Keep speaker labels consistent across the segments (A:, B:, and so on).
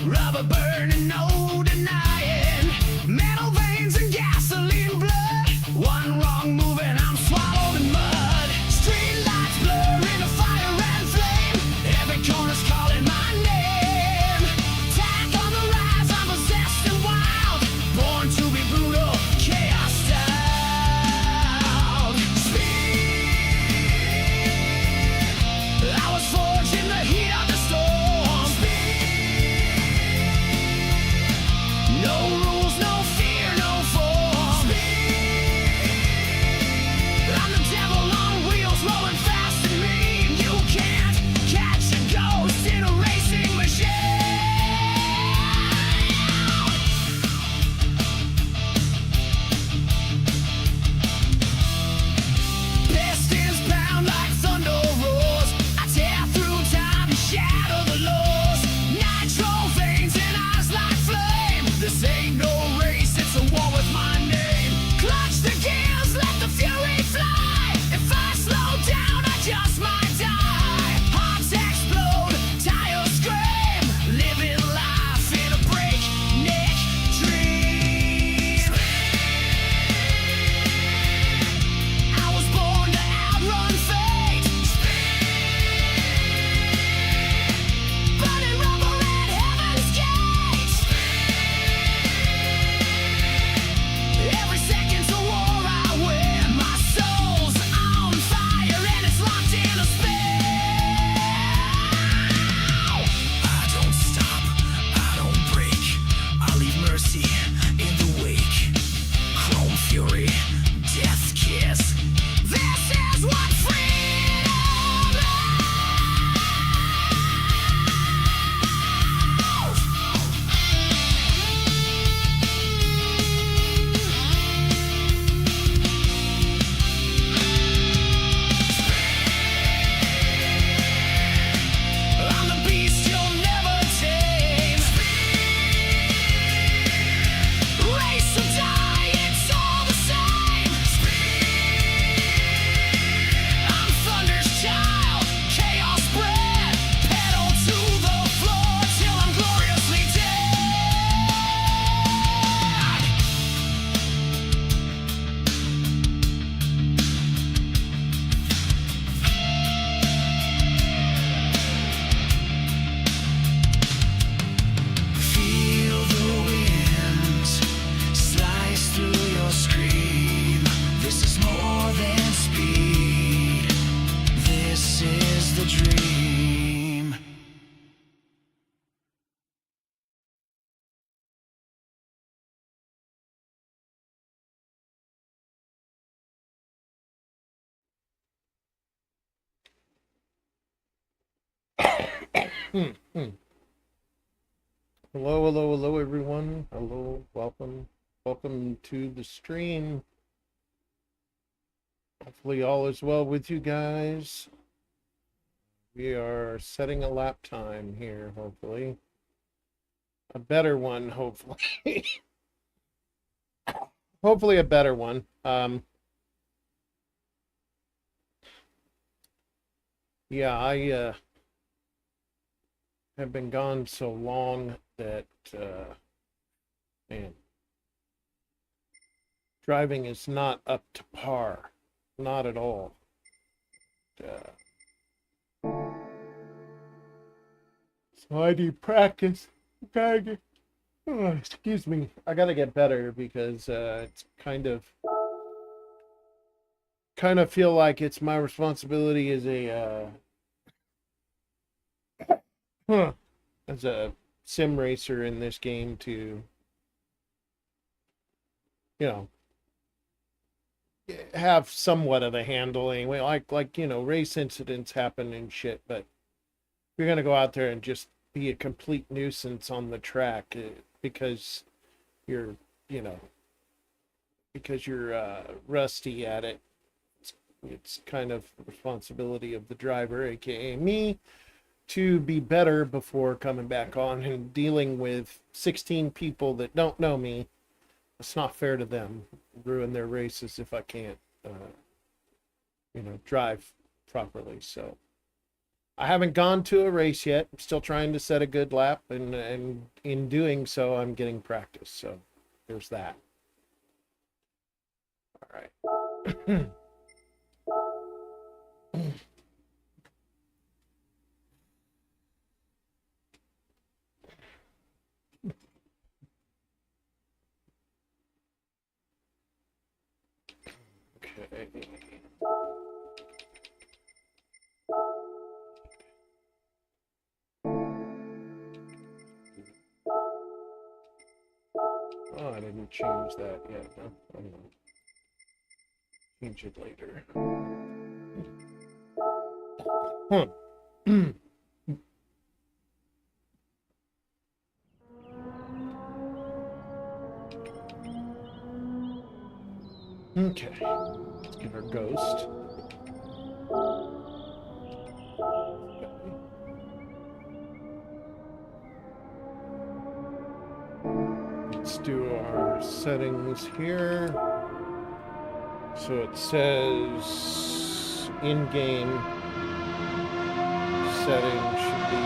A: Rubber burning, no denying. Metal veins and gasoline blood. One wrong move and I'm swallowed in mud. Street lights blur into fire and flame. Every corner's calling my name. Attack on the rise, I'm possessed and wild. Born to be brutal, chaos styled. Speed. I was forged in the heat of the storm. Speed. No rules, no fear, no form. Speed. I'm the devil on wheels, rolling fast and mean. You can't catch a ghost in a racing machine. Pistons pound like thunder roars. I tear through time and shatter the laws. Nitro veins and eyes like flame. This ain't no race, it's a war with my name. Clutch the gears, let the fury fly. If I slow down, I just might die. Hearts explode, tires scream. Living life in a breakneck dream. I was born to outrun fate. Burning rubber at heaven's gates. Every second's a war I win. My soul's on fire and it's locked in a spell. I don't stop, I don't break. I leave mercy in the wake. Chrome fury, death kiss. This is what freedom is. I'm the beast you'll never tame. Race or die, it's all the same. I'm thunder's child, chaos bred. Pedal to the floor till I'm gloriously dead. Feel the winds slice through your scream. This is more than speed. This is the dream.
B: Hello, everyone. Hello, welcome to the stream. Hopefully, all is well with you guys. We are setting a lap time here, hopefully. A better one, hopefully. Hopefully, a better one. Yeah, I have been gone so long that, man, driving is not up to par. Not at all. So I need practice. Excuse me. I gotta get better because it's kind of feel like it's my responsibility as a sim racer in this game to, you know, have somewhat of a handle anyway. Like race incidents happen and shit, but you're gonna go out there and just be a complete nuisance on the track because you're, rusty at it. It's kind of the responsibility of the driver, aka me, to be better before coming back on and dealing with 16 people that don't know me. It's not fair to them. Ruin their races if I can't, drive properly. So I haven't gone to a race yet. I'm still trying to set a good lap, and in doing so, I'm getting practice. So there's that. All right. Okay. Oh, I didn't change that yet. No, I'm gonna change it later. Huh. Okay. Let's get our ghost. Let's do our settings here. So it says in-game setting should be,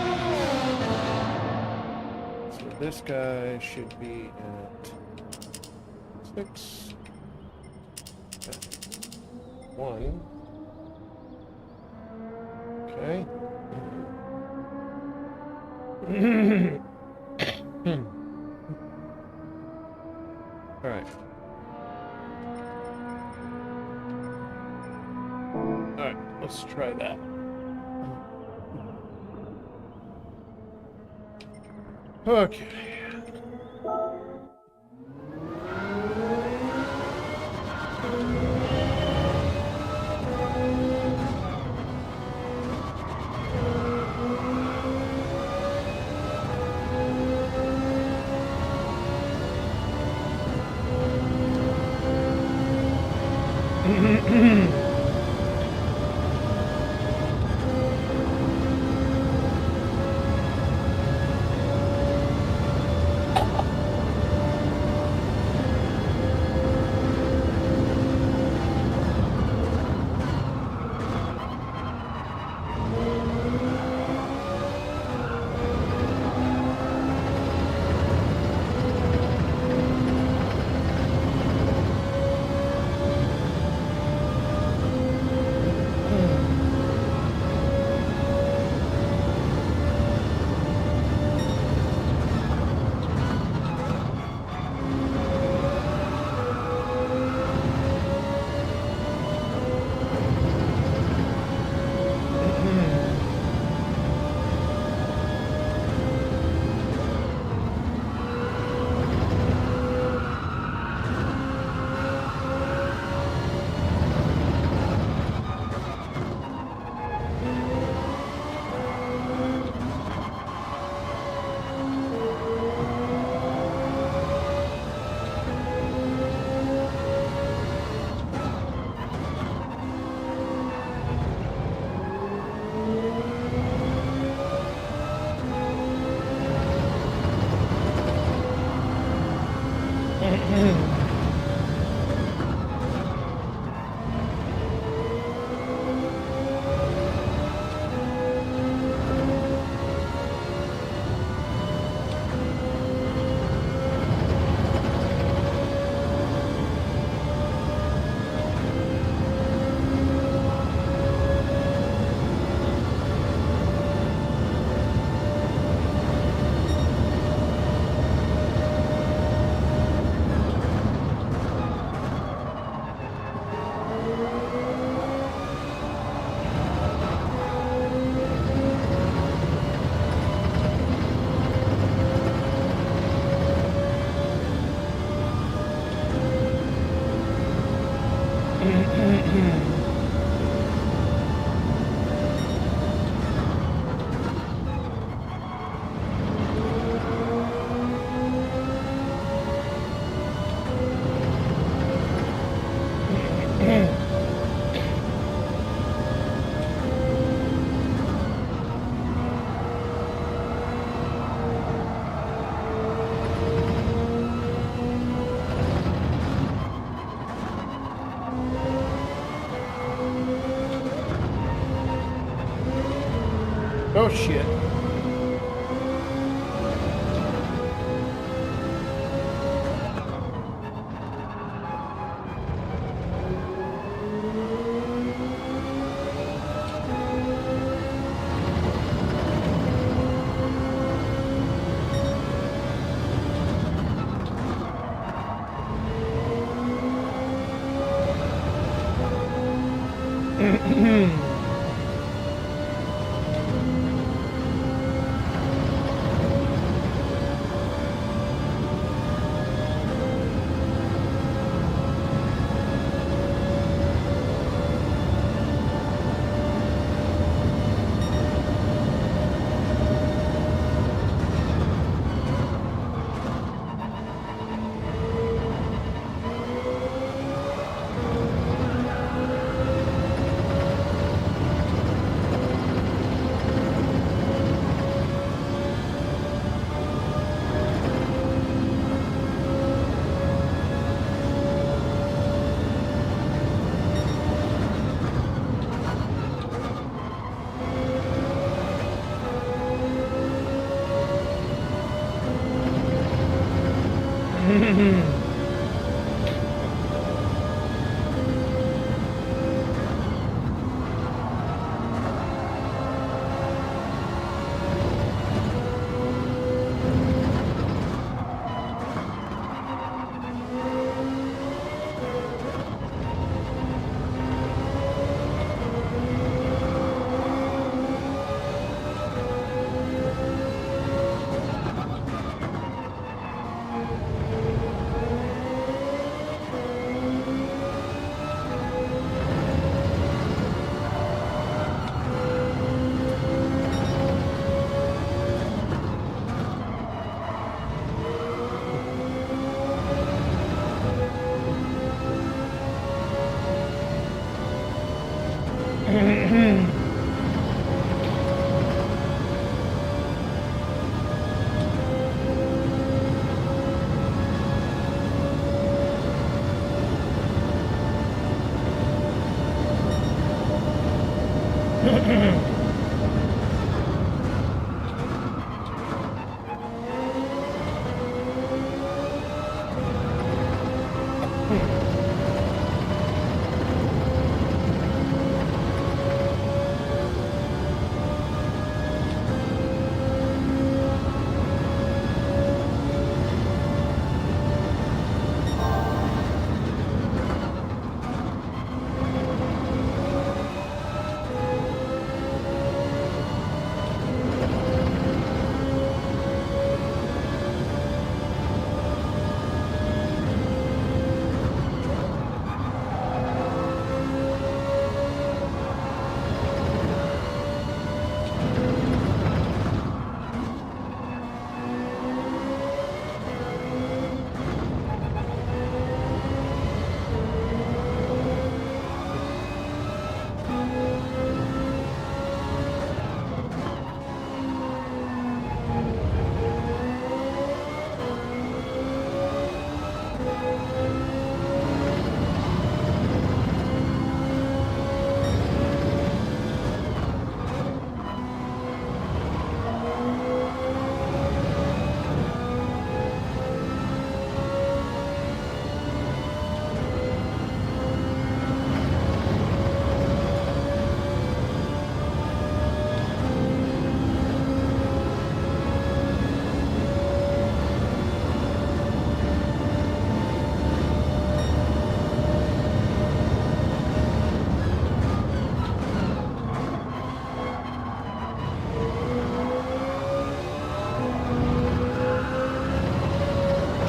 B: so this guy should be at 6, 1. Okay. All right. All right, let's try that. Okay. shit.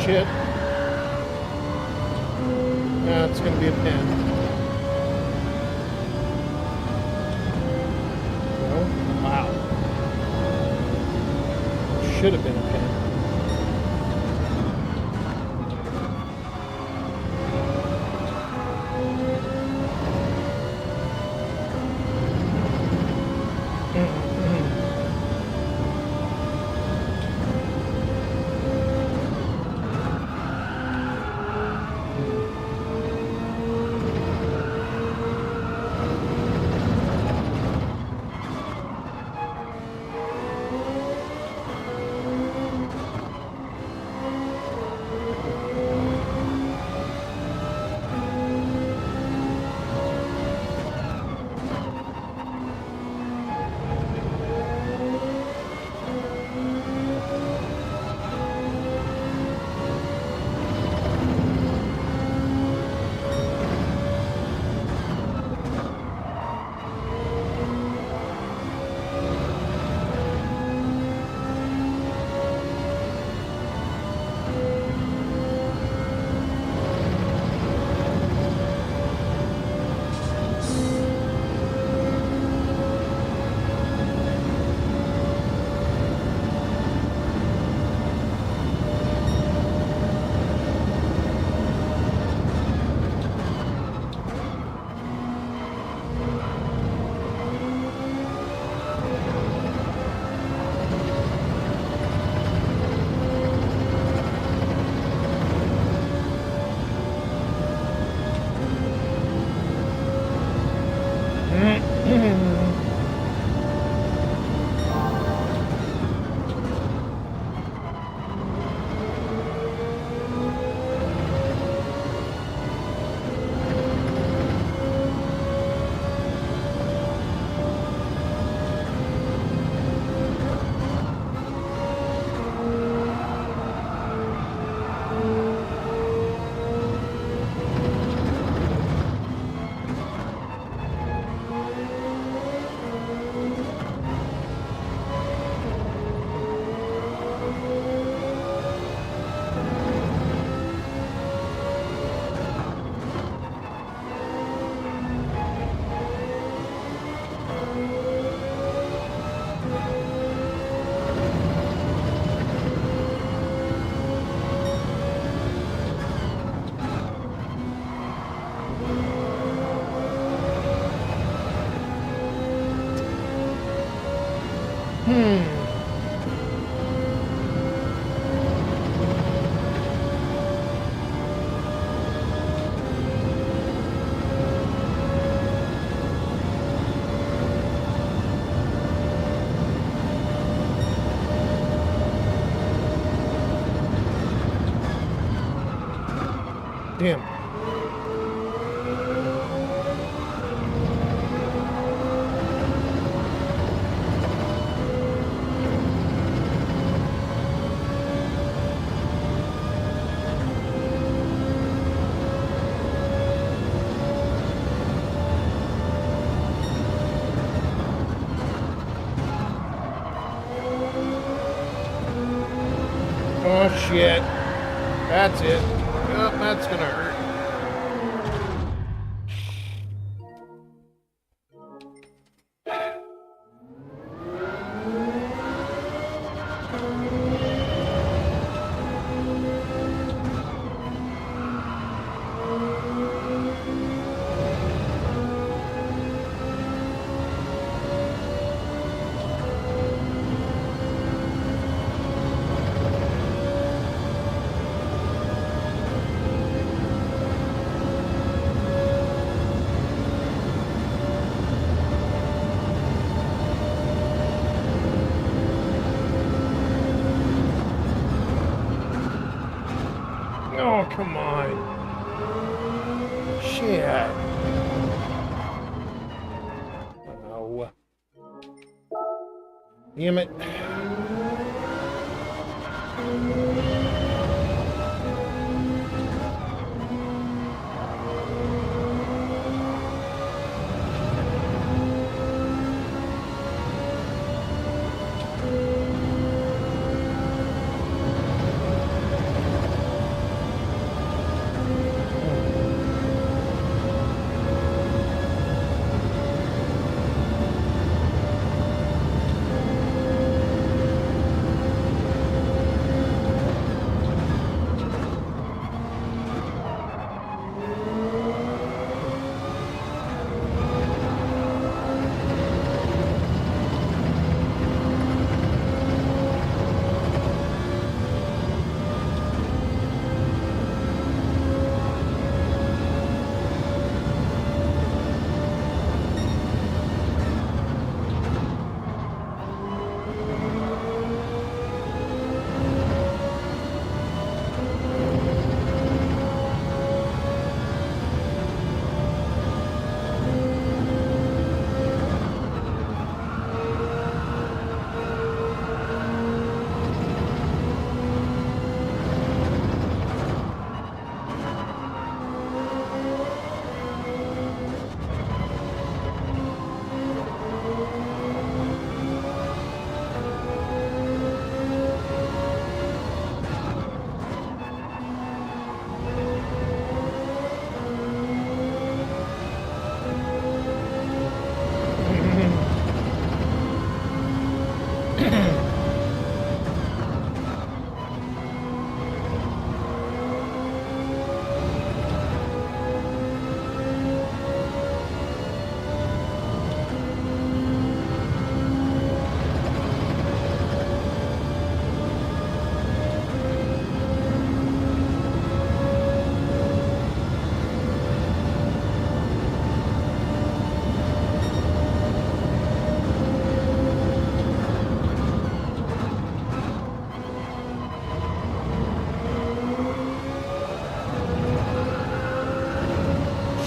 B: Shit. Now it's going to be a pin. No? Wow. Should have been a pin. Damn. Oh shit. That's it. Oh, that's gonna hurt. Oh, come on. Shit. Oh. Damn it.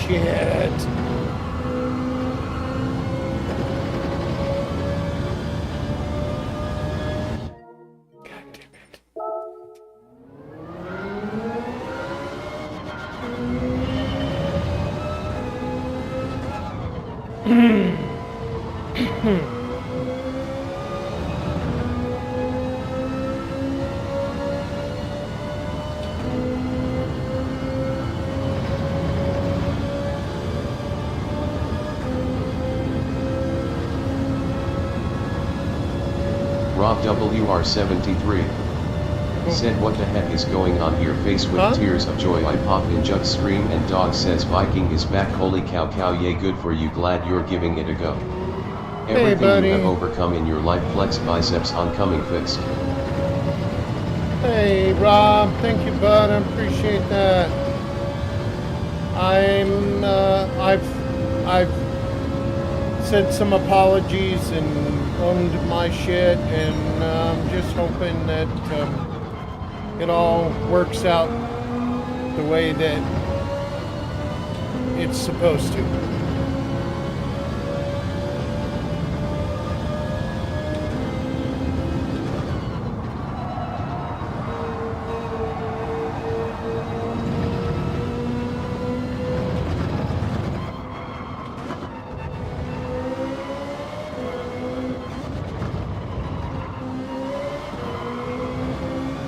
B: Shit. God damn it.
C: Rob WR73 said, "What the heck is going on here?" Face with
B: Huh?
C: tears of joy, I pop in Jug's scream, and Dog says Viking is back. Holy cow, cow, yay, good for you, glad you're giving it a go. Everything
B: buddy.
C: you have overcome in your life, flex biceps, oncoming fist.
B: Hey, Rob. Thank you, bud. I appreciate that. I've said some apologies and owned my shit, and I'm just hoping that it all works out the way that it's supposed to.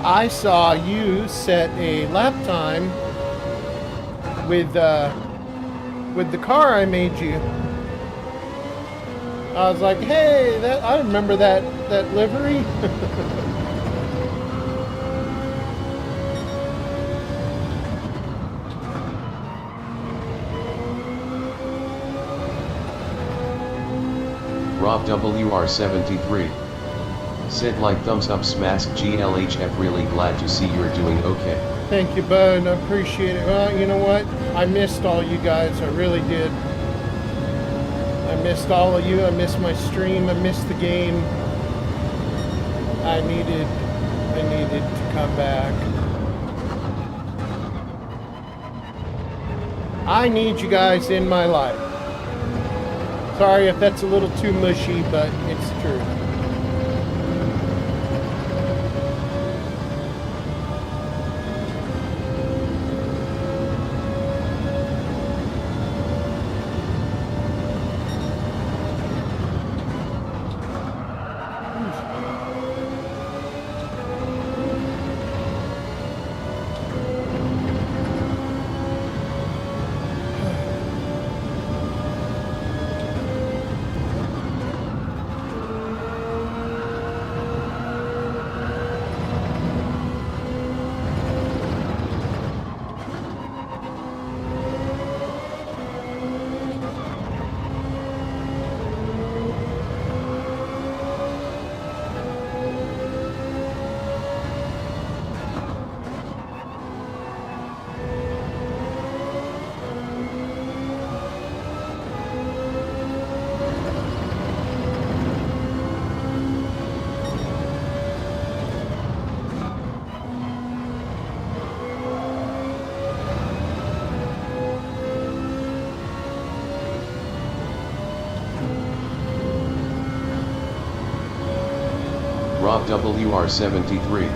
B: I saw you set a lap time with the car I made you. I was like, hey, that I remember that livery.
C: Rob WR73 said like thumbs up smash GLHF, really glad to see you're doing okay.
B: Thank you, bud. I appreciate it. Well, you know what? I missed all you guys. I really did. I missed all of you. I missed my stream. I missed the game. I needed to come back. I need you guys in my life. Sorry if that's a little too mushy, but it's true.
C: Rob WR73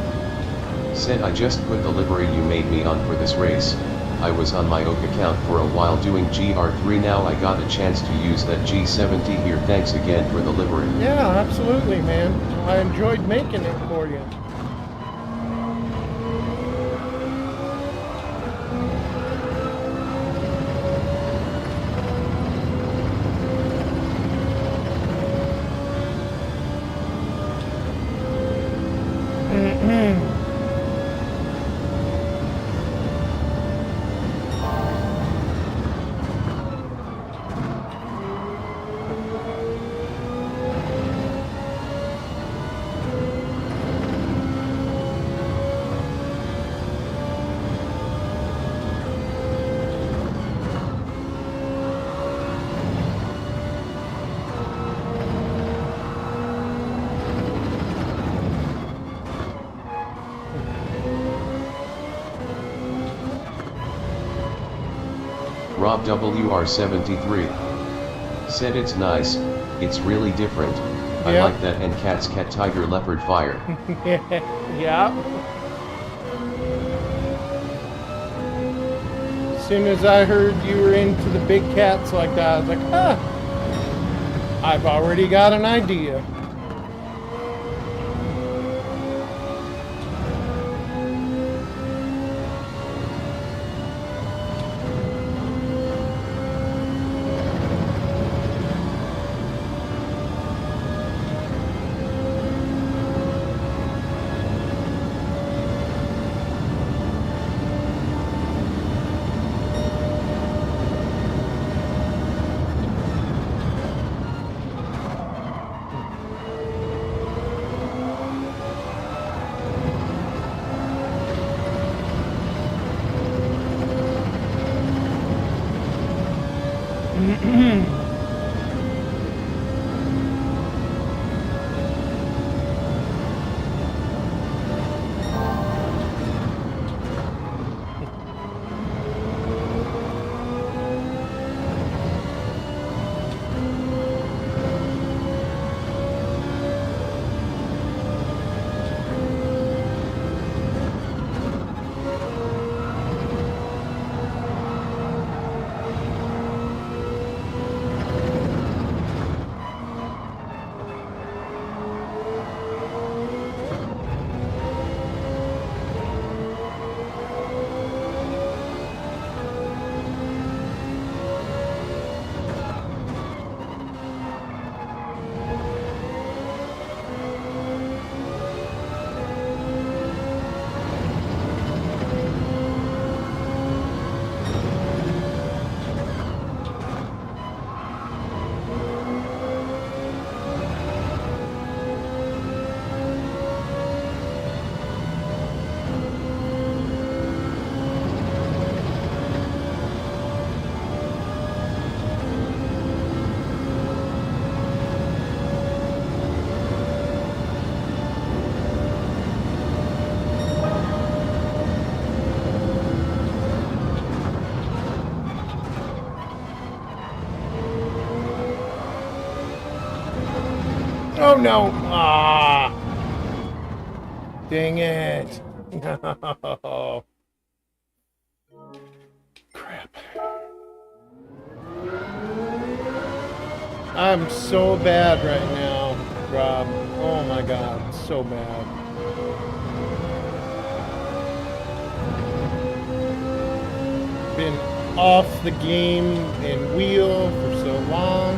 C: said, I just put the livery you made me on for this race. I was on my Oak account for a while doing GR3, now I got a chance to use that G70 here, thanks again for the livery.
B: Yeah, absolutely, man. I enjoyed making it for you.
C: Rob WR73 said, it's nice, it's really different. I
B: Yeah.
C: like that, and cat tiger leopard fire.
B: Yeah. As soon as I heard you were into the big cats like that, I was like, I've already got an idea. Oh no! Ah! Dang it! No. Crap. I'm so bad right now, Rob. Oh my god, so bad. Been off the game and wheel for so long.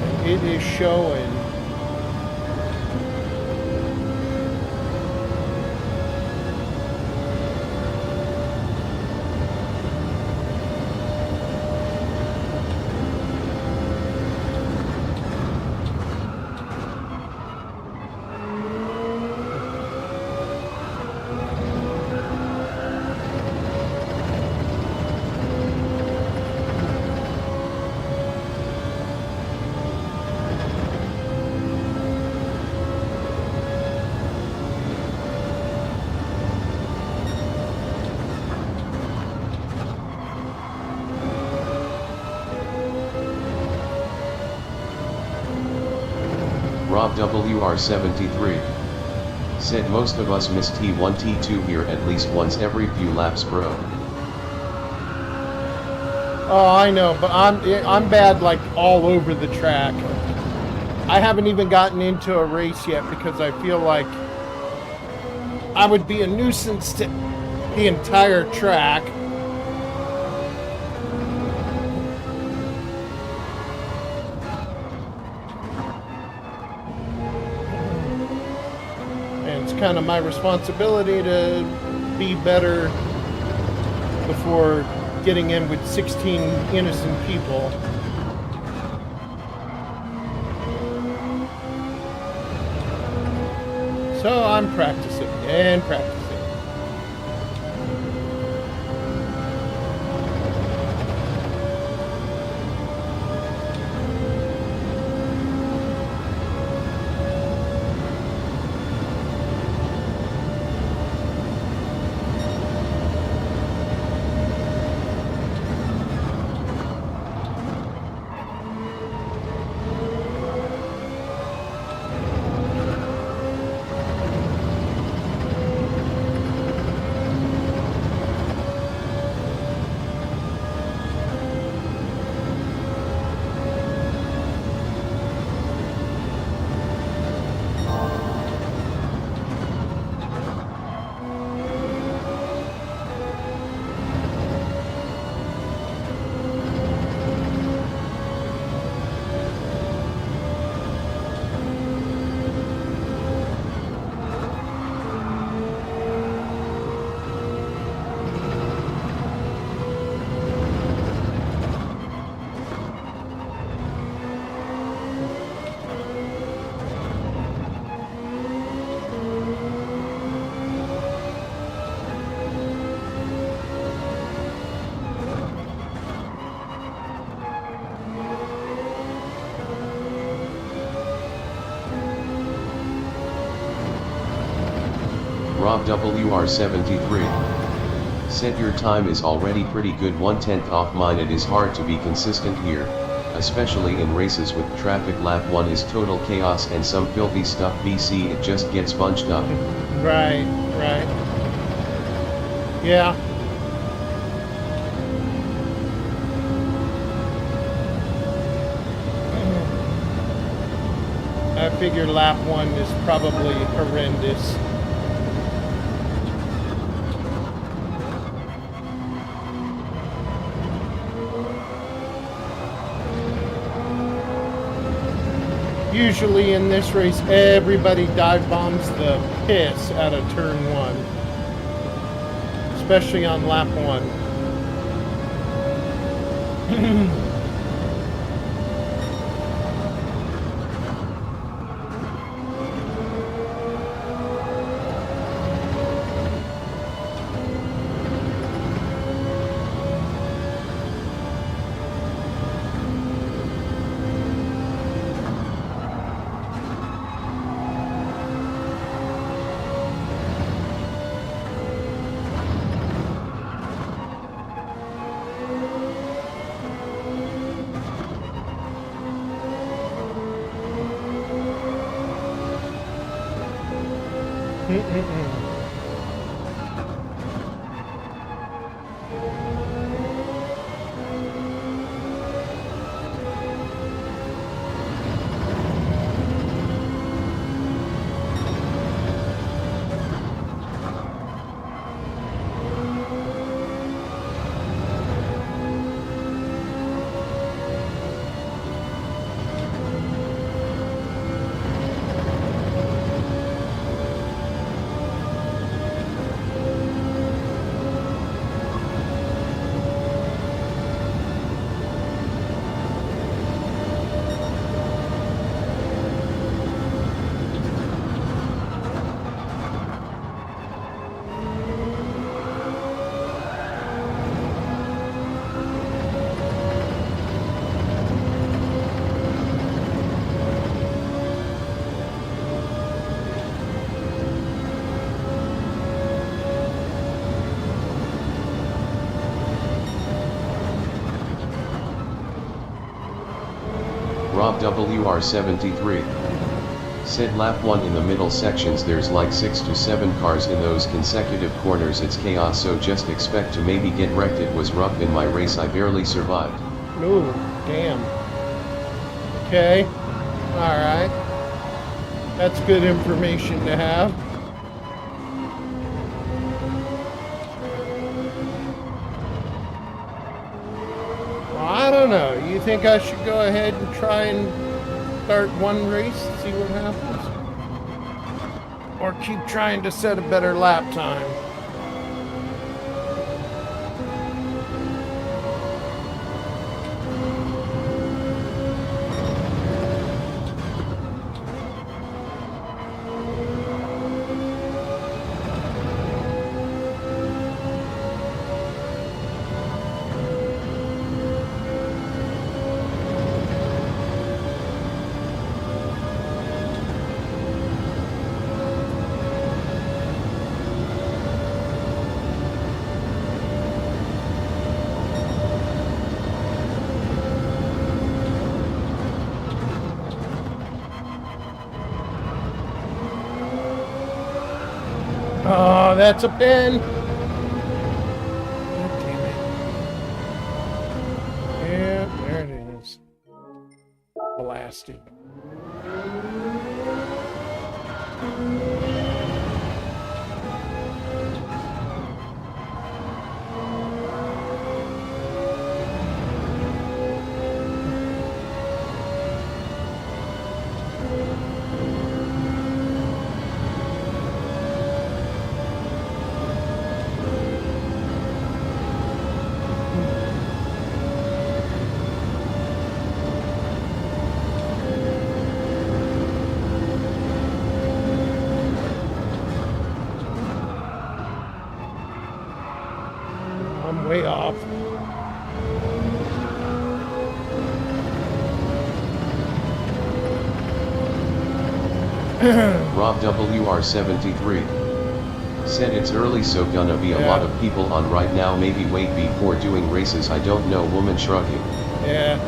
B: And it is showing.
C: Rob WR73 said most of us miss T1 T2 here at least once every few laps, bro.
B: Oh, I know, but I'm bad like all over the track. I haven't even gotten into a race yet because I feel like I would be a nuisance to the entire track. And it's kind of my responsibility to be better before getting in with 16 innocent people. So I'm practicing and practicing.
C: Rob WR73 said your time is already pretty good, 1/10 off mine. It is hard to be consistent here, especially in races with traffic. Lap 1 is total chaos and some filthy stuff. BC, it just gets bunched up.
B: Right. Yeah. I figure lap 1 is probably horrendous. Usually in this race, everybody dive bombs the piss out of turn 1. Especially on lap 1.
C: Rob WR73 said lap 1 in the middle sections there's like 6 to 7 cars in those consecutive corners, it's chaos, so just expect to maybe get wrecked. It was rough in my race, I barely survived.
B: Ooh, damn. Okay. Alright. That's good information to have. Well, I don't know. You think I should go ahead and try and start one race, see what happens? Or keep trying to set a better lap time? Oh, that's a pin. God damn it. Yeah, there it is. Blasted. I'm way off.
C: Rob WR73 said it's early, so gonna be a lot of people on right now, maybe wait before doing races, I don't know, woman shrugging.
B: Yeah.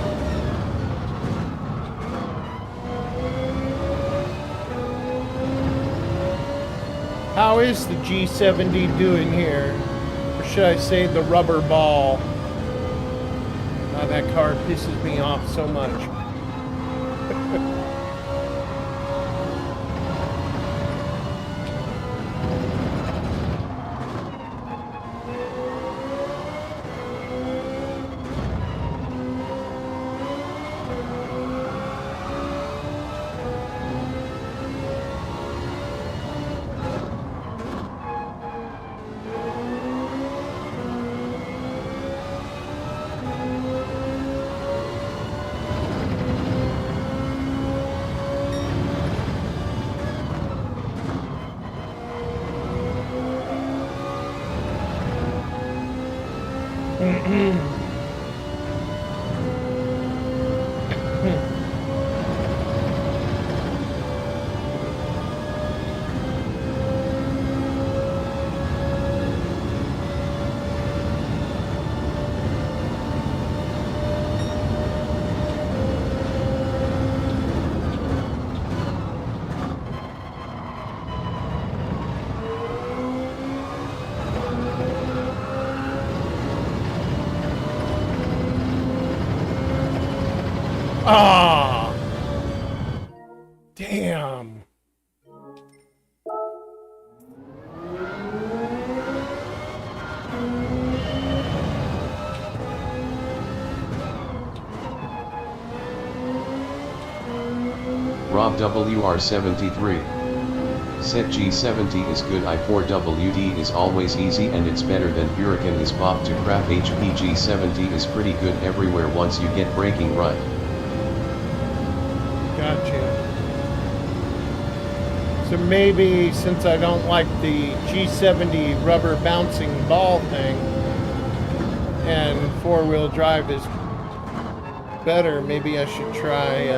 B: How is the G70 doing here? Or should I say the rubber ball? God, that car pisses me off so much. Ah, damn.
C: Rob WR73. Set G70 is good. I4WD is always easy and it's better than Huracan is pop to crap. HP G70 is pretty good everywhere once you get braking right.
B: Gotcha. So maybe since I don't like the G70 rubber bouncing ball thing and four-wheel drive is better, maybe I should try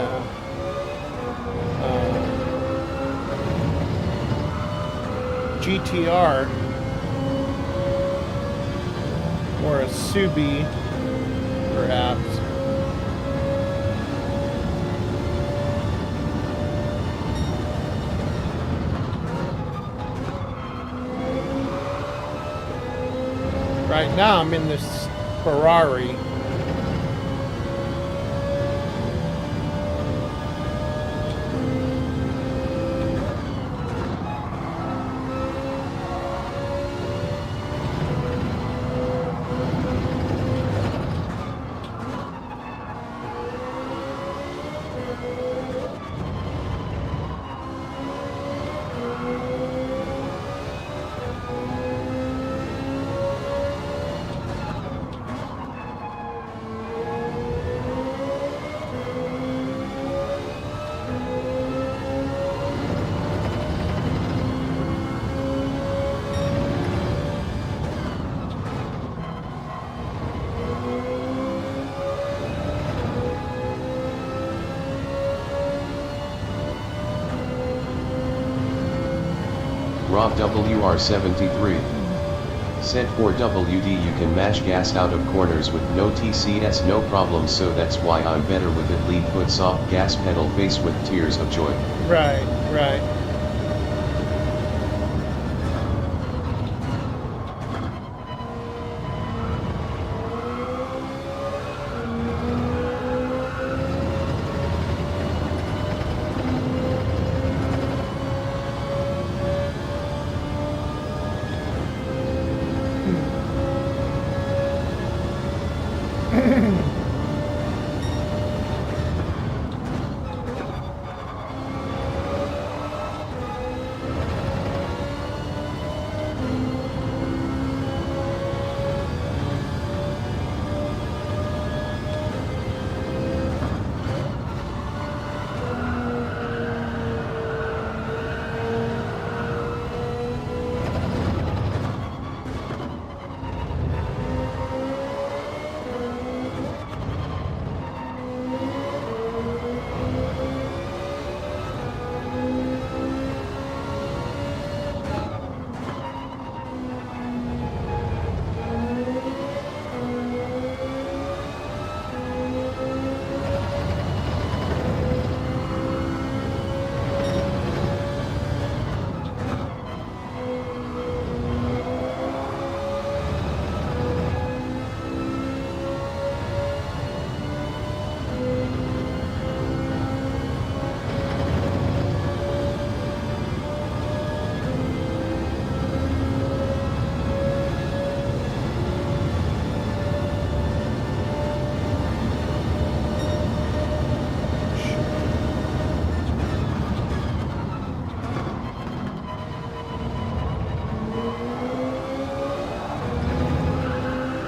B: GTR or a Subi, perhaps. Right now I'm in this Ferrari.
C: Rob WR73. Set for WD you can mash gas out of corners with no TCS no problem, so that's why I'm better with it. Lead foot soft gas pedal face with tears of joy.
B: Right, right.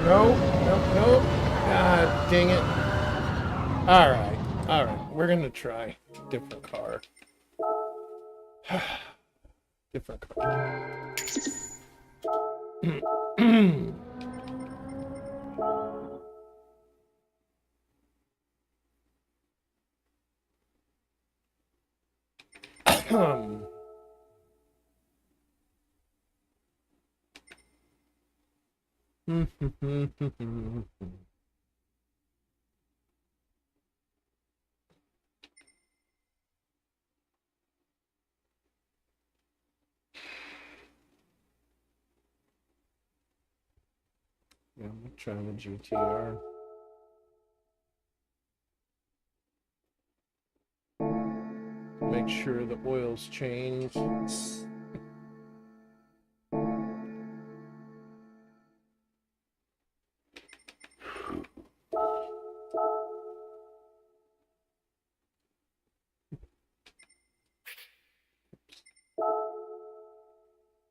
B: Nope, nope, nope. God dang it. Alright, alright. We're gonna try different car. Different car. Yeah, I'm trying the GTR. make sure the oil's changed.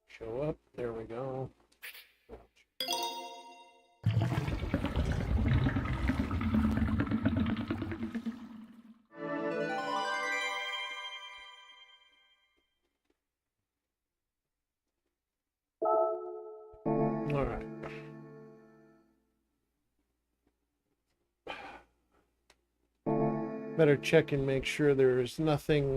B: Show up. There we go. All right. Better check and make sure there's nothing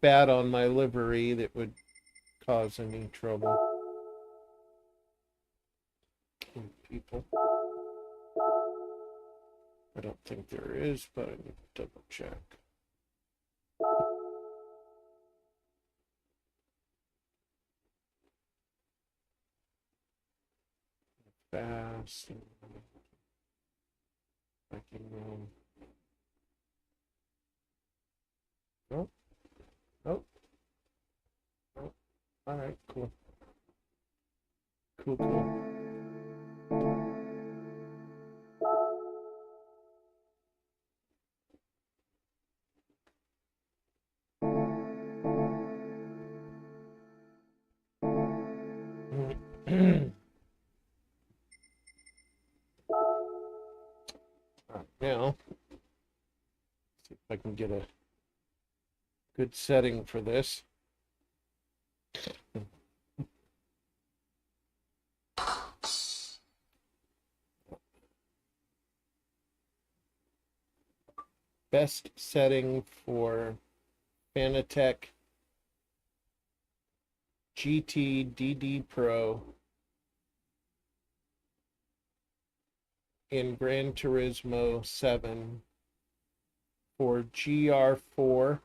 B: bad on my livery that would cause any trouble. People. I don't think there is, but I need to double check. Fast. I can oh. Oh. Oh. All right, cool. Cool. Now, see if I can get a good setting for this. Best setting for Fanatec GT DD Pro in Gran Turismo 7 for GR4,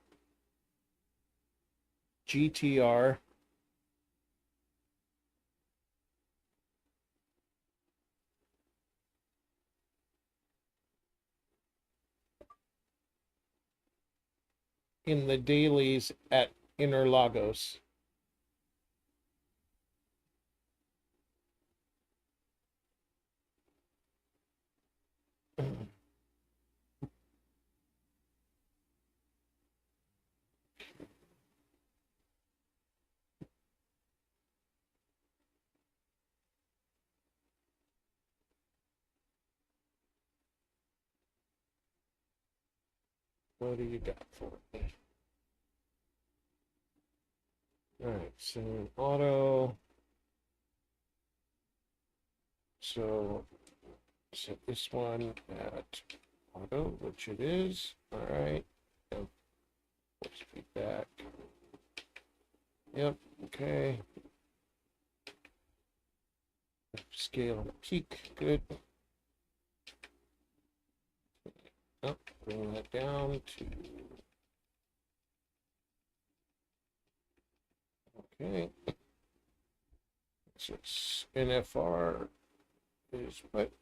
B: GTR, in the dailies at Interlagos. What do you got for me? All right, so auto. So set this one at auto, which it is. All right. Yep. Force feedback. Yep. Okay. Scale and peak. Good. Oh, bring that down to. Okay. So it's NFR is what?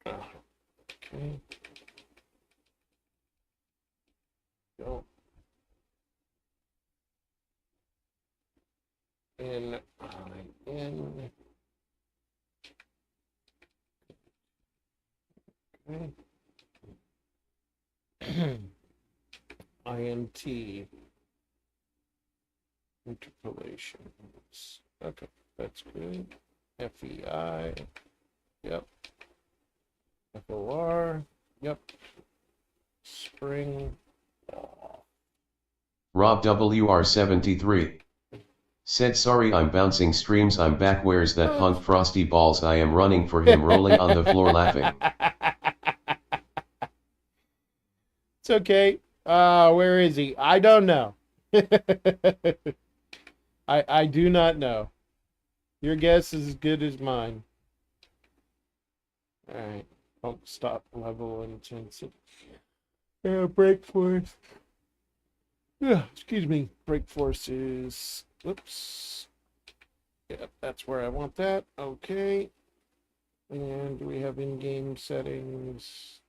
B: Okay. Go. N-I-N. Okay. INT. Interpolations. Okay, that's good. FEI. Yep. FOR. Yep. Spring.
C: Rob WR73 said, sorry I'm bouncing streams, I'm back, where's that punk Frosty Balls, I am running for him, rolling on the floor laughing.
B: It's okay. Where is he? I don't know. I do not know. Your guess is as good as mine. All right. Pump stop level intensity. Brake force. Yeah, excuse me. Brake force is. Whoops. Yeah, that's where I want that. Okay. And do we have in-game settings?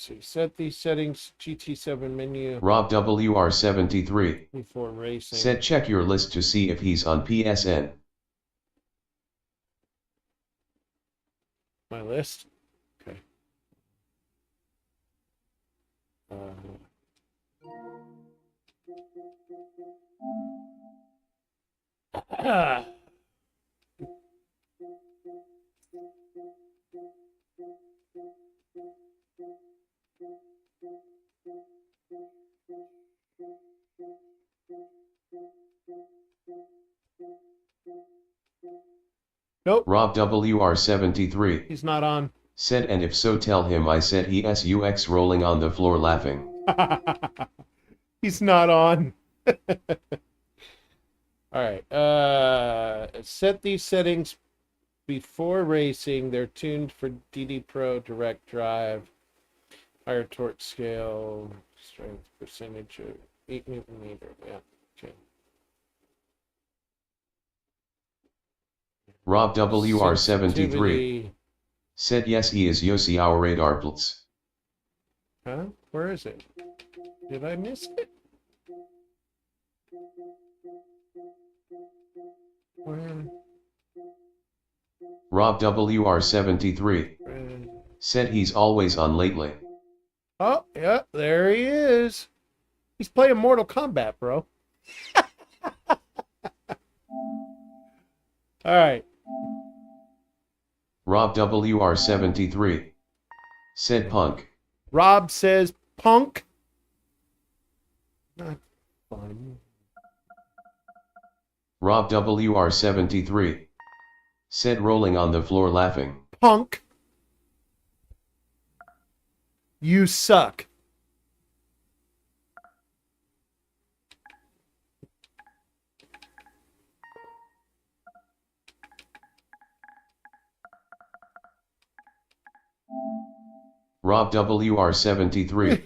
B: So you set these settings, GT7 menu
C: Rob WR73.
B: before racing.
C: Said check your list to see if he's on PSN.
B: My list. Okay. Nope.
C: Rob WR73.
B: He's not on.
C: Said and if so tell him I said he SUX rolling on the floor laughing.
B: He's not on. All right. Set these settings before racing. They're tuned for DD Pro direct drive. Higher torque scale, strength percentage of 8 Newton meter. Yeah. Okay.
C: Rob WR73.
B: Sensitivity.
C: Said yes he is Yossi our radar blitz.
B: Huh? Where is it? Did I miss it? Where?
C: Rob WR73. Said he's always on lately.
B: Oh, yeah, there he is. He's playing Mortal Kombat, bro. All right.
C: Rob WR73. Said punk.
B: Rob says punk. Not fun.
C: Rob WR73. Said rolling on the floor laughing.
B: Punk. You suck.
C: Rob WR73.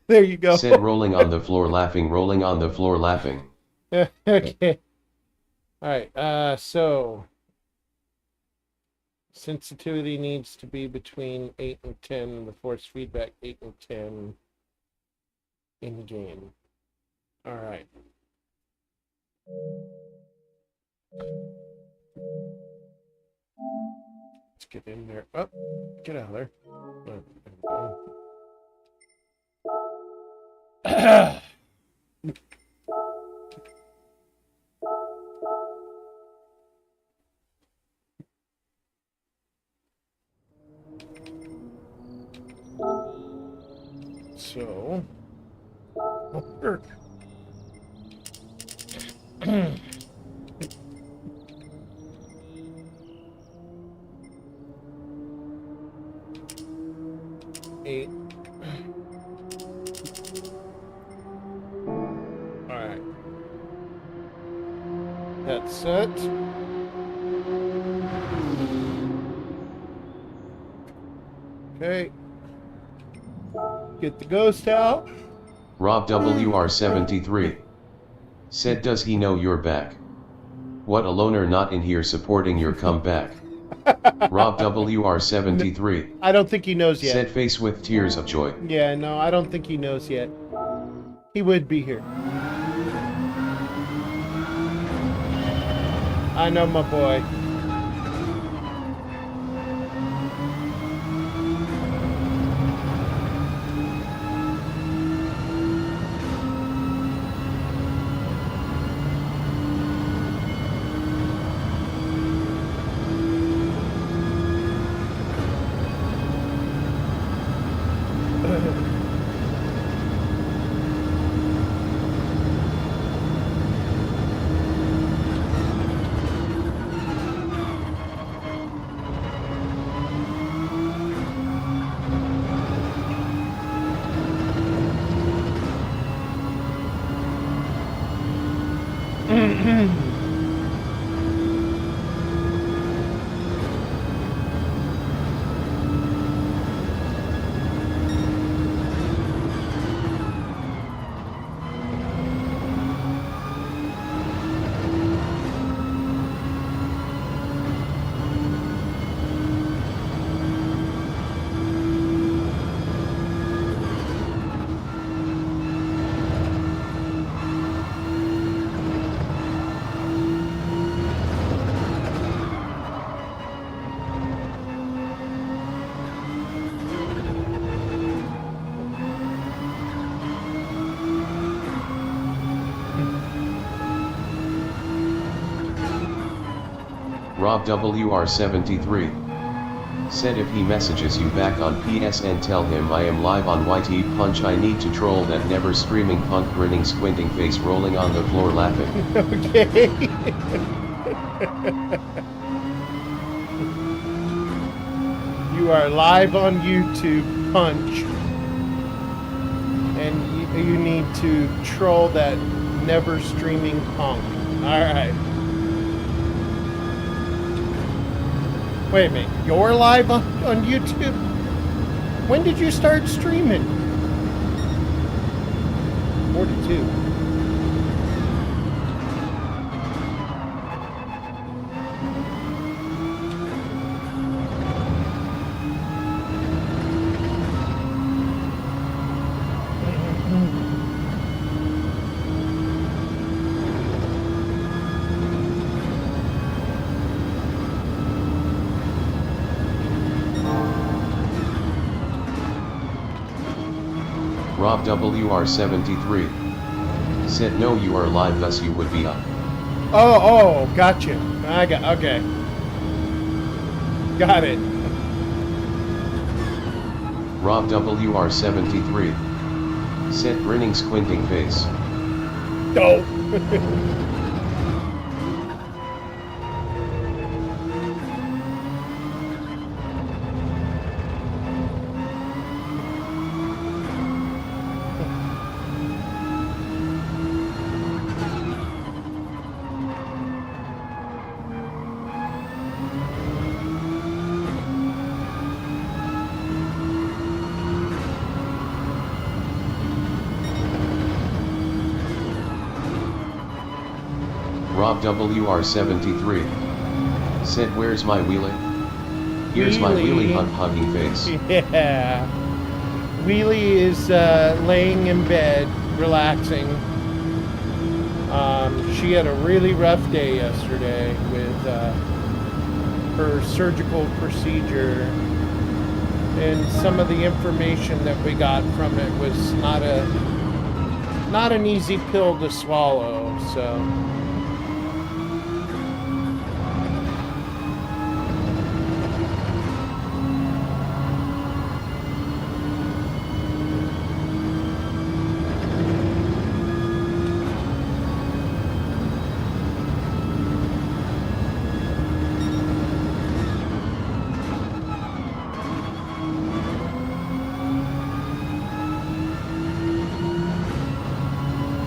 B: There you go.
C: Said rolling on the floor laughing, rolling on the floor laughing.
B: Okay. All right. So sensitivity needs to be between 8 and 10. The force feedback 8 and 10 in game. All right. Let's get in there. Oh, get out of there. Oh, there we go. So, work. Eight. All right. That's set. Okay. Get the ghost out.
C: Rob WR73. Said does he know you're back? What a loner not in here supporting your comeback. Rob WR73.
B: I don't think he knows yet.
C: Said face with tears of joy.
B: Yeah, no, I don't think he knows yet. He would be here. I know my boy.
C: Rob WR73 said if he messages you back on PSN, tell him I am live on YT Punch. I need to troll that never streaming punk, grinning, squinting face, rolling on the floor laughing.
B: Okay. You are live on YouTube Punch, and you need to troll that never streaming punk. Alright. Wait a minute, you're live on YouTube? When did you start streaming? 42.
C: Rob WR73 said no, you are live, thus you would be up.
B: Oh, gotcha. Okay. Got it.
C: Rob WR73 said grinning, squinting face.
B: Oh.
C: Rob WR73 said where's my wheelie? Here's my wheelie hugging face.
B: Yeah. Wheelie is laying in bed, relaxing. She had a really rough day yesterday with her surgical procedure, and some of the information that we got from it was not an easy pill to swallow. So.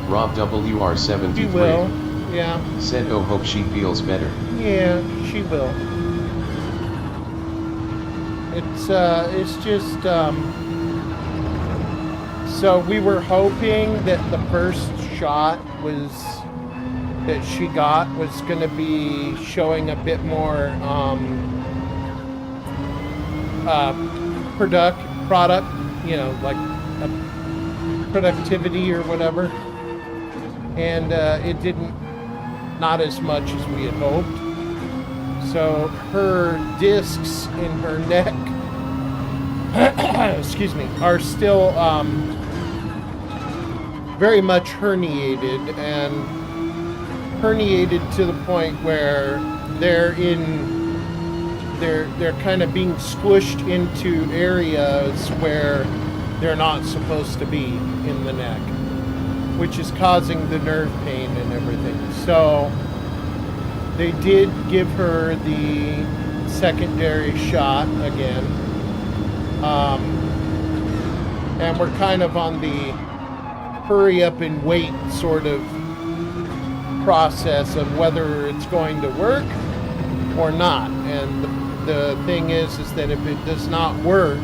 C: Rob WR73
B: She will, yeah.
C: said oh, hope she feels better.
B: Yeah, she will. It's just, so we were hoping that the first shot that she got was going to be showing a bit more, product, like a productivity or whatever. And it didn't, not as much as we had hoped. So her discs in her neck, excuse me, are still very much herniated, and herniated to the point where they're kind of being squished into areas where they're not supposed to be in the neck, which is causing the nerve pain and everything. So they did give her the secondary shot again. And we're kind of on the hurry up and wait sort of process of whether it's going to work or not. And the thing is that if it does not work,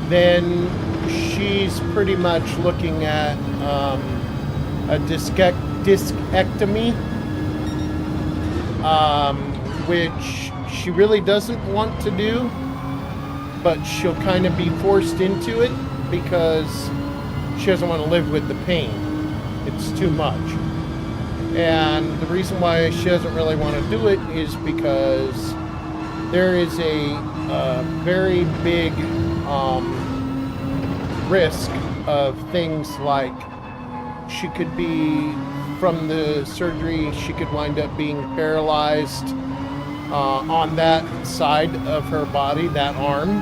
B: then she's pretty much looking at a discectomy, which she really doesn't want to do, but she'll kind of be forced into it because she doesn't want to live with the pain. It's too much. And the reason why she doesn't really want to do it is because there is a very big risk of things like she could be, from the surgery, she could wind up being paralyzed on that side of her body, that arm,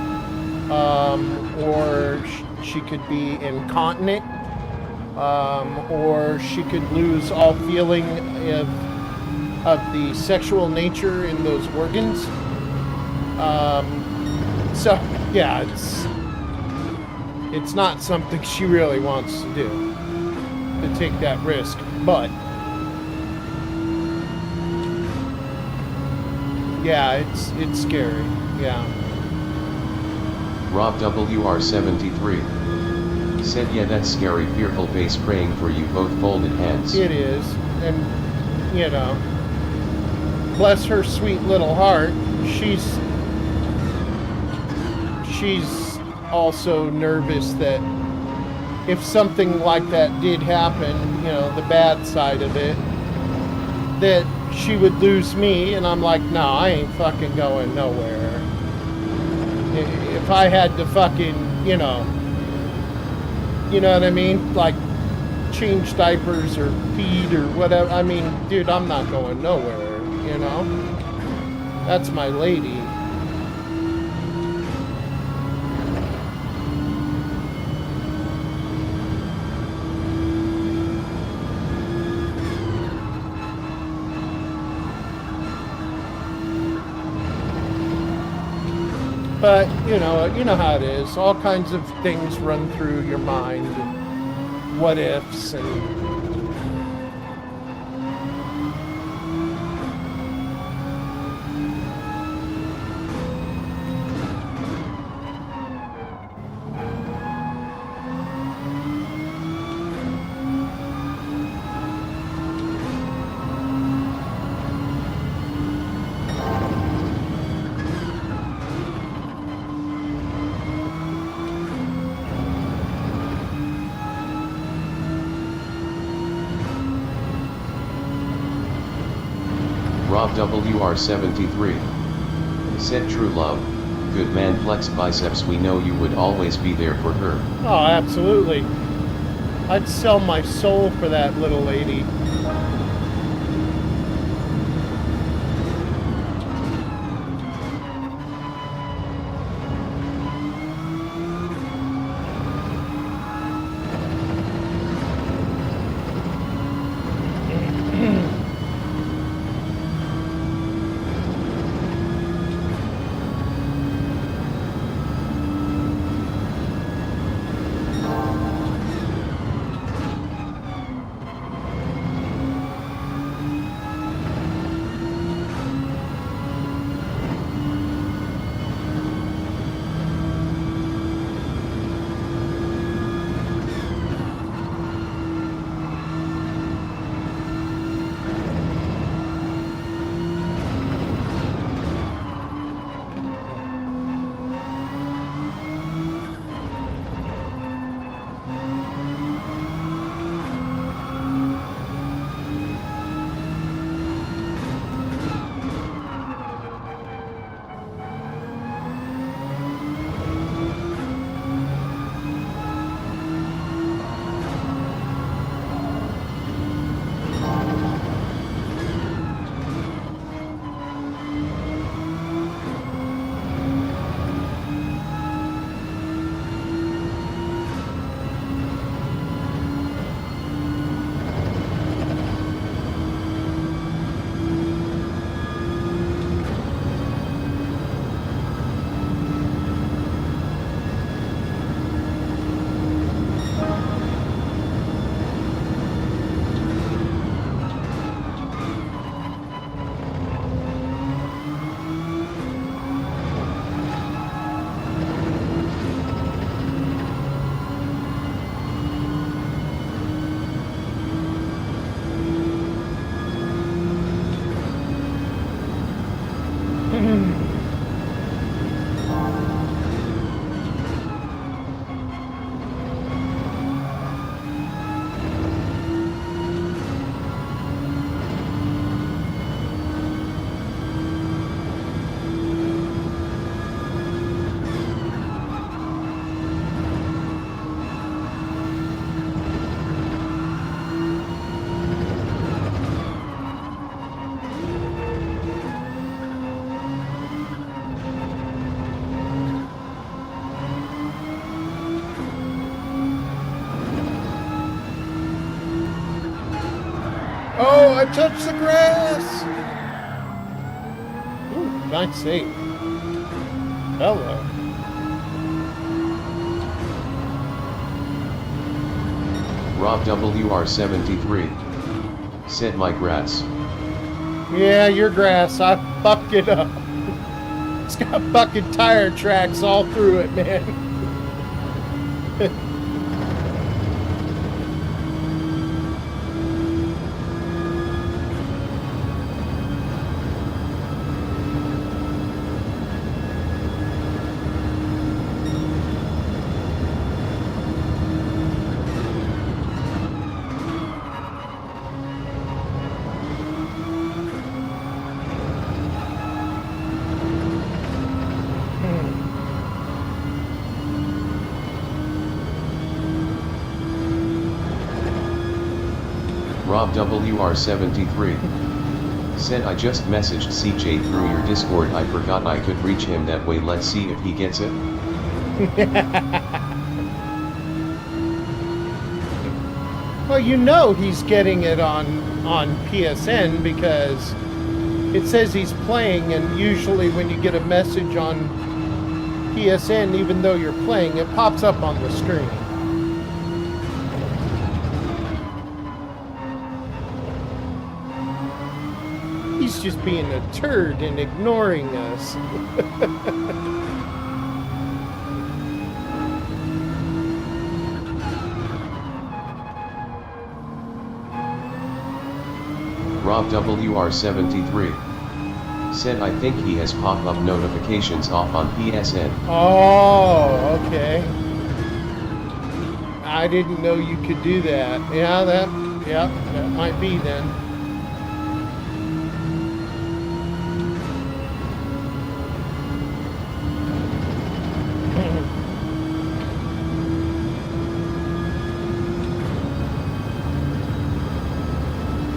B: or she could be incontinent, or she could lose all feeling of the sexual nature in those organs. So yeah, it's not something she really wants to do, to take that risk, but yeah, it's scary. Yeah.
C: Rob WR73 said, yeah, that's scary, fearful face praying for you, both folded hands.
B: It is. And, you know, bless her sweet little heart, she's also nervous that if something like that did happen, you know, the bad side of it, that she would lose me. And I'm like, no, I ain't fucking going nowhere. If I had to fucking, you know what I mean? Like, change diapers or feed or whatever. I mean, dude, I'm not going nowhere, you know? That's my lady. But, you know how it is. All kinds of things run through your mind. What ifs and...
C: Rob WR73 said, true love, good man, flex biceps, we know you would always be there for her.
B: Oh, absolutely. I'd sell my soul for that little lady. Oh, I touched the grass. Ooh, nice save. Hello.
C: Rob WR73. Said my grass.
B: Yeah, your grass. I fucked it up. It's got fucking tire tracks all through it, man.
C: Rob WR73. Said I just messaged CJ through your Discord. I forgot I could reach him that way. Let's see if he gets it.
B: Well, you know he's getting it on PSN because it says he's playing, and usually when you get a message on PSN, even though you're playing, it pops up on the screen. He's just being a turd and ignoring us.
C: Rob WR73. Said I think he has pop-up notifications off on PSN.
B: Oh, okay. I didn't know you could do that. Yeah, that might be then.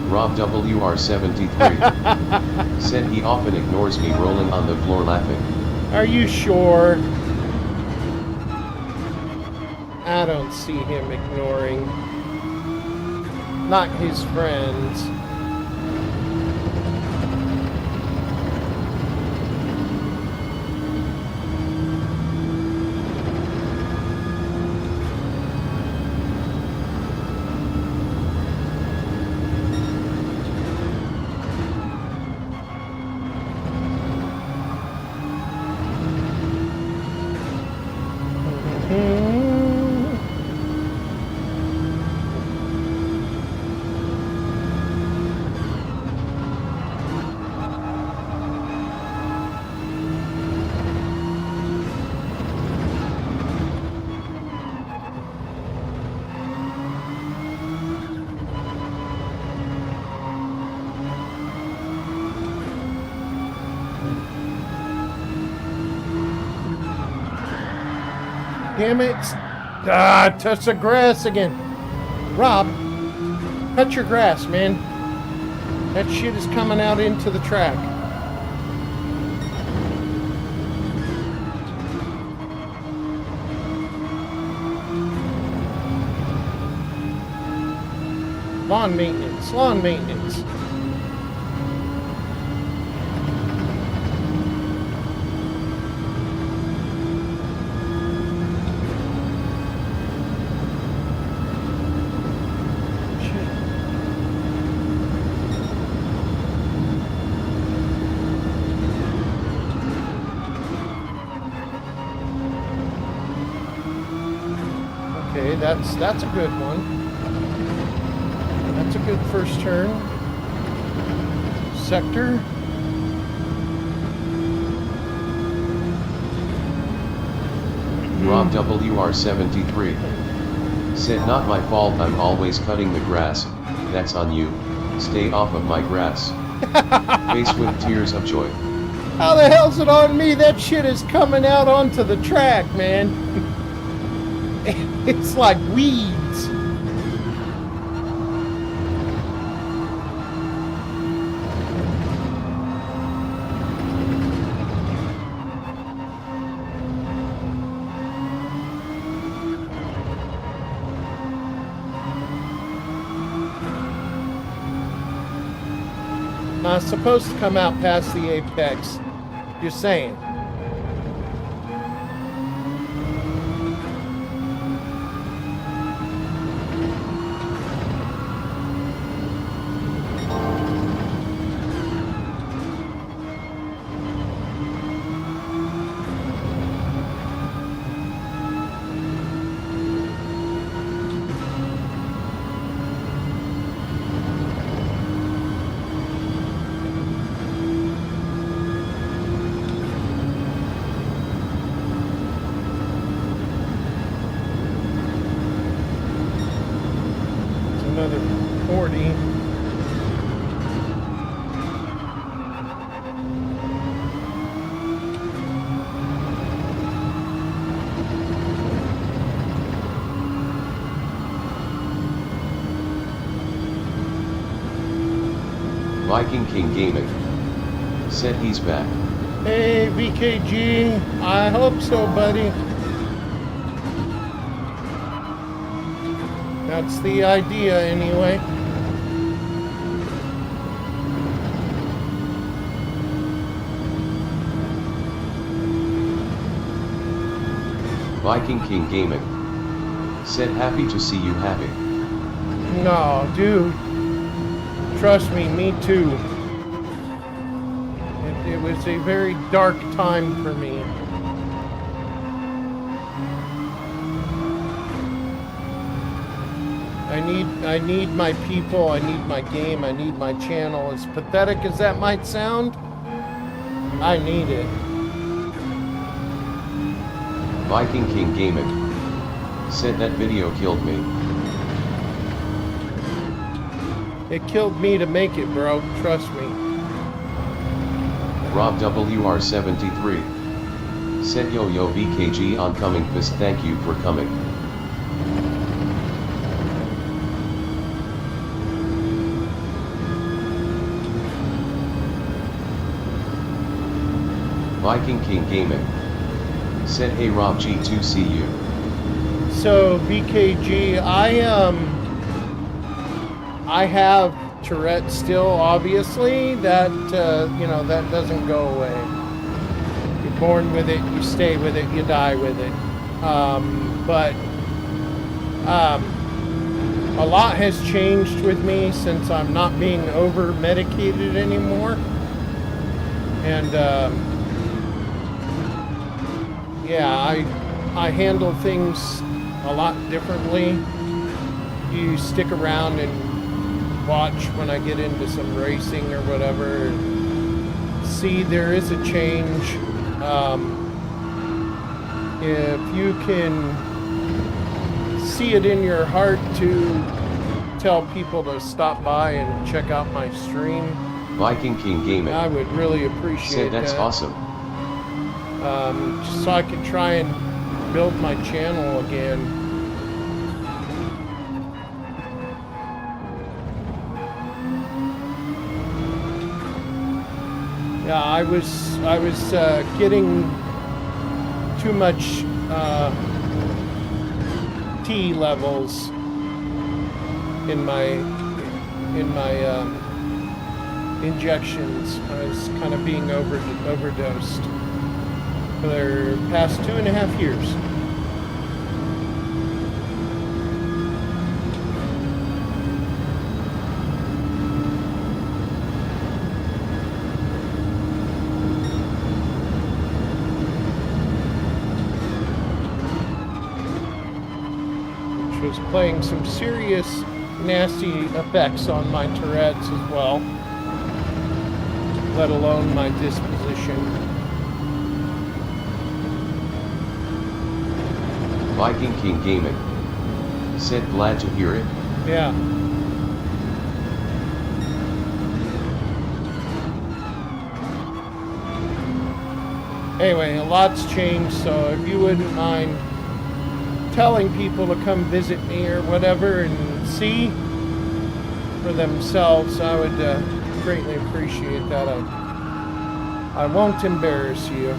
C: Rob WR73. Said he often ignores me rolling on the floor laughing.
B: Are you sure? I don't see him ignoring. Not his friends. Damn it. Ah, touch the grass again. Rob, cut your grass, man. That shit is coming out into the track. Lawn maintenance, lawn maintenance. Okay, that's a good one. That's a good first turn. Sector.
C: Rob WR73. Said not my fault, I'm always cutting the grass, that's on you, stay off of my grass. Face with tears of joy.
B: How the hell's it on me? That shit is coming out onto the track, man. It's like weeds. Supposed to come out past the apex. Just saying. Another 40.
C: Viking King Gaming said he's back.
B: Hey, VKG. I hope so, buddy. That's the idea, anyway.
C: Viking King Gaming said happy to see you happy.
B: No, dude. Trust me too. It was a very dark time for me. I need my people, I need my game, I need my channel. As pathetic as that might sound, I need it.
C: Viking King Gaming said that video killed me.
B: It killed me to make it, bro. Trust me.
C: Rob WR73 said yo VKG oncoming fist, thank you for coming. Viking King Gaming said hey Rob G2CU.
B: So VKG, I have Tourette still, obviously. That that doesn't go away. You're born with it, you stay with it, you die with it. But a lot has changed with me since I'm not being over medicated anymore. And yeah, I handle things a lot differently. You stick around and watch when I get into some racing or whatever. See, there is a change. If you can see it in your heart to tell people to stop by and check out my stream,
C: Viking King Gaming,
B: I would really appreciate
C: said that's
B: that.
C: awesome.
B: Just so I can try and build my channel again. Yeah, I was getting too much T levels in my injections. I was kind of being overdosed for the past 2.5 years. Which was playing some serious nasty effects on my Tourette's as well, let alone my disposition.
C: Viking King Gaming said glad to hear it.
B: Yeah. Anyway, a lot's changed, so if you wouldn't mind telling people to come visit me or whatever and see for themselves, I would greatly appreciate that. I won't embarrass you.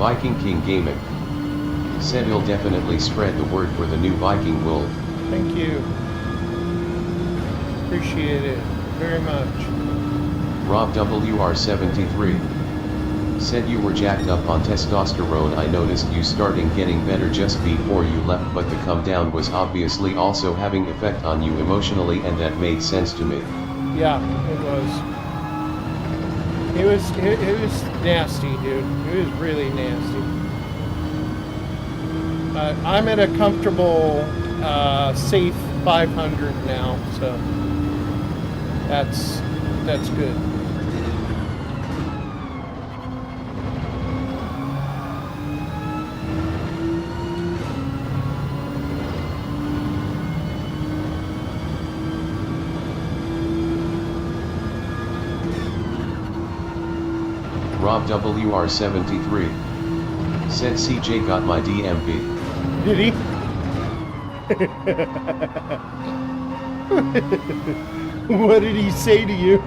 C: Viking King Gaming. Said he'll definitely spread the word for the new Viking Wolf.
B: Thank you. Appreciate it very much.
C: Rob WR73. Said you were jacked up on testosterone. I noticed you starting getting better just before you left, but the come down was obviously also having effect on you emotionally, and that made sense to me.
B: Yeah, it was. It was nasty, dude. It was really nasty. I'm at a comfortable, safe 500 now, so that's good.
C: Rob WR73. Said CJ got my DMV.
B: Did he? What did he say to you?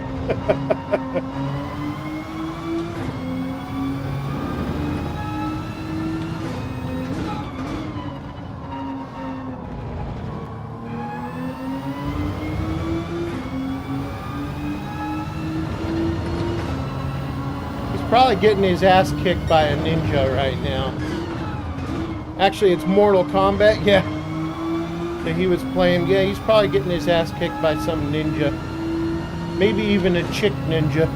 B: He's probably getting his ass kicked by a ninja right now. Actually, it's Mortal Kombat, yeah. That he was playing. Yeah, he's probably getting his ass kicked by some ninja. Maybe even a chick ninja.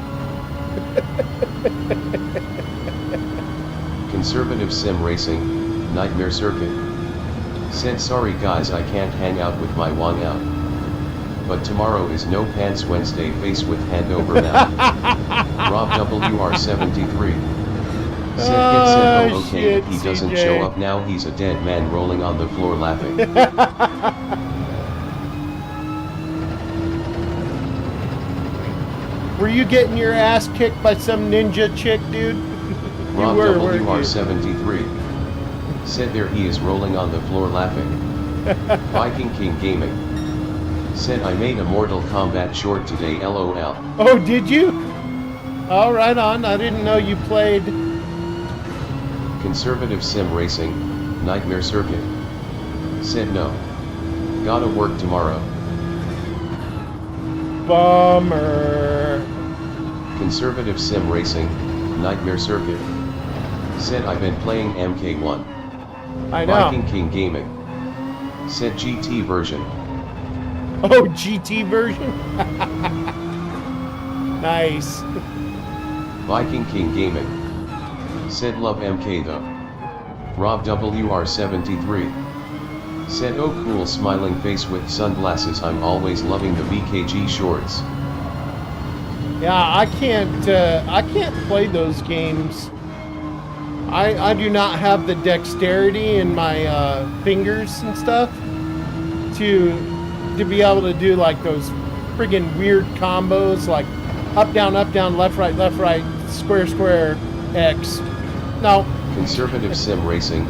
C: Conservative Sim Racing, Nightmare Circuit. Said sorry guys, I can't hang out with my Wang out. But tomorrow is No Pants Wednesday, face with hand over mouth. Rob WR73. Said kid said, oh okay,
B: shit,
C: if he doesn't
B: CJ.
C: show up now he's a dead man rolling on the floor laughing.
B: Were you getting your ass kicked by some ninja chick, dude? You
C: Rob
B: were, weren't you?
C: WR73. Said there he is rolling on the floor laughing. Viking King Gaming. Said I made a Mortal Kombat short today, LOL.
B: Oh, did you? Oh, right on. I didn't know you played.
C: Conservative Sim Racing, Nightmare Circuit. Said no. Gotta work tomorrow.
B: Bummer.
C: Conservative Sim Racing, Nightmare Circuit. Said I've been playing MK1.
B: I know.
C: Viking King Gaming. Said GT version.
B: Oh, GT version? Nice.
C: Viking King Gaming. Said love MK though. Rob WR73. Said oh cool smiling face with sunglasses, I'm always loving the BKG shorts.
B: Yeah, I can't play those games. I do not have the dexterity in my fingers and stuff to be able to do like those friggin' weird combos like up down, left right, square square, X. No.
C: Conservative Sim Racing,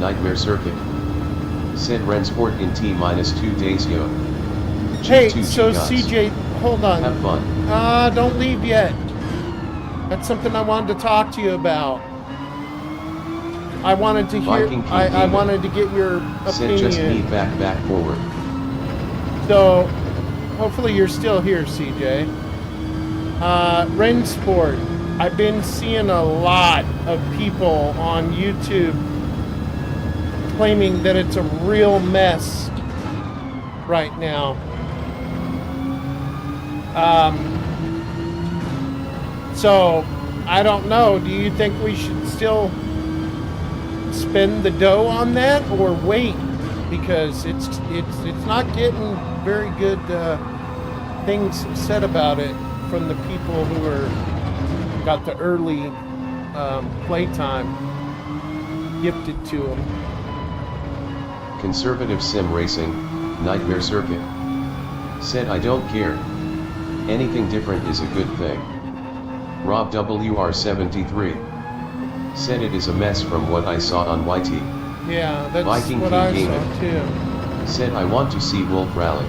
C: Nightmare Circuit. Said Rensport in T-2 days yo.
B: Hey,
C: G2
B: so
C: guys.
B: CJ, hold on.
C: Have fun.
B: Don't leave yet. That's something I wanted to talk to you about. I wanted to hear.
C: Viking King
B: I
C: Gaming.
B: wanted to get your
C: Said
B: opinion.
C: just need back forward.
B: So, hopefully you're still here, CJ. Rensport. I've been seeing a lot of people on YouTube claiming that it's a real mess right now. So, I don't know. Do you think we should still spend the dough on that or wait? Because it's not getting very good things said about it from the people who got the early playtime gifted to them.
C: Conservative Sim Racing, Nightmare Circuit. Said I don't care. Anything different is a good thing. Rob WR73. Said it is a mess from what I saw on YT.
B: Yeah, that's
C: Viking
B: what
C: King
B: I
C: Gaming.
B: saw too.
C: Said I want to see Wolf Rally.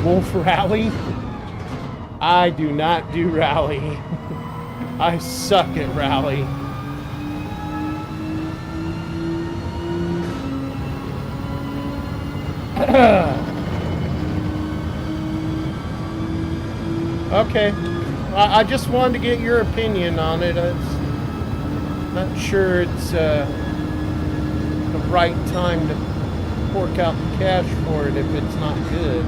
B: Wolf Rally? I do not do rally. I suck at rally. Okay. I just wanted to get your opinion on it. I'm not sure it's the right time to fork out the cash for it if it's not good.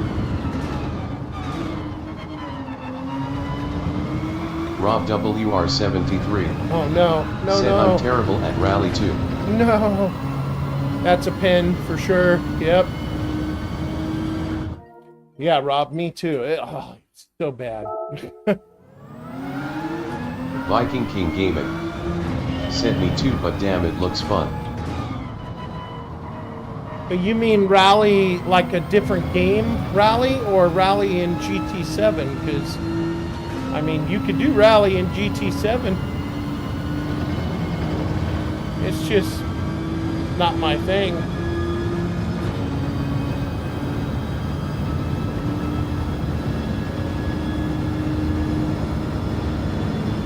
C: Rob WR73
B: Oh, no. No,
C: said
B: no.
C: I'm terrible at Rally 2.
B: No. That's a pen for sure. Yep. Yeah, Rob, me too. It's so bad.
C: Viking King Gaming said me too, but damn, it looks fun.
B: But you mean Rally like a different game Rally or Rally in GT7? Because, I mean, you could do Rally in GT7. It's just not my thing.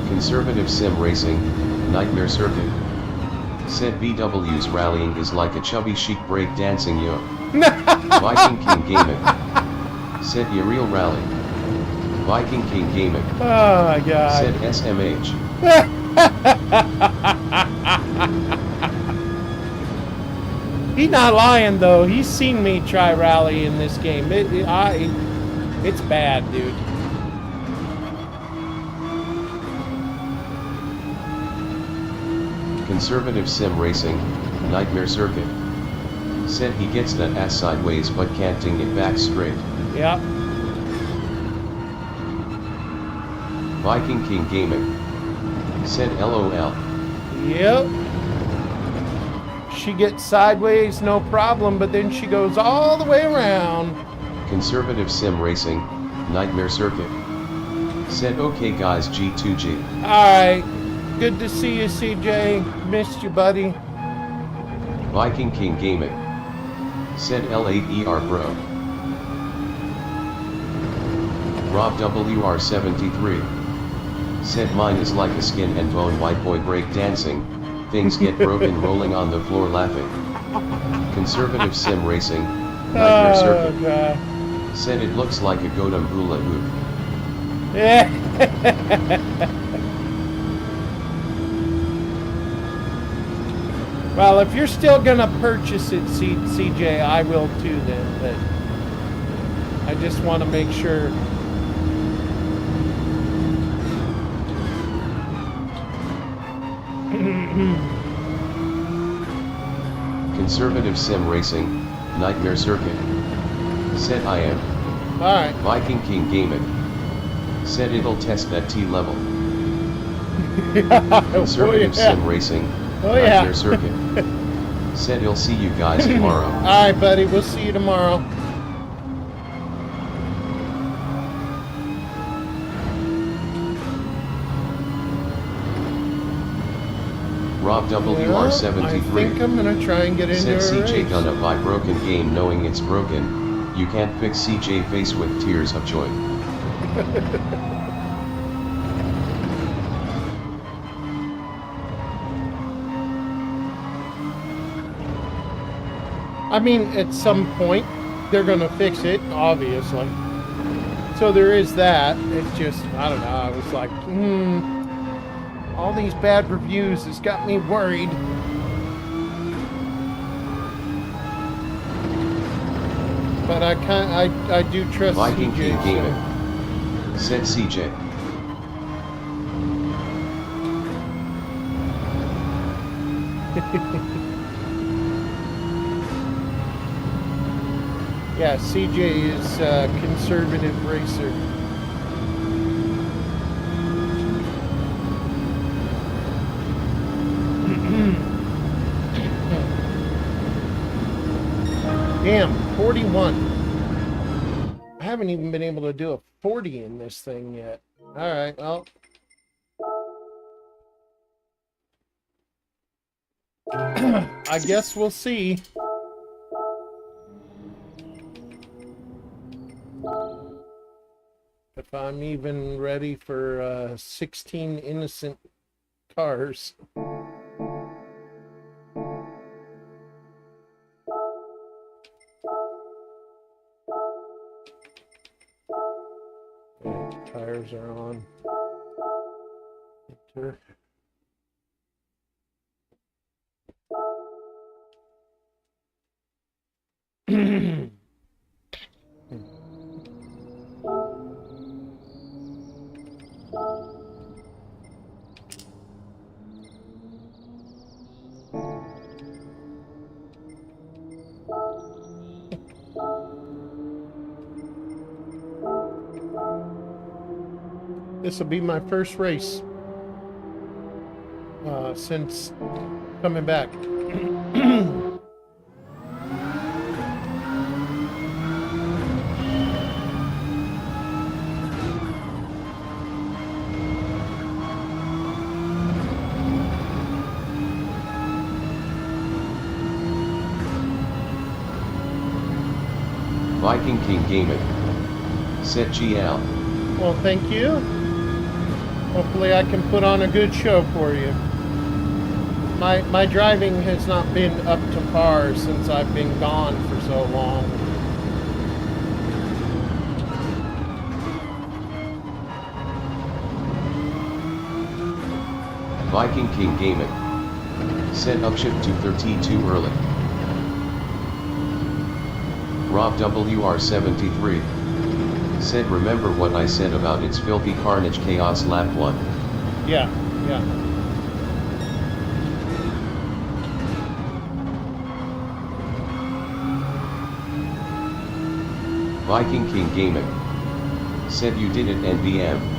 C: Conservative Sim Racing, Nightmare Circuit said BW's rallying is like a chubby chic break dancing yo. Viking King Gaming said yeah, real rally. Viking King Gaming
B: Oh my god.
C: said SMH.
B: He's not lying though. He's seen me try Rally in this game. It's bad, dude.
C: Conservative Sim Racing, Nightmare Circuit said he gets that ass sideways but can't ding it back straight.
B: Yep.
C: Viking King Gaming said LOL.
B: Yep. She gets sideways, no problem, but then she goes all the way around.
C: Conservative Sim Racing, Nightmare Circuit said okay guys G2G.
B: Alright. Good to see you, CJ. Missed you, buddy.
C: Viking King Gaming said L8ER bro. Rob WR73 said mine is like a skin and bone white boy break dancing. Things get broken rolling on the floor laughing. Conservative Sim Racing, Nightmare Circuit
B: God.
C: said it looks like a Godam hula hoop.
B: Yeah. Well, if you're still gonna purchase it, CJ, I will too then, but I just want to make sure.
C: Conservative Sim Racing, Nightmare Circuit said I am.
B: Alright.
C: Viking King Gaming said it'll test that T level. Conservative Sim Racing, Nightmare Circuit said he'll see you guys tomorrow.
B: Alright, buddy, we'll see you tomorrow.
C: Rob WR73
B: I think I'm gonna try and get into
C: said
B: a
C: CJ
B: race.
C: gonna buy broken game knowing it's broken. You can't fix CJ face with tears of joy.
B: I mean, at some point, they're gonna fix it, obviously. So there is that. It's just, I don't know, I was like, all these bad reviews has got me worried. But I do trust
C: Viking
B: CJ.
C: King Gaming said CJ.
B: Yeah, CJ is a conservative racer. Damn, 41. I haven't even been able to do a 40 in this thing yet. Alright, well. I guess we'll see. If I'm even ready for 16 innocent cars. tires are on. Enter. This will be my first race since coming back.
C: Viking King Gaming. Set GL.
B: Well, thank you. Hopefully I can put on a good show for you. My driving has not been up to par since I've been gone for so long.
C: Viking King Gaming. Set upshift to 32 early. Rob WR73. Said remember what I said about its filthy carnage chaos lap 1.
B: Yeah.
C: Viking King Gaming. Said you did it NBM.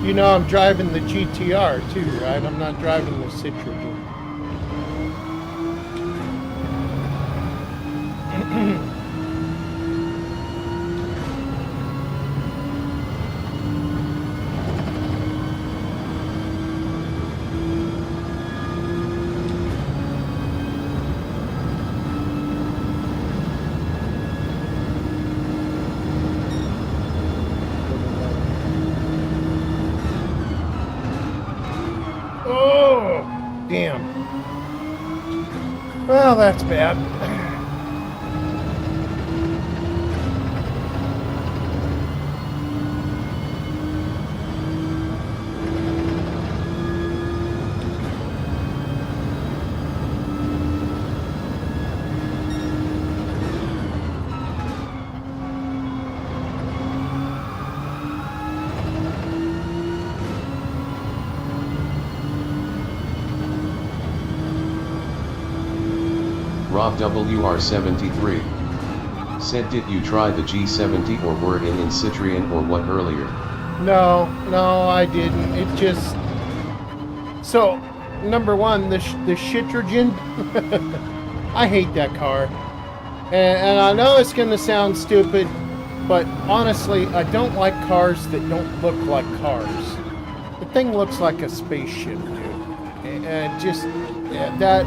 B: You know I'm driving the GTR too, right? I'm not driving the Citroen. Oh, damn. Well, that's bad.
C: Rob WR73. Said did you try the G70 or were in Citrian or what earlier?
B: No, I didn't. It just... So, number one, the Citroen. I hate that car. And I know it's going to sound stupid, but honestly, I don't like cars that don't look like cars. The thing looks like a spaceship, dude. And just, that...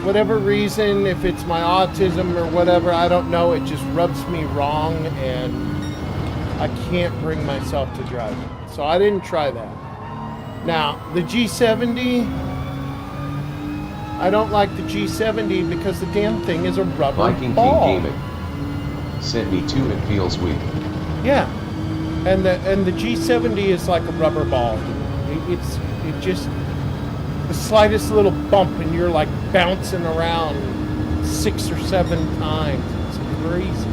B: Whatever reason, if it's my autism or whatever, I don't know, it just rubs me wrong and I can't bring myself to drive it. So I didn't try that. Now, the G70, I don't like the G70 because the damn thing is a rubber
C: Viking
B: ball.
C: King Gaming. Said me too, it feels weak.
B: Yeah. And the G70 is like a rubber ball. It just... The slightest little bump and you're like bouncing around 6 or 7 times. It's crazy.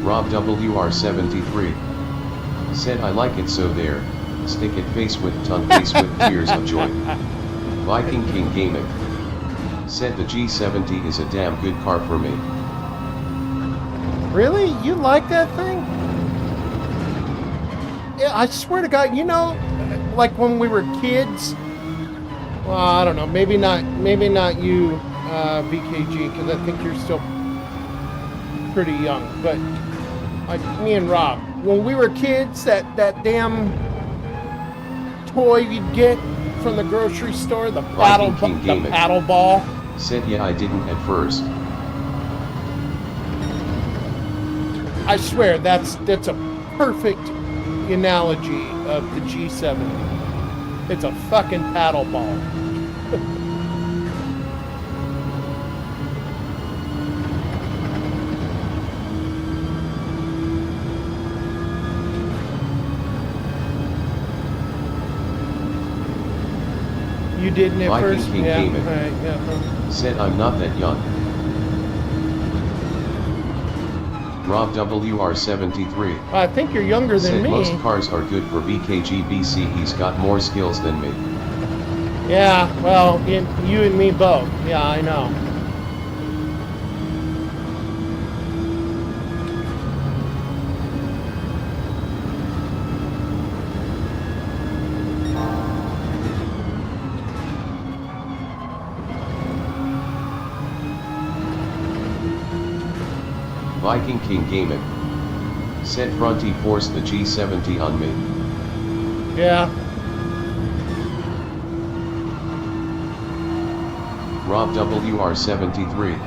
C: Rob WR73 said I like it so there, stick it face with tongue face with tears of joy. Viking King Gaming said the G70 is a damn good car for me.
B: Really? You like that thing? Yeah, I swear to God, you know, like when we were kids. Well, I don't know. Maybe not you, VKG, because I think you're still pretty young. But like me and Rob, when we were kids, that damn toy you'd get from the grocery store, the paddle ball.
C: Said yeah, I didn't at first.
B: I swear that's a perfect analogy of the G70. It's a fucking paddle ball. You didn't at
C: Viking
B: first?
C: King
B: Yeah.
C: Gaming
B: All right, yeah.
C: said I'm not that young. Rob WR73
B: I think you're younger than
C: said
B: me.
C: most cars are good for BKGBC, he's got more skills than me.
B: Yeah, well, you and me both. Yeah, I know.
C: Viking King Gaming said Fronty forced the G70 on me.
B: Yeah.
C: Rob WR73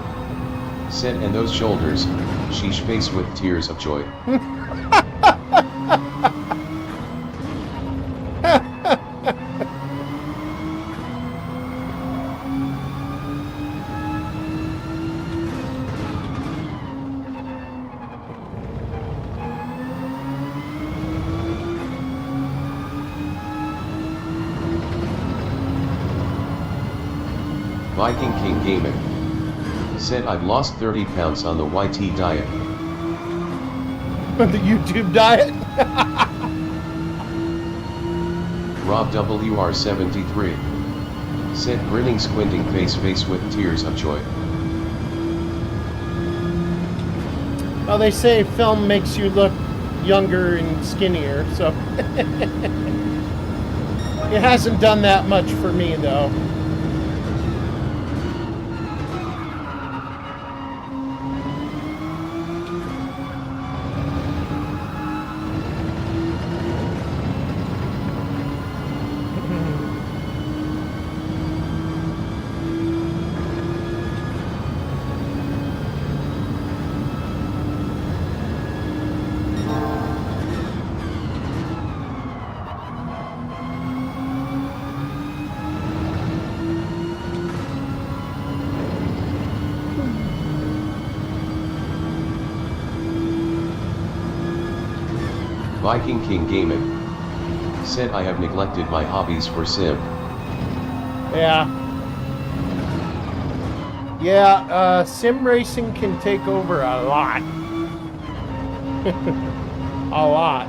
C: said and those shoulders, sheesh face with tears of joy. Viking King Gaming said I've lost 30 pounds on the YT diet.
B: The YouTube diet?
C: Rob WR73 said grinning squinting face with tears of joy.
B: Well, they say film makes you look younger and skinnier, so it hasn't done that much for me, though.
C: Viking King Gaming said I have neglected my hobbies for sim.
B: Yeah. Yeah, sim racing can take over a lot. A lot.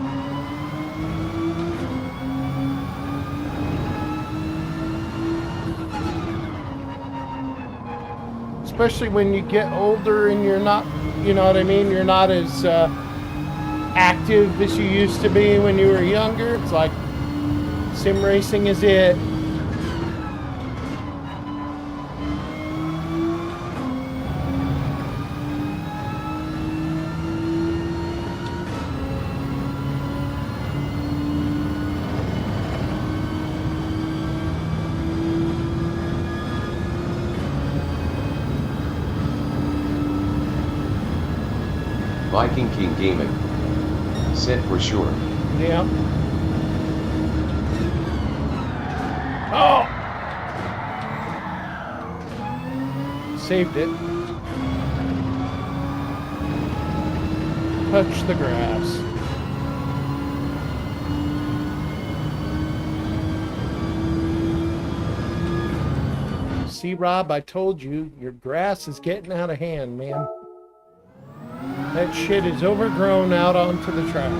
B: Especially when you get older and you're not, you know what I mean? You're not as active as you used to be when you were younger. It's like sim racing is it.
C: Viking King Gaming said for sure.
B: Yeah. Oh! Saved it. Touch the grass. See, Rob, I told you, your grass is getting out of hand, man. That shit is overgrown out onto the track.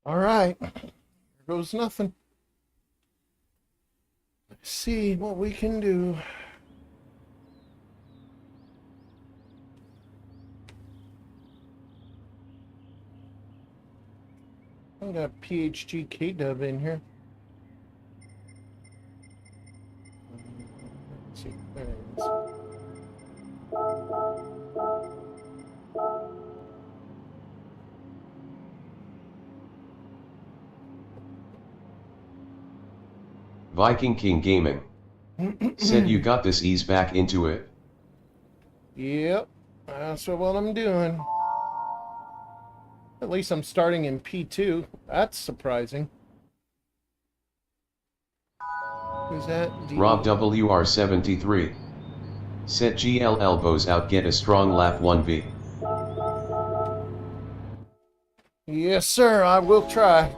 B: All right, here goes nothing. Let's see what we can do. I got PHG K-Dub in here. Let's see, there it is.
C: Viking King Gaming said you got this, ease back into it.
B: Yep, that's what I'm doing. At least I'm starting in P2. That's surprising. Who's that?
C: Rob WR73 said GL elbows out, get a strong lap 1v.
B: Yes, sir, I will try.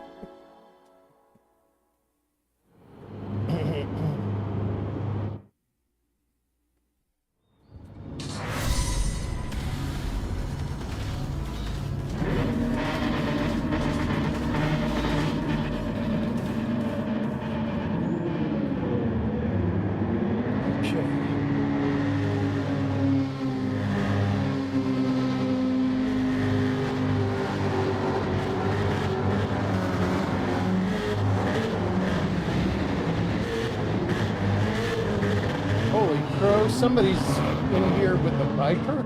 B: Holy crow, somebody's in here with a Viper?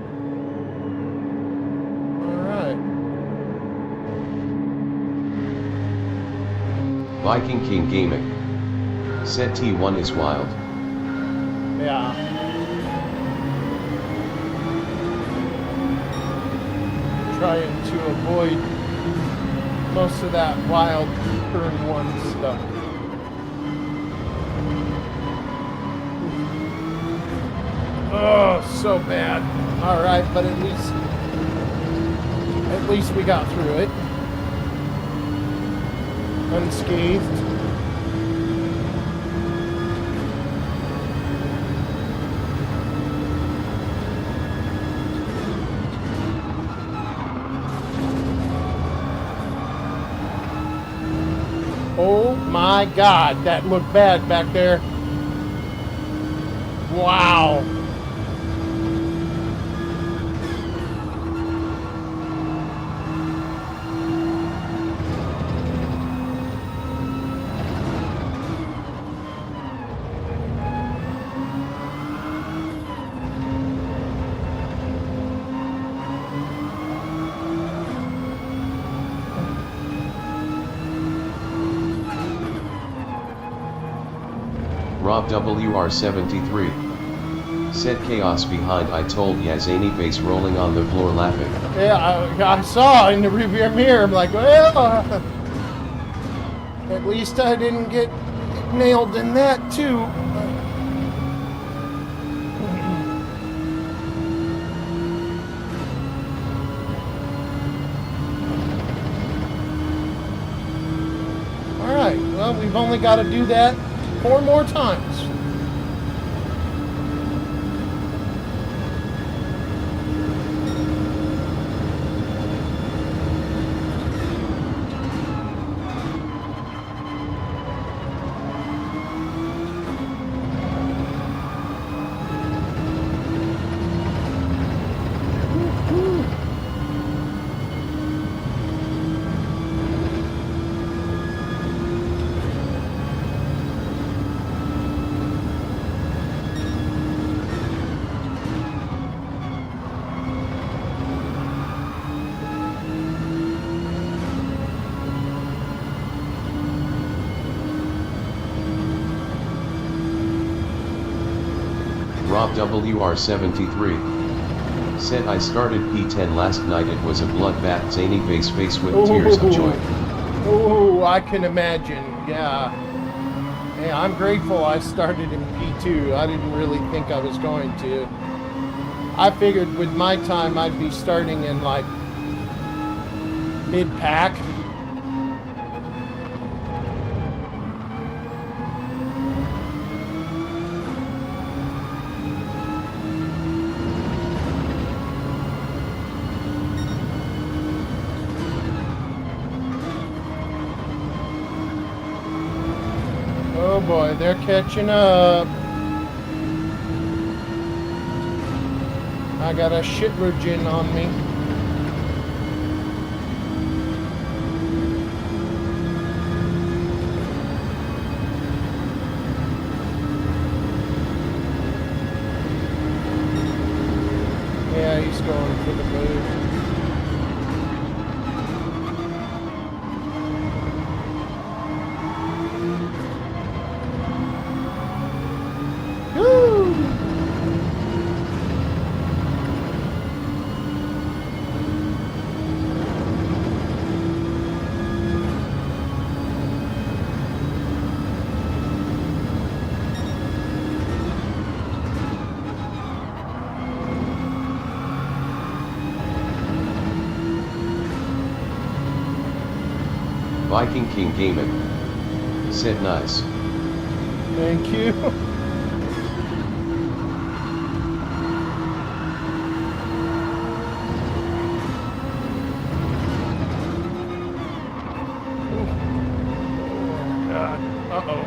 B: Alright.
C: Viking King Gaming said T1 is wild.
B: Yeah. Trying to avoid most of that wild turn 1 stuff. Oh, so bad. All right, but at least we got through it unscathed. Oh my God, that looked bad back there. Wow.
C: Rob WR73. Said chaos behind. I told Yazani face rolling on the floor laughing.
B: Yeah, I saw in the rearview mirror. I'm like, well, at least I didn't get nailed in that too. All right, well, we've only got to do that 4 more times.
C: Rob WR73. Said I started P10 last night. It was a bloodbath. Zany face with tears of joy.
B: Oh, I can imagine. Yeah. Hey, I'm grateful I started in P2. I didn't really think I was going to. I figured with my time I'd be starting in like mid-pack. Oh boy, they're catching up. I got a shitload on me. Yeah, he's going for the move.
C: Viking King Gaming. Said nice.
B: Thank you. Uh-oh.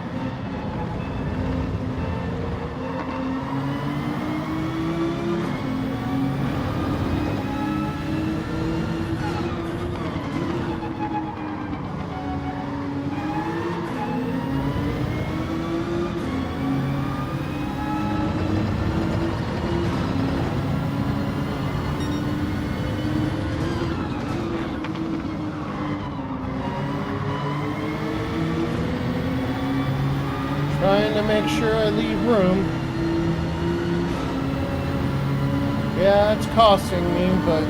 B: Trying to make sure I leave room. Yeah, it's costing me, but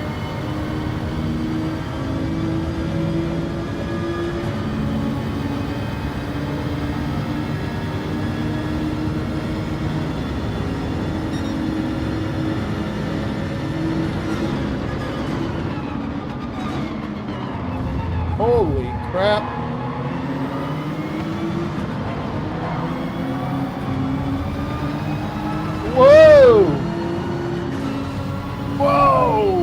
B: holy crap. Whoa! Whoa!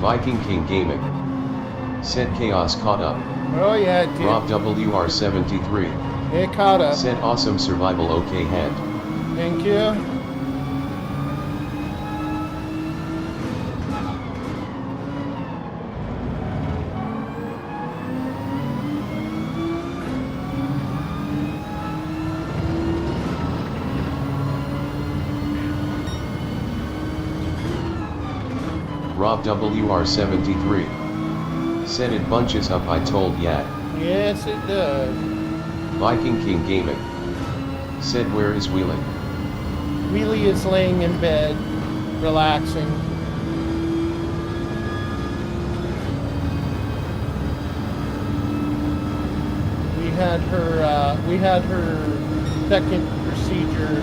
C: Viking King Gaming. Said Chaos caught up.
B: Oh yeah, it did.
C: Rob WR73.
B: It caught up.
C: Said awesome survival okay hand.
B: Thank you.
C: Rob WR73. Said it bunches up I told Yad.
B: Yes, it does.
C: Viking King Gaming. Said where is Wheeling?
B: Wheelie is laying in bed, relaxing. We had her second procedure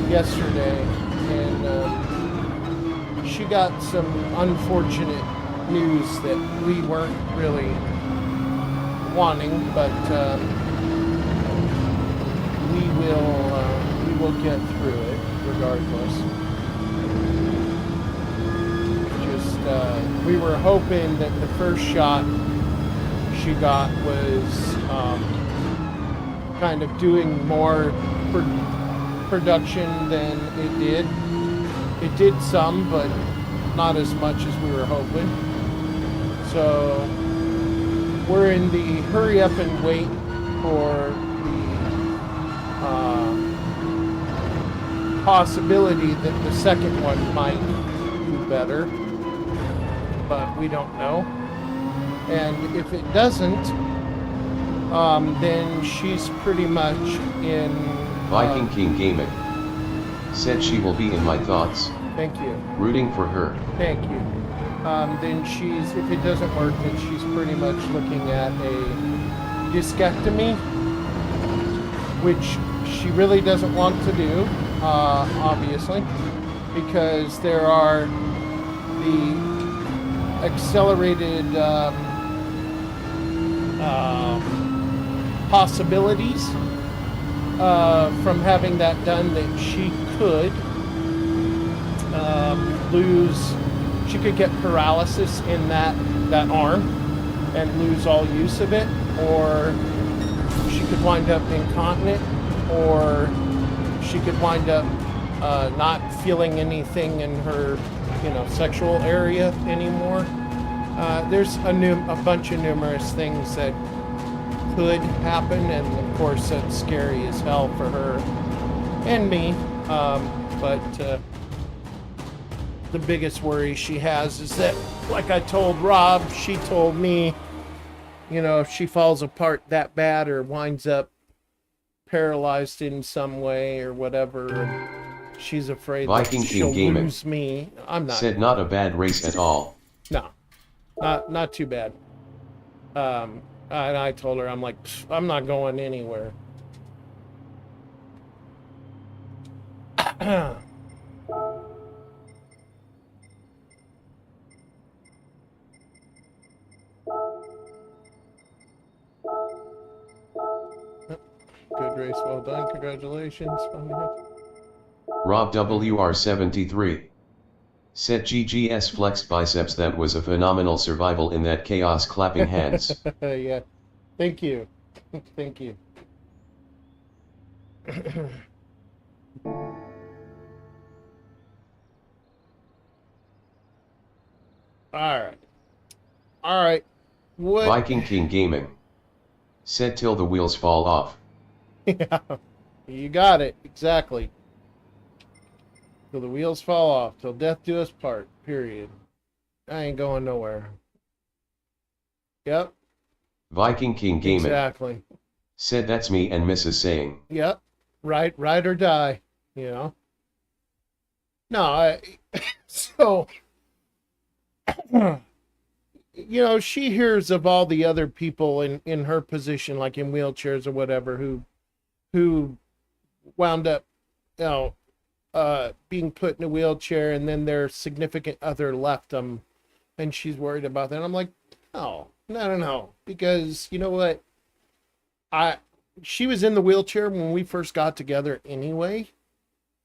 B: yesterday, and she got some unfortunate news that we weren't really wanting, but we will get through it regardless. Just we were hoping that the first shot she got was kind of doing more production than it did. It did some, but not as much as we were hoping. So we're in the hurry up and wait for the possibility that the second one might do better, but we don't know. And if it doesn't, then she's pretty much in...
C: Viking King Gaming. Said she will be in my thoughts.
B: Thank you.
C: Rooting for her.
B: Thank you. Then she's, if it doesn't work, then she's pretty much looking at a discectomy, which she really doesn't want to do, obviously, because there are the accelerated possibilities from having that done that she could she could get paralysis in that arm and lose all use of it, or she could wind up incontinent, or she could wind up not feeling anything in her, sexual area anymore. There's a bunch of numerous things that could happen, and of course that's scary as hell for her and me. But the biggest worry she has is that, like I told Rob, she told me, if she falls apart that bad or winds up paralyzed in some way or whatever, and she's afraid
C: Viking
B: that
C: King
B: she'll
C: Gaming.
B: lose me. I'm not.
C: Said not a bad race at all.
B: No, not too bad. And I told her, I'm like, I'm not going anywhere. Good race, well done, congratulations.
C: Rob WR73. Said GGS flexed biceps. That was a phenomenal survival in that chaos clapping hands.
B: Yeah, thank you. Thank you. Alright. What?
C: Viking King Gaming. Said till the wheels fall off.
B: Yeah, you got it, exactly. Till the wheels fall off, till death do us part, period. I ain't going nowhere. Yep.
C: Viking King Gaming.
B: Exactly.
C: Said that's me and Mrs. saying.
B: Yep. Ride or die, No, so, she hears of all the other people in her position, like in wheelchairs or whatever, who wound up, being put in a wheelchair, and then their significant other left them, and she's worried about that. And I'm like, no, because you know what? She was in the wheelchair when we first got together anyway,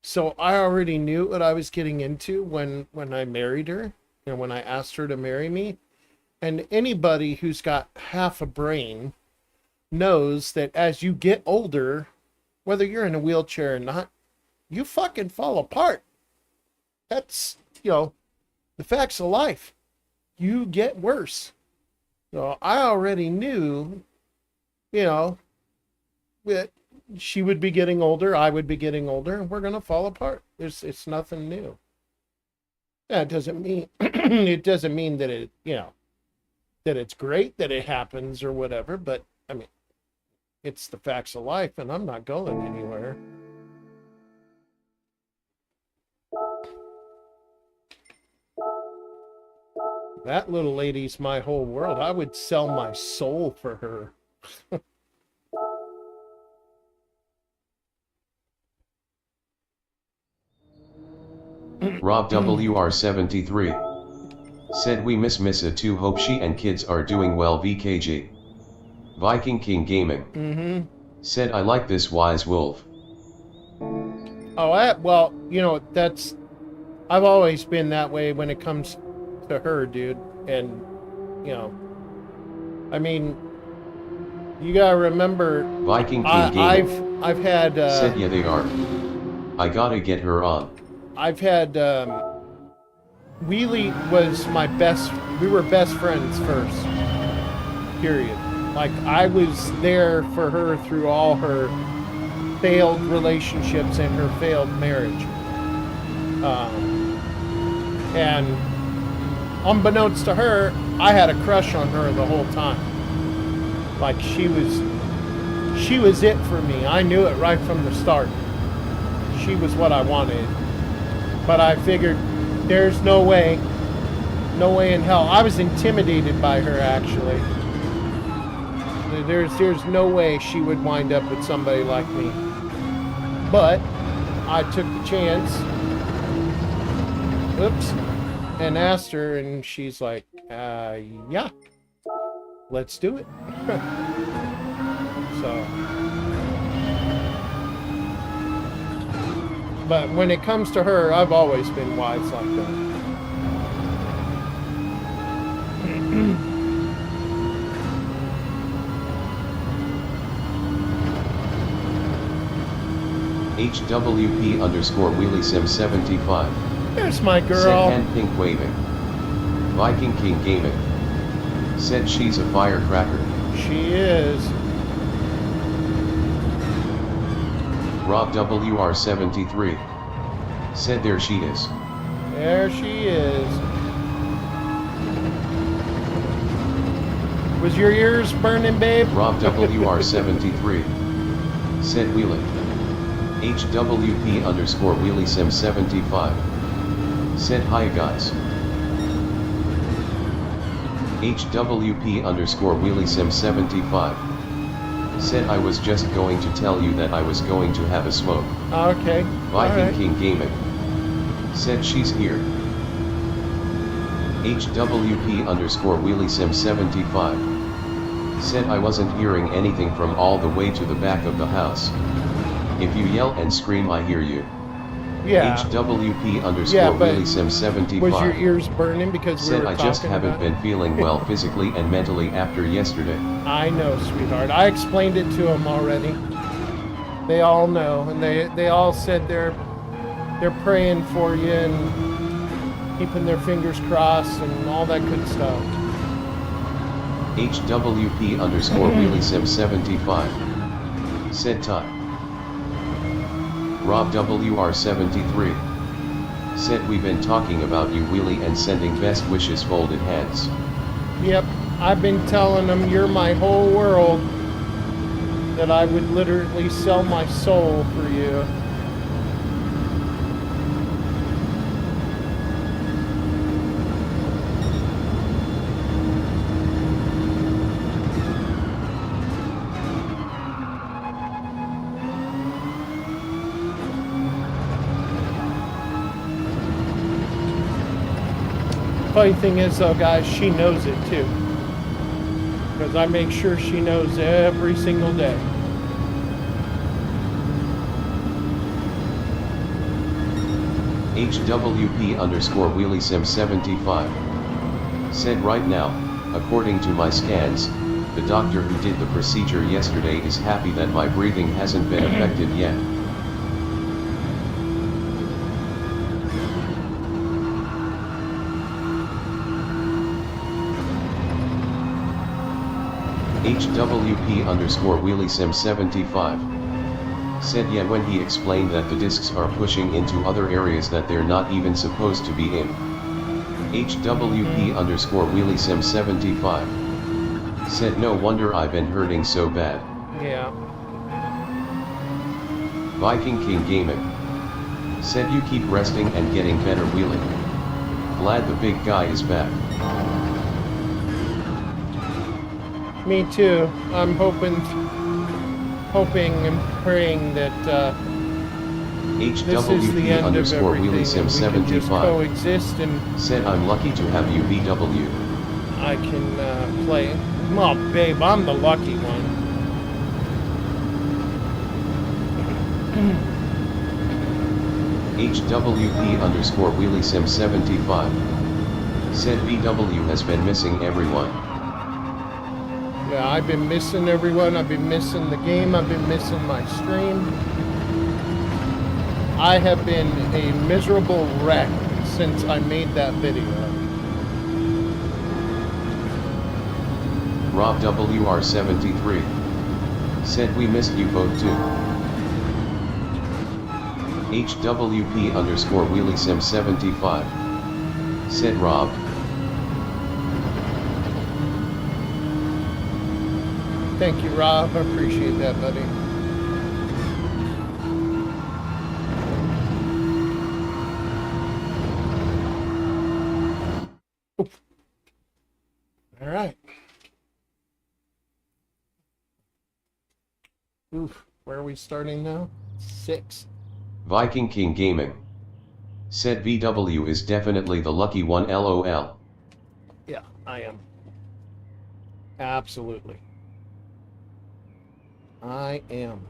B: so I already knew what I was getting into when I married her. and when I asked her to marry me. And anybody who's got half a brain knows that as you get older, whether you're in a wheelchair or not, you fucking fall apart. That's, the facts of life. You get worse. So I already knew, that she would be getting older, I would be getting older, and we're going to fall apart. It's nothing new. That doesn't mean, it doesn't mean that it, that it's great that it happens or whatever, but I mean, it's the facts of life, and I'm not going anywhere. That little lady's my whole world. I would sell my soul for her.
C: Rob WR73 said we miss Missa too. Hope she and kids are doing well. VKG Viking King Gaming said I like this wise wolf.
B: Oh, well, that's, I've always been that way when it comes to her, dude. And, I mean, you gotta remember,
C: Viking King Gaming
B: I've had,
C: said yeah they are. I gotta get her on.
B: I've had, Wheelie was my best, we were best friends first, period. Like, I was there for her through all her failed relationships and her failed marriage. And unbeknownst to her, I had a crush on her the whole time. Like, she was it for me. I knew it right from the start. She was what I wanted. But I figured, there's no way in hell. I was intimidated by her, actually. There's no way she would wind up with somebody like me. But I took the chance. Oops. And asked her, and she's like, yeah, let's do it. So, but when it comes to her, I've always been wise like that.
C: HWP_WheelieSim75
B: There's my
C: said
B: girl.
C: hand pink waving. Viking King Gaming said she's a firecracker.
B: She is.
C: Rob WR73 said there she is.
B: There she is. Was your ears burning, babe?
C: Rob WR73 said wheelie. HWP_WheelieSim75 said hi guys. HWP_WheelieSim75 said I was just going to tell you that I was going to have a smoke.
B: Okay.
C: Viking
B: Right.
C: King Gaming said she's here. HWP_WheelieSim75 said I wasn't hearing anything from all the way to the back of the house. If you yell and scream I hear you.
B: Yeah.
C: HWP_WheelieSim75
B: Was your ears burning because we
C: said
B: were
C: I
B: talking
C: just haven't
B: about
C: been feeling well physically and mentally after yesterday.
B: I know, sweetheart. I explained it to them already. They all know, and they all said they're praying for you and keeping their fingers crossed and all that good stuff.
C: HWP_WheelieSim75 said Ty. Rob WR73 said we've been talking about you wheelie and sending best wishes folded hands.
B: Yep, I've been telling them you're my whole world, that I would literally sell my soul for you. Funny thing is though, guys, she knows it too. Because I make sure she knows every single day.
C: HWP underscore WheelieSim75. Said right now, according to my scans, the doctor who did the procedure yesterday is happy that my breathing hasn't been affected yet. HWP underscore WheelieSim75. Said yeah, when he explained that the discs are pushing into other areas that they're not even supposed to be in. HWP underscore WheelieSim75. Said no wonder I've been hurting so bad.
B: Yeah.
C: Viking King Gaming. Said you keep resting and getting better wheeling. Glad the big guy is back.
B: Me too. I'm hoping and praying that this is the
C: HWP
B: end of
C: underscore
B: everything and we can just
C: WheelieSim75.
B: coexist and
C: Said I'm lucky to have you VW.
B: I can play. Oh, babe, I'm the lucky one.
C: HWP underscore WheelieSim75. Said VW has been missing everyone.
B: Yeah, I've been missing everyone. I've been missing the game. I've been missing my stream. I have been a miserable wreck since I made that video.
C: Rob WR73. Said we missed you both too. HWP underscore WheelieSim75. Said Rob.
B: Thank you, Rob. I appreciate that, buddy. Oof. All right. Oof. Where are we starting now? 6.
C: Viking King Gaming. Said VW is definitely the lucky one, LOL.
B: Yeah, I am. Absolutely. I am.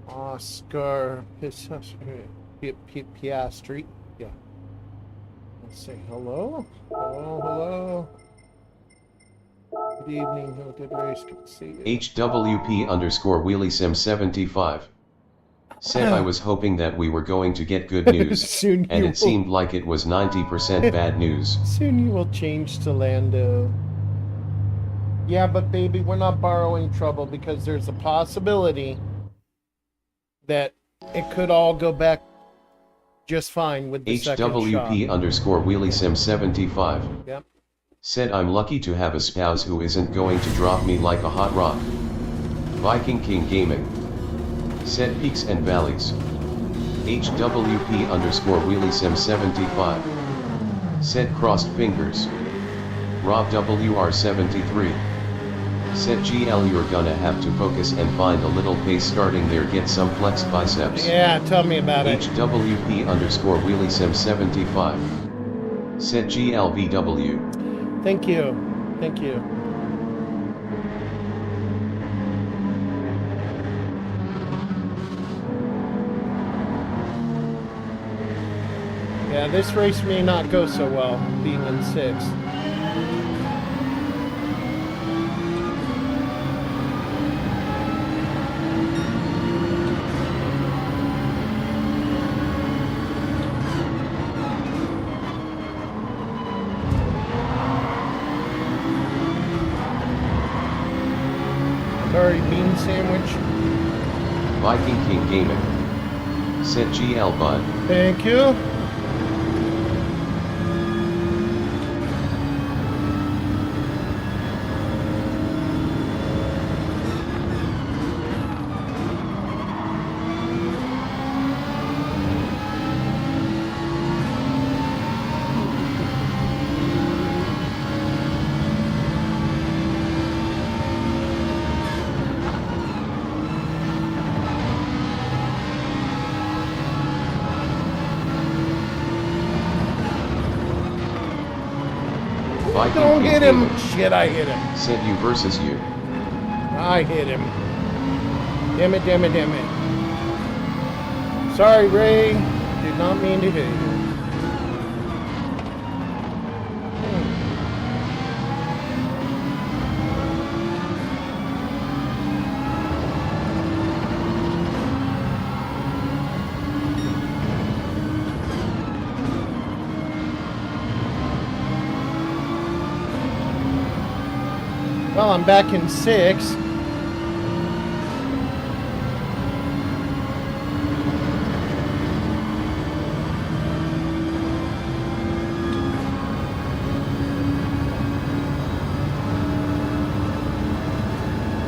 B: Oscar Piastri. Yeah. Let's say hello. Hello. Good evening. Have a good race. Good to see you.
C: HWP underscore WheelieSim75. Said I was hoping that we were going to get good news,
B: Soon
C: and
B: you
C: it seemed like it was 90% bad news.
B: Soon you will change to Lando. Yeah, but baby, we're not borrowing trouble because there's a possibility that it could all go back just fine with the second shot.
C: HWP underscore WheelieSim75.
B: Yep.
C: Said I'm lucky to have a spouse who isn't going to drop me like a hot rock. Viking King Gaming. Said peaks and valleys. HWP underscore WheelieSim75. Said crossed fingers. Rob WR73. Said GL you're gonna have to focus and find a little pace starting there, get some flexed biceps.
B: Yeah, tell me about it.
C: HWP underscore WheelieSim75. Said GLVW.
B: Thank you. Thank you. Yeah, this race may not go so well, being in 6th. Sorry, bean sandwich.
C: Viking King Gaming. Said GL Bud.
B: Thank you.
C: Viking
B: Don't
C: King
B: hit him.
C: Gaming.
B: Shit, I hit him.
C: Said you versus you.
B: I hit him. Damn it, damn it, damn it. Sorry, Ray. Did not mean to hit you. Well, I'm back in 6th.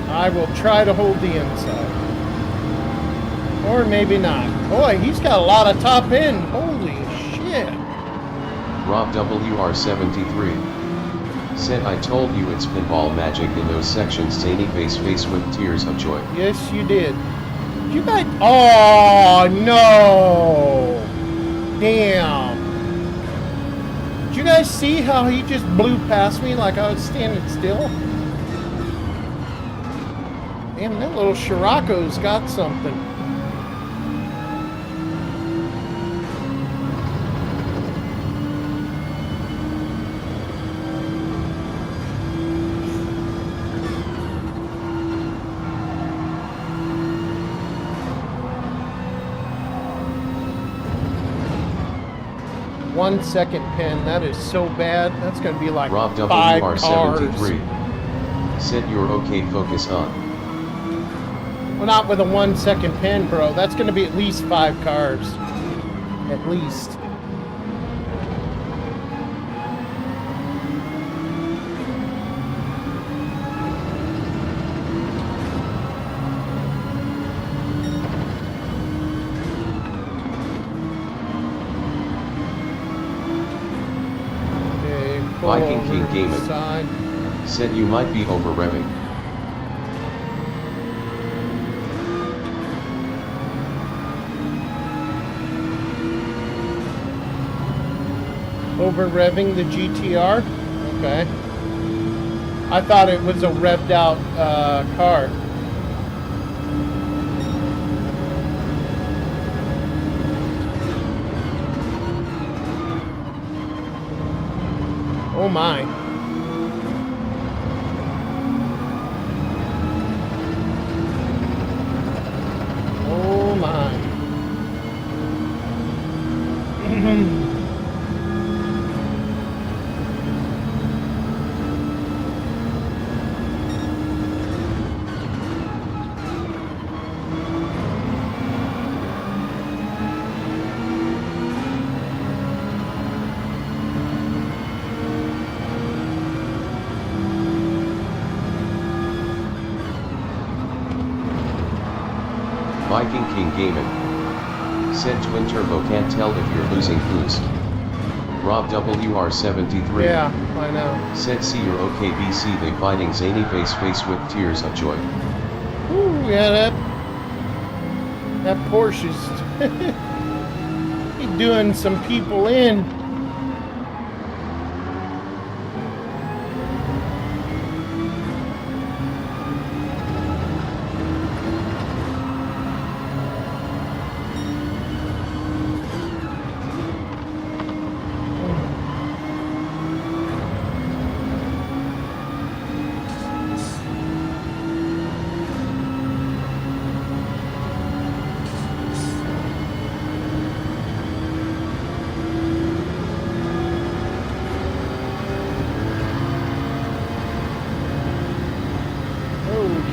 B: I will try to hold the inside. Or maybe not. Boy, he's got a lot of top end. Holy shit.
C: Rob WR73 said, I told you it's pinball magic in those sections. Zany face with tears of joy.
B: Yes, you did. You guys... Oh, no. Damn. Did you guys see how he just blew past me like I was standing still? Damn, that little Scirocco's got something. One second pin, that is so bad. That's going to be like
C: Rob
B: 5
C: WR73
B: cars.
C: said, you're okay, focus on.
B: Well, not with a 1 second pin, bro. That's going to be at least 5 cars. At least. Okay, pull
C: Viking
B: over
C: King
B: to the
C: Gaming
B: side.
C: said you might be over revving.
B: Over revving the GTR. Okay. I thought it was a revved out car. Oh my. Oh my.
C: Viking King Gaming said twin turbo can't tell if you're losing boost. Rob WR73
B: Yeah, I know.
C: said, see you're okay, BC. They fighting zany face with tears of joy.
B: Ooh, yeah, that Porsche's he doing some people in.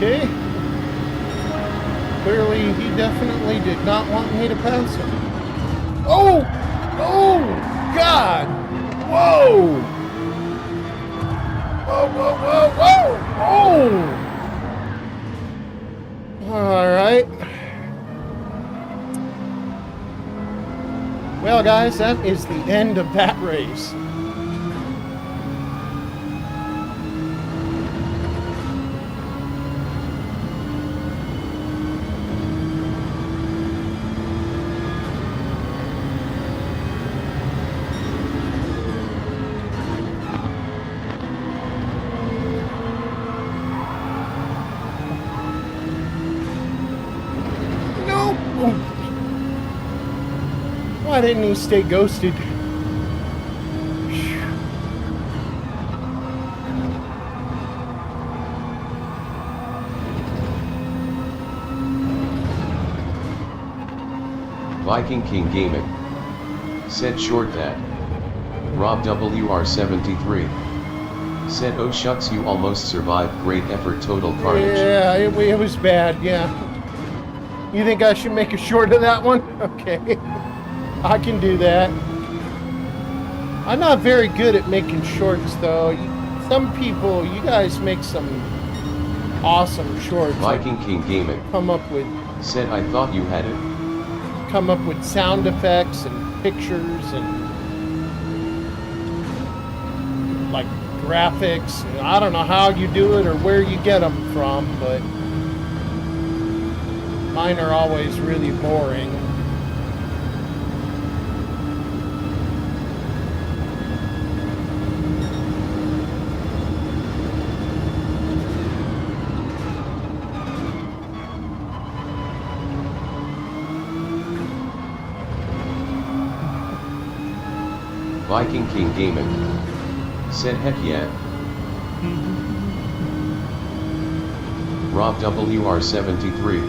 B: Okay. Clearly, he definitely did not want me to pass him. Oh! Oh! God! Whoa! Whoa, whoa, whoa, whoa! Oh! Alright. Well, guys, that is the end of that race. Why didn't he stay ghosted?
C: Viking King Gaming. Said short that. Rob WR73. Said oh shucks you almost survived, great effort, total carnage.
B: Yeah, it was bad, yeah. You think I should make a short of that one? Okay. I can do that. I'm not very good at making shorts though. Some people, you guys make some awesome shorts.
C: Viking King Gaming.
B: Come up with sound effects and pictures and like graphics. I don't know how you do it or where you get them from, but mine are always really boring.
C: Viking King Gaming. Said heck yeah. Rob WR73.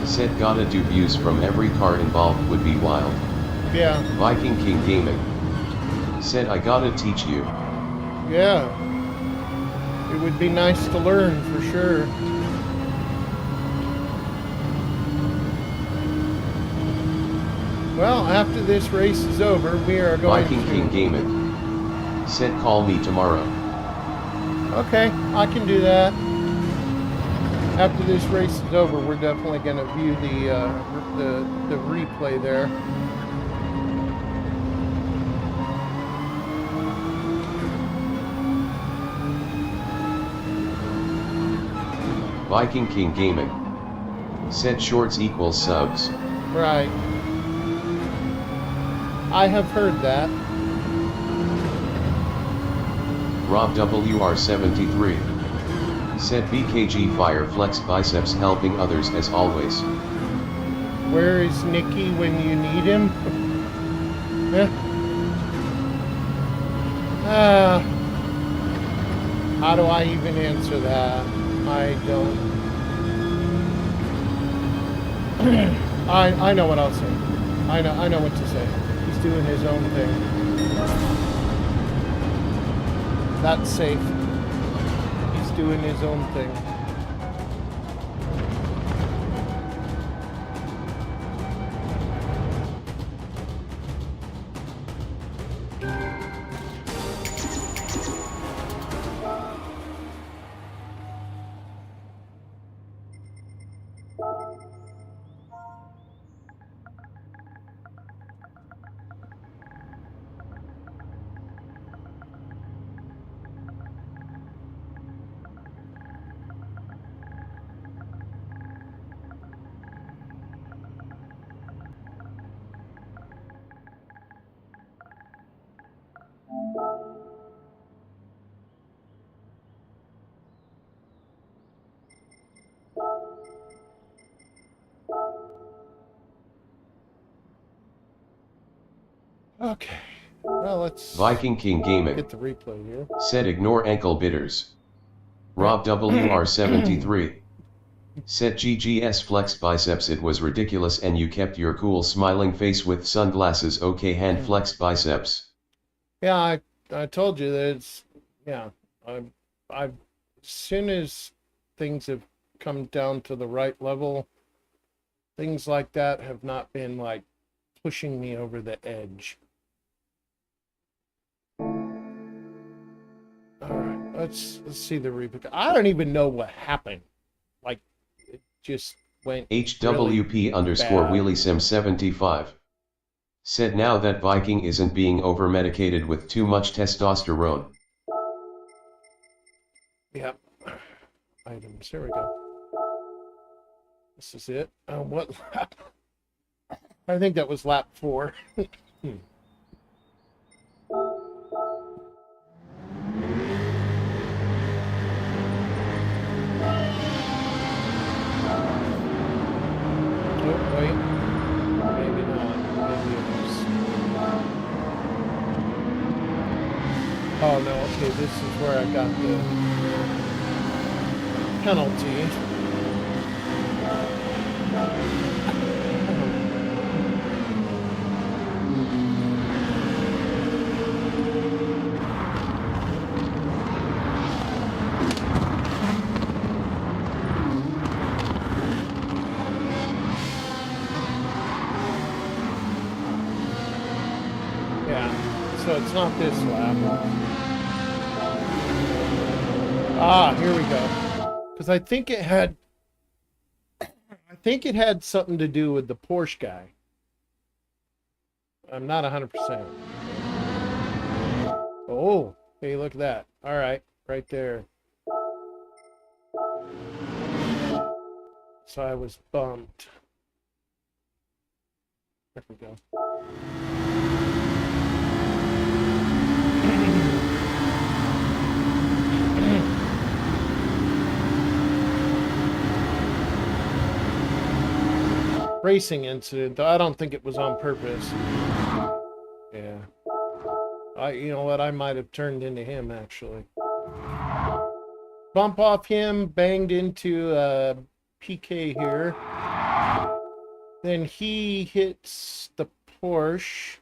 C: Said gotta do views from every car involved would be wild.
B: Yeah.
C: Viking King Gaming. Said I gotta teach you.
B: Yeah. It would be nice to learn for sure. Well, after this race is over, we are going
C: Viking King Gaming. Said call me tomorrow.
B: Okay, I can do that. After this race is over, we're definitely going to view the replay there.
C: Viking King Gaming. Said shorts equals subs.
B: Right. I have heard that.
C: Rob WR73. Said BKG fire flex biceps helping others as always.
B: Where is Nicky when you need him? How do I even answer that? I don't. I know what I'll say. I know what to say. He's doing his own thing. That's safe. He's doing his own thing. Okay. Well, let's
C: Viking King Gaming.
B: get the replay here.
C: Said ignore ankle bitters. Rob WR73. Said GGS flexed biceps, it was ridiculous and you kept your cool smiling face with sunglasses. Okay, hand flexed biceps.
B: Yeah, I told you that it's, yeah, I've as soon as things have come down to the right level, things like that have not been like pushing me over the edge. All right, let's see the replay. I don't even know what happened. Like, it just went
C: HWP
B: really
C: underscore
B: bad.
C: Wheelie Sim 75. Said now that Viking isn't being over medicated with too much testosterone.
B: Yep. Items. Here we go. This is it. What lap? I think that was lap 4. Oh, wait. Maybe not. Maybe it was. Oh no, okay, this is where I got the penalty. Yeah, so it's not this lap. Ah, here we go. Because I think it had something to do with the Porsche guy. I'm not 100%. Oh, hey, look at that. All right, right there. So I was bumped. There we go. Racing incident. I don't think it was on purpose. Yeah. You know what? I might have turned into him, actually. Bump off him, banged into PK here. Then he hits the Porsche.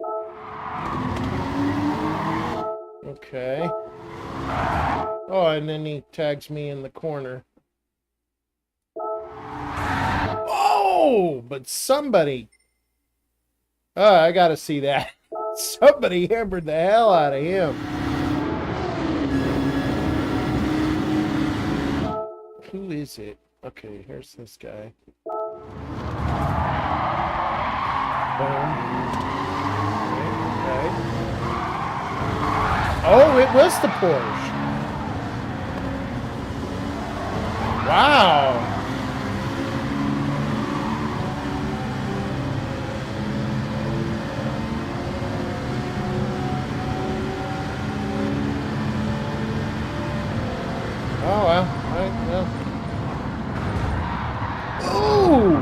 B: Okay. Oh, and then he tags me in the corner. Oh, but somebody... Oh, I gotta see that. Somebody hammered the hell out of him. Who is it? Okay, here's this guy. Boom. Okay. Oh, it was the Porsche. Wow. Oh, well. All right, well. Ooh!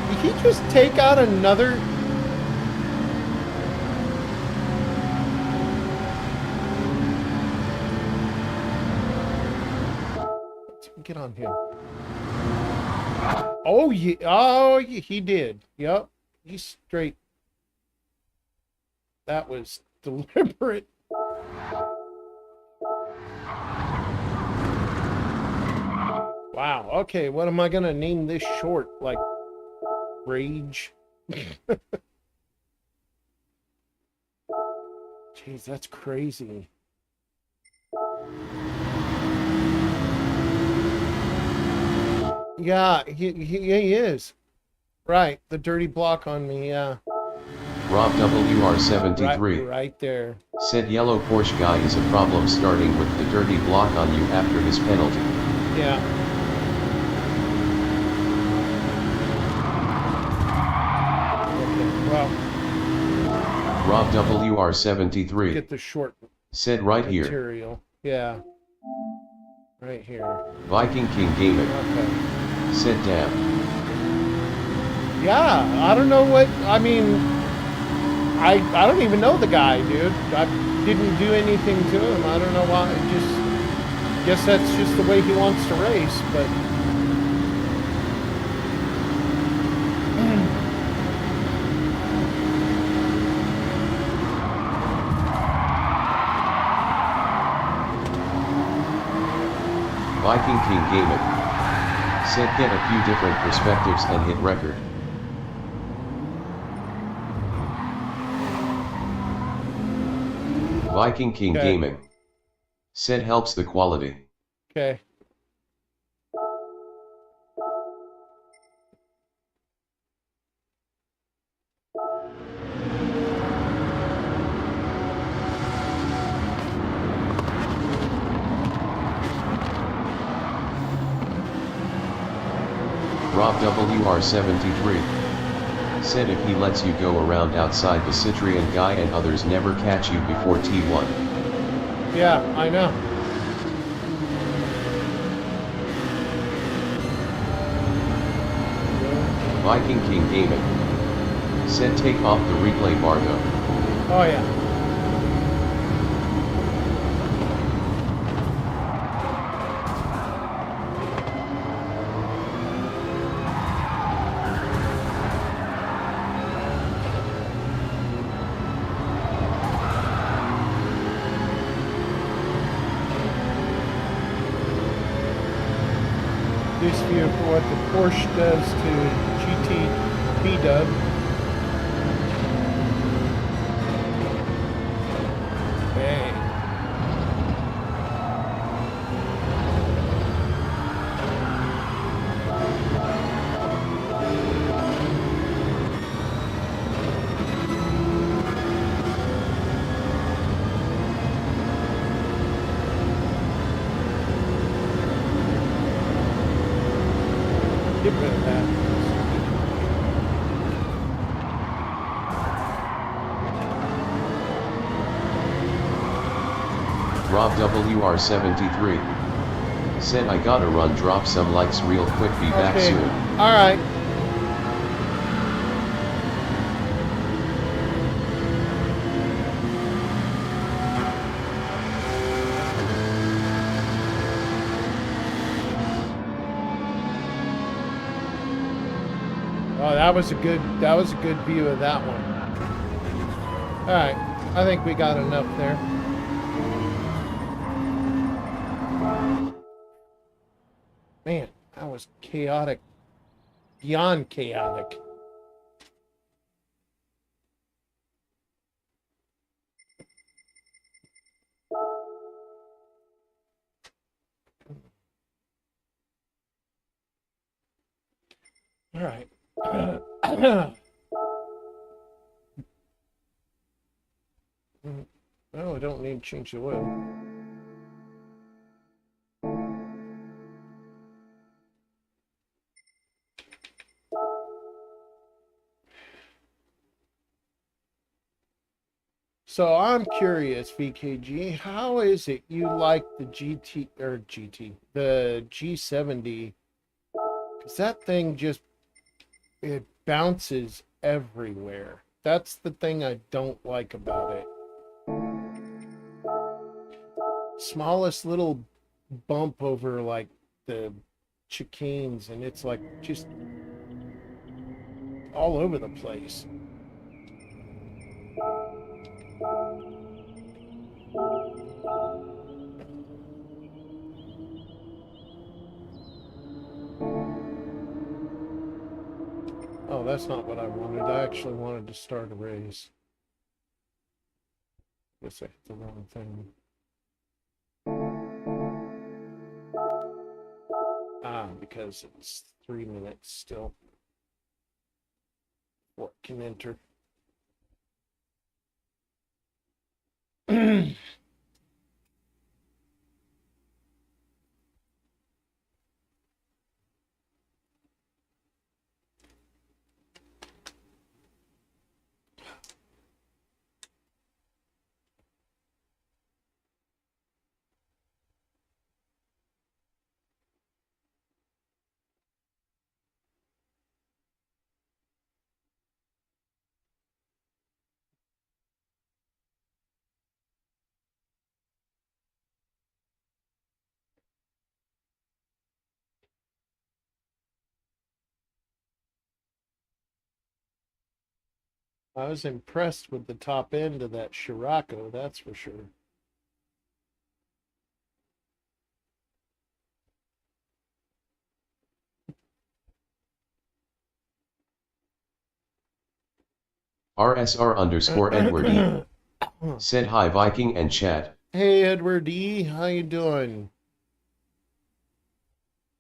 B: Did he just take out another... Let's get on him. Oh, yeah. Oh, he did. Yep. He's straight. That was deliberate. Wow. Okay, what am I gonna name this short? Like, Rage? Jeez, that's crazy. Yeah, he is. Right, the dirty block on me, yeah.
C: Rob WR73
B: right there.
C: said yellow Porsche guy is a problem starting with the dirty block on you after his penalty.
B: Yeah. Well,
C: Rob WR73
B: get the short
C: said right here.
B: Material. Yeah. Right here.
C: Viking King Gaming
B: Okay.
C: said damn.
B: Yeah, I don't know what, I mean, I don't even know the guy, dude. I didn't do anything to him. I don't know why. Guess that's just the way he wants to race, but...
C: Viking King Gaming said get a few different perspectives and hit record. Viking King
B: Okay.
C: Gaming said helps the quality.
B: Okay.
C: Rob WR73 said if he lets you go around outside the Citroen guy and others never catch you before T1.
B: Yeah, I know.
C: Viking King Gaming said take off the replay bar though.
B: Oh, yeah. previous view for what the Porsche does to GT B-Dub. Bang. Get rid of that.
C: Rob WR73 said I gotta run, drop some likes real quick, be back
B: Okay.
C: soon.
B: All right. Oh, that was a good view of that one. All right. I think we got enough there. Man, that was chaotic. Beyond chaotic. All right. Oh, I don't need to change the oil. So I'm curious, VKG, how is it you like the the G70? Because that thing just, it bounces everywhere. That's the thing I don't like about it. Smallest little bump over like the chicanes, and it's like just all over the place. Oh, that's not what I wanted. I actually wanted to start a race. Guess I hit the wrong thing. Ah, because it's 3 minutes still. What can enter? I was impressed with the top end of that Scirocco, that's for sure.
C: RSR underscore Edward E said hi Viking and chat.
B: Hey Edward E, how you doing?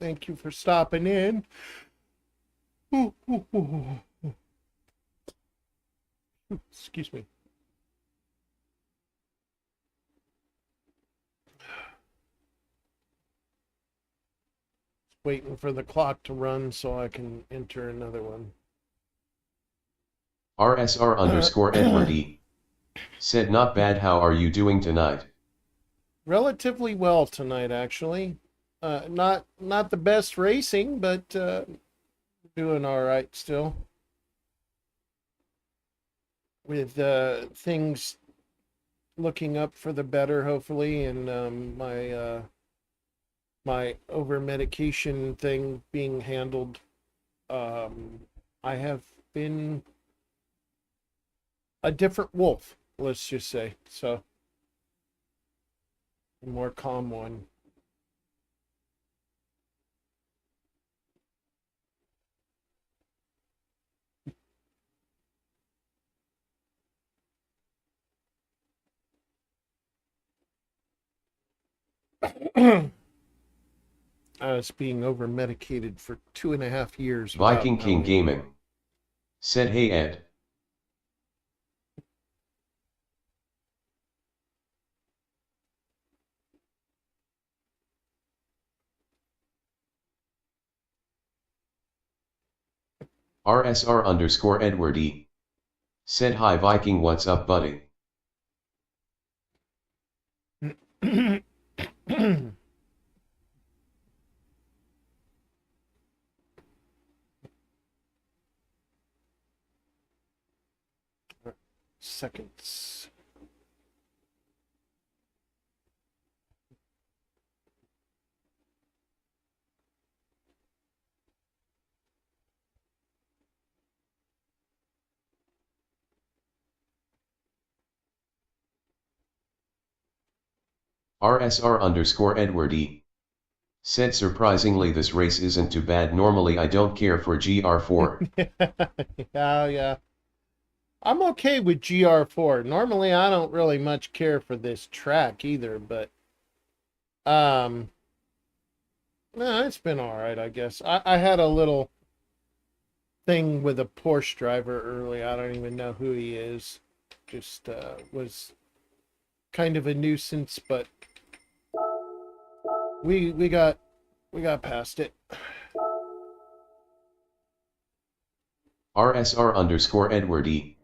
B: Thank you for stopping in. Excuse me. Waiting for the clock to run so I can enter another one.
C: RSR underscore Edward E said not bad, how are you doing tonight?
B: Relatively well tonight, actually. Not the best racing, but doing all right still. With things looking up for the better, hopefully, and my over medication thing being handled. I have been a different wolf, let's just say. So, a more calm one. Us being over medicated for 2.5 years.
C: Viking
B: without
C: King
B: knowing.
C: Gaming said, "Hey Ed. RSR underscore Edward E. said, hi Viking, what's up buddy?
B: Seconds.
C: RSR underscore Edward E. said, surprisingly this race isn't too bad, normally I don't care for GR4.
B: Yeah. I'm okay with GR4. Normally I don't really much care for this track either, but no, it's been alright, I guess. I had a little thing with a Porsche driver early. I don't even know who he is. Just was kind of a nuisance, but we got past it.
C: RSR underscore Edward E.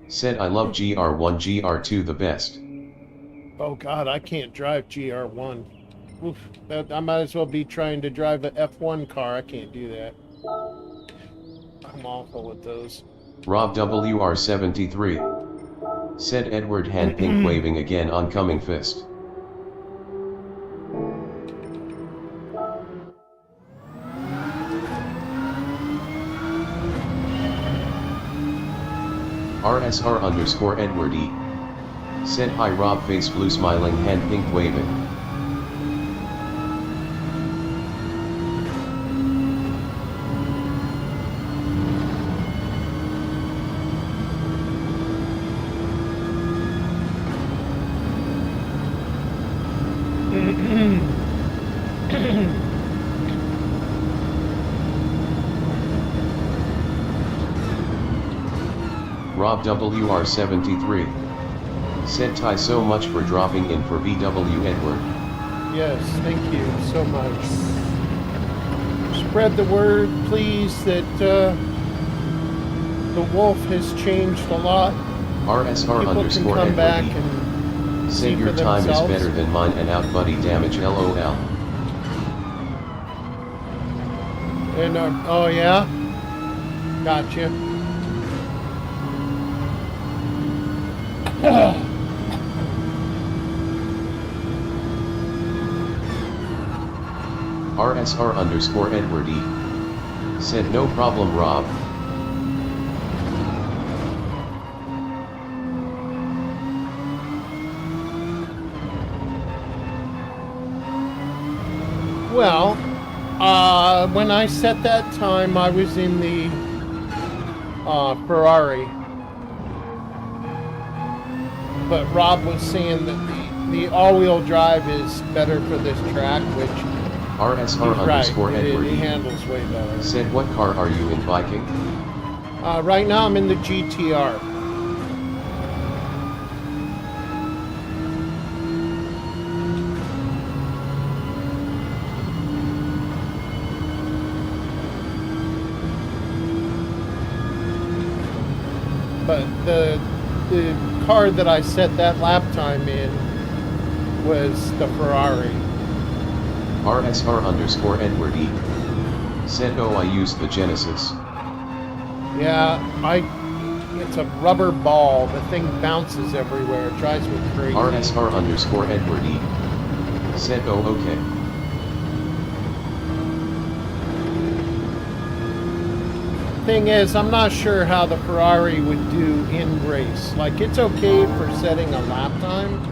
C: said, I love GR1 GR2 the best.
B: Oh God, I can't drive GR1. Oof, I might as well be trying to drive a F1 car. I can't do that. I'm awful with those.
C: Rob WR73 said, Edward, hand pink waving again, oncoming fist. RSR underscore Edward E. said, hi Rob, face blue smiling, hand pink waving. Rob WR73 said, Ty, so much for dropping in for VW Edward.
B: Yes, thank you so much. Spread the word, please, that the Wolf has changed a lot.
C: RSR
B: People
C: underscore
B: can come back
C: Edward E.
B: and see
C: said, your
B: for
C: time is
B: themselves.
C: better than mine and out buddy damage LOL.
B: And oh yeah, gotcha.
C: RSR underscore Edward E. said, no problem Rob.
B: Well, when I set that time, I was in the Ferrari. But Rob was saying that the all-wheel drive is better for this track, which
C: RSR
B: he's right.
C: underscore Edward
B: It
C: E.
B: handles way better.
C: said, what car are you in, Viking?
B: Right now I'm in the GTR. But the car that I set that lap time in was the Ferrari.
C: RSR underscore Edward E. said, oh, I used the Genesis.
B: Yeah, it's a rubber ball. The thing bounces everywhere. It drives me crazy.
C: RSR underscore Edward E. said, oh, okay.
B: Thing is, I'm not sure how the Ferrari would do in race. Like, it's okay for setting a lap time.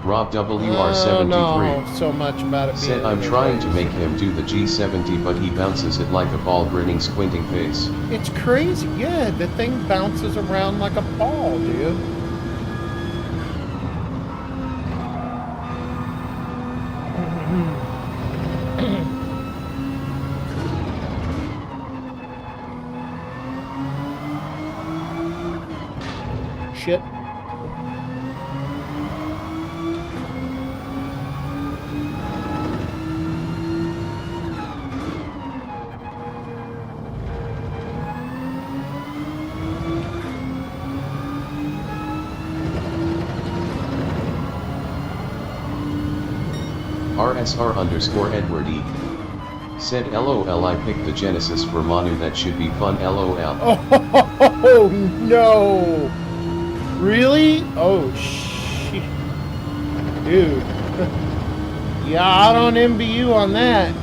C: Rob
B: I don't
C: WR73
B: know so much about it.
C: said,
B: being
C: I'm
B: in a
C: trying to
B: race.
C: make him do the G70 but he bounces it like a ball, grinning, squinting face.
B: It's crazy. Yeah, the thing bounces around like a ball, dude. shit.
C: RSR_Edward E. Said LOL, I picked the Genesis for Manu, that should be fun LOL.
B: Oh no! Really? Oh shit. Dude. Yeah, I don't envy you on that.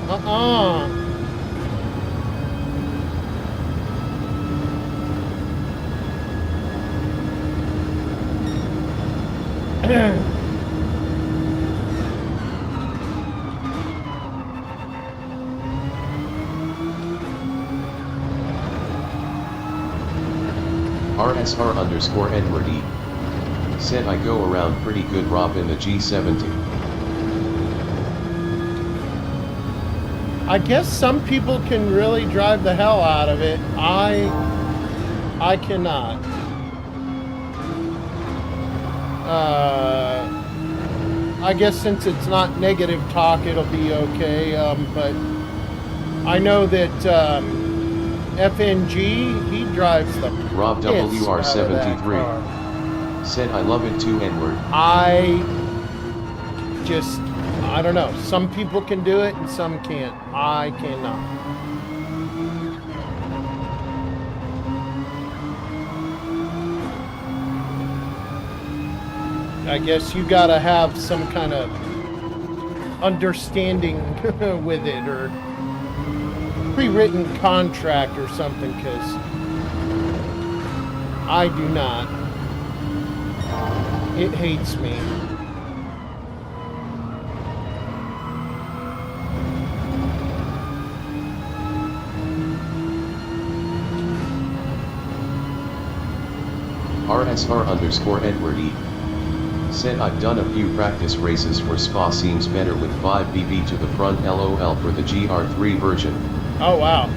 C: RSR_Edward E. Said I go around pretty good, Rob, in the G70.
B: I guess some people can really drive the hell out of it. I cannot. I guess since it's not negative talk, it'll be okay. But I know that FNG, he drives the
C: Rob
B: piss out of that
C: WR73
B: car.
C: said I love it too, Edward.
B: I don't know. Some people can do it and some can't. I cannot. I guess you gotta have some kind of understanding with it, or pre-written contract or something, because I do not. It hates me.
C: RSR_Edward E. Said I've done a few practice races for Spa, seems better with 5 BB to the front LOL for the GR3 version.
B: Oh wow.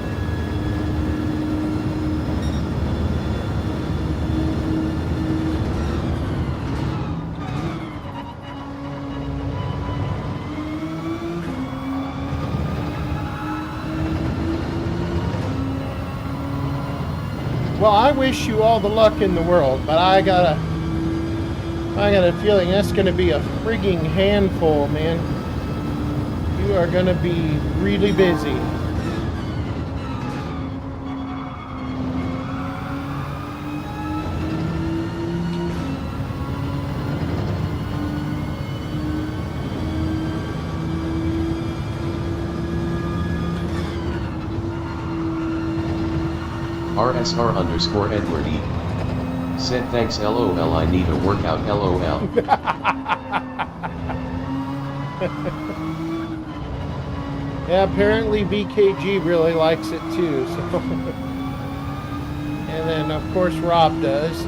B: Well, I wish you all the luck in the world, but I got a feeling that's going to be a frigging handful, man. You are going to be really busy.
C: RSR_Edward E. said thanks LOL, I need a workout LOL.
B: Yeah, apparently BKG really likes it too, so. And then of course Rob does.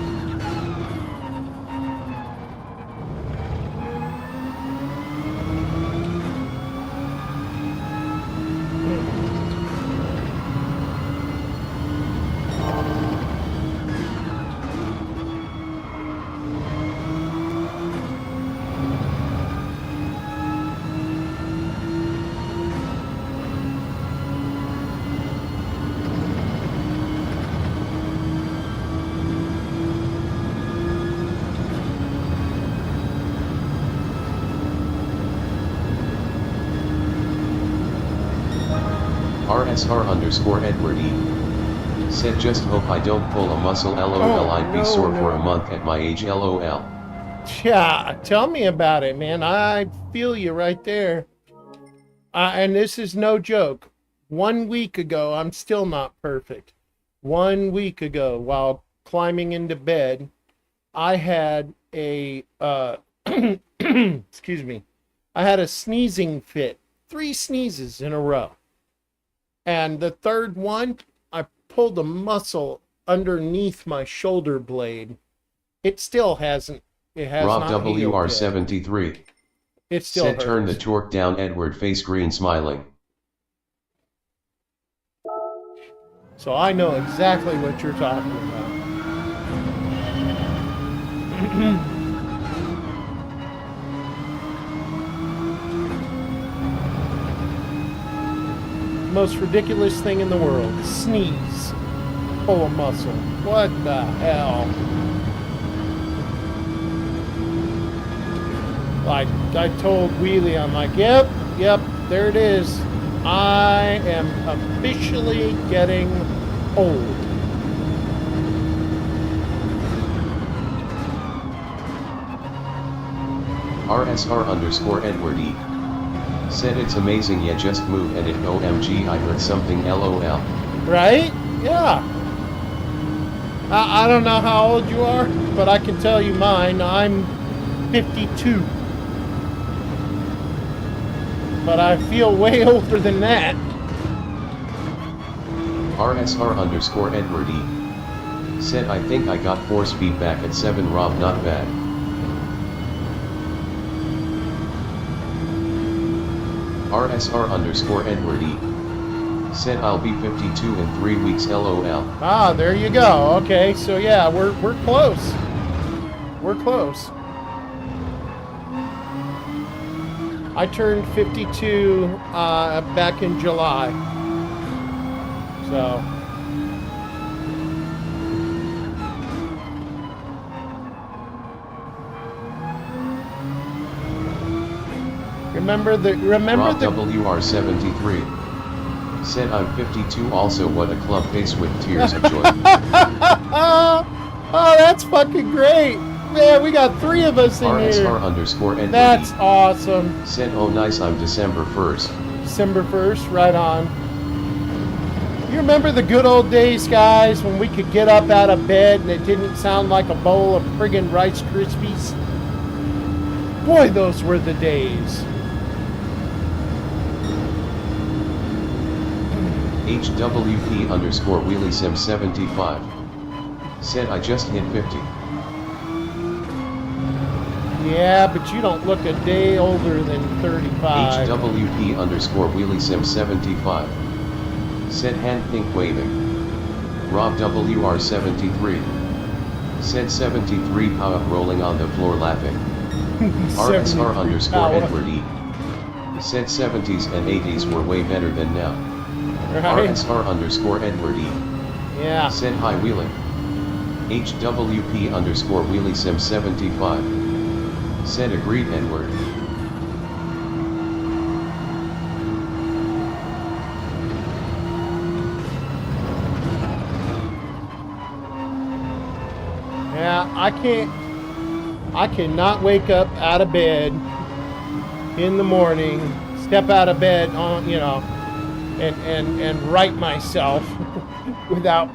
C: RSR_Edward E. said just hope I don't pull a muscle LOL, I'd be sore for a month at my age LOL.
B: Yeah, tell me about it, man. I feel you right there. And this is no joke. 1 week ago, I'm still not perfect. 1 week ago, while climbing into bed, I had a, excuse me, I had a sneezing fit. 3 sneezes in a row. And the third one, I pulled a muscle underneath my shoulder blade. It still hasn't. It has
C: Rob
B: not healed yet.
C: WR73
B: It still
C: said
B: hurts.
C: turn the torque down, Edward, face green smiling.
B: So I know exactly what you're talking about. Most ridiculous thing in the world. Sneeze. Full of muscle. What the hell? Like, I told Wheelie, I'm like, yep, there it is. I am officially getting old.
C: RSR_Edward E. Said it's amazing you just moved and it OMG I heard something LOL.
B: Right? Yeah. I don't know how old you are, but I can tell you mine. I'm 52. But I feel way older than that.
C: RSR_Edward E. Said I think I got force feedback at 7 Rob not bad. RSR_Edward E. Said I'll be 52 in 3 weeks LOL.
B: Ah, there you go. Okay, so yeah, we're close. We're close. I turned 52 back in July. So remember
C: Rob
B: the
C: WR73 said I'm 52 also. What a club face with tears of joy.
B: Oh, that's fucking great. Man, we got 3 of us in here.
C: RSR_Edward.
B: That's awesome.
C: Said oh nice I'm December 1st.
B: December 1st, right on. You remember the good old days, guys, when we could get up out of bed and it didn't sound like a bowl of friggin' Rice Krispies? Boy, those were the days.
C: HWP_WheelieSim75 said I just hit 50.
B: Yeah, but you don't look a day older than 35.
C: HWP_WheelieSim75 said hand pink waving. Rob WR73 said 73 power rolling on the floor laughing. RSR_Edward E said 70s and 80s were way better than now.
B: Right?
C: RSR_Edward E
B: Yeah.
C: said hi wheeling. HWP_WheelieSim75 said agreed Edward.
B: Yeah, I cannot wake up out of bed in the morning, step out of bed on, you know, and right myself without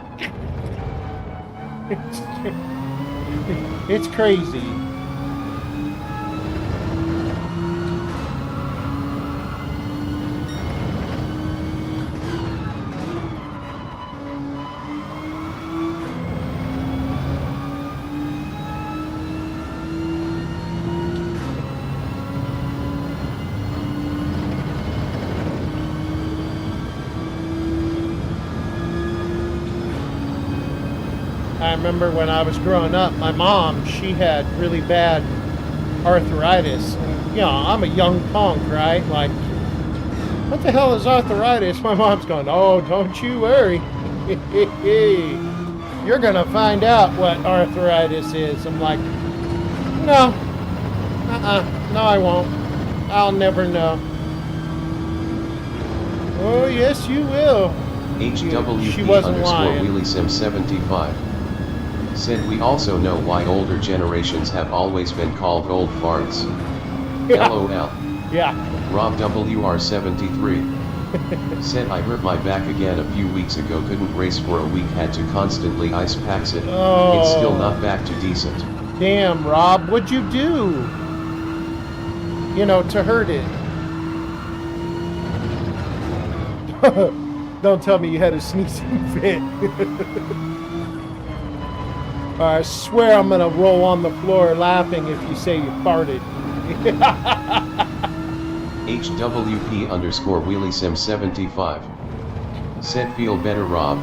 B: it's crazy. I remember when I was growing up, my mom, she had really bad arthritis. And, you know, I'm a young punk, right? Like, what the hell is arthritis? My mom's going, oh, don't you worry. You're going to find out what arthritis is. I'm like, no. No, I won't. I'll never know. Oh, yes, you will. She wasn't lying.
C: HWP_WheelieSim75 said we also know why older generations have always been called old farts.
B: Yeah.
C: LOL.
B: Yeah.
C: Rob WR73 said I hurt my back again a few weeks ago, couldn't race for a week, had to constantly ice packs it.
B: Oh.
C: It's still not back to decent.
B: Damn, Rob, what'd you do? You know, to hurt it. Don't tell me you had a sneezing fit. I swear I'm gonna roll on the floor laughing if you say you farted.
C: HWP_WheelieSim75 said feel better Rob.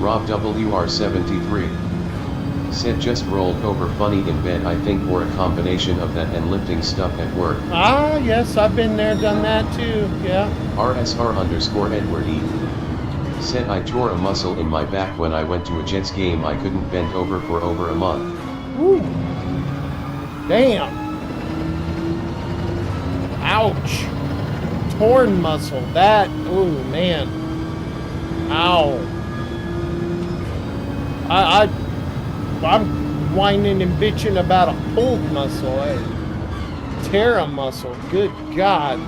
C: Rob WR73 said just rolled over funny in bed, I think, or a combination of that and lifting stuff at work.
B: Ah, yes, I've been there, done that too, yeah.
C: RSR_Edward E said I tore a muscle in my back when I went to a Jets game. I couldn't bend over for over a month.
B: Woo. Damn. Ouch. Torn muscle, that, ooh, man. Ow. I'm whining and bitching about a pulled muscle. Tear a muscle. Good God.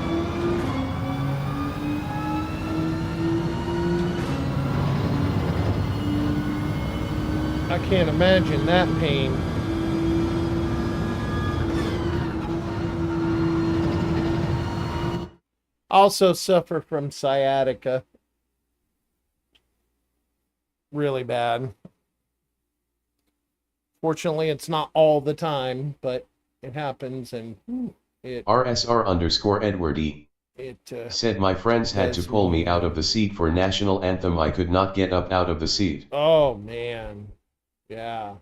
B: I can't imagine that pain. Also suffer from sciatica. Really bad. Fortunately, it's not all the time, but it happens, and it
C: RSR_Edward E said my friends had to pull me out of the seat for national anthem. I could not get up out of the seat.
B: Oh, man. Yeah.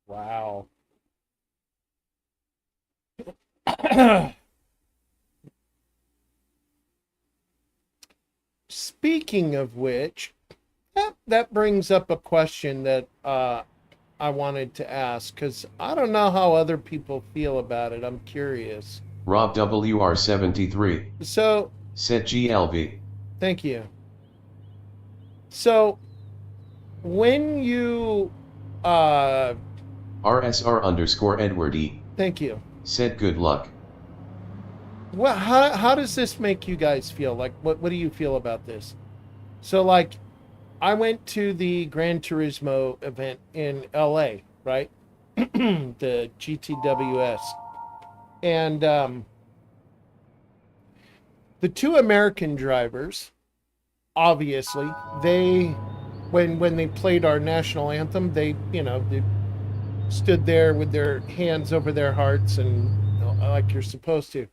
B: Wow. Speaking of which, that brings up a question that I wanted to ask, because I don't know how other people feel about it. I'm curious.
C: Rob WR73
B: So
C: said GLV.
B: Thank you. So when you
C: RSR_Edward E
B: thank you.
C: said good luck.
B: Well, how does this make you guys feel? Like, what do you feel about this? So, like, I went to the Gran Turismo event in LA, right? The GTWS. And the two American drivers, obviously, they, when they played our national anthem, they stood there with their hands over their hearts and like you're supposed to.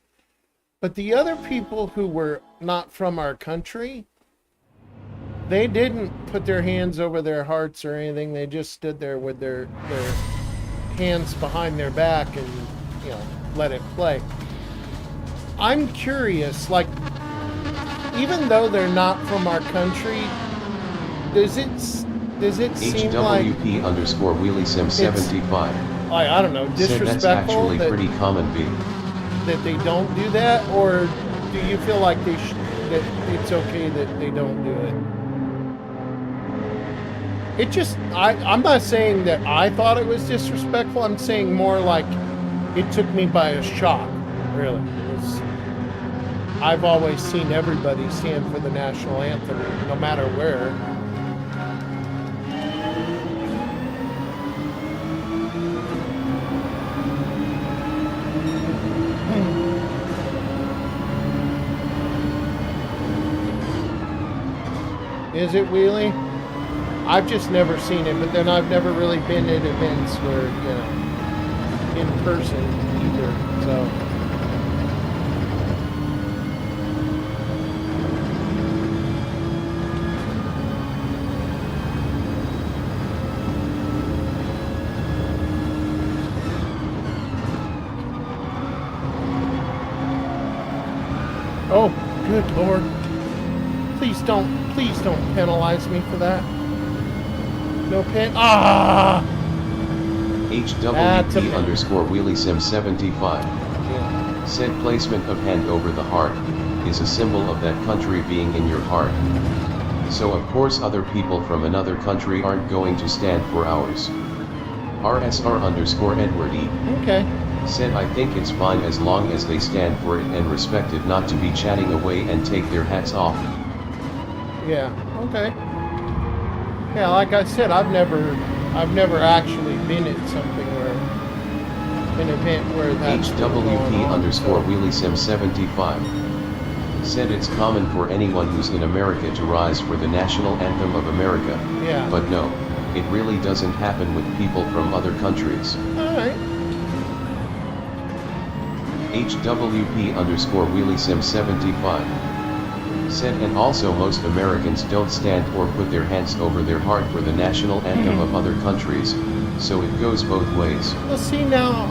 B: But the other people who were not from our country, they didn't put their hands over their hearts or anything. They just stood there with their hands behind their back and, let it play. I'm curious, like, even though they're not from our country, does it seem like
C: HWP_WheelieSim75
B: I don't know,
C: said that's actually pretty common B.
B: that they don't do that, or do you feel like that it's okay that they don't do it? It just, I'm not saying that I thought it was disrespectful. I'm saying more like it took me by a shock, really. I've always seen everybody stand for the national anthem, no matter where. Is it Wheelie? I've just never seen it, but then I've never really been at events where, in person either, so. Oh, good Lord. Please don't penalize me for that. No pen. Ah!
C: HWP_WheelieSim75 said placement of hand over the heart is a symbol of that country being in your heart. So of course other people from another country aren't going to stand for ours. RSR_Edward E
B: Okay.
C: said I think it's fine as long as they stand for it and respect it, not to be chatting away and take their hats off.
B: Yeah, okay. Yeah, like I said, I've never actually been at something where, an event where that's
C: HWP_WheelieSim75 Said it's common for anyone who's in America to rise for the national anthem of America.
B: Yeah.
C: But no, it really doesn't happen with people from other countries.
B: Alright.
C: HWP_WheelieSim75 said, and also most Americans don't stand or put their hands over their heart for the national anthem of other countries, so it goes both ways.
B: Well, see now,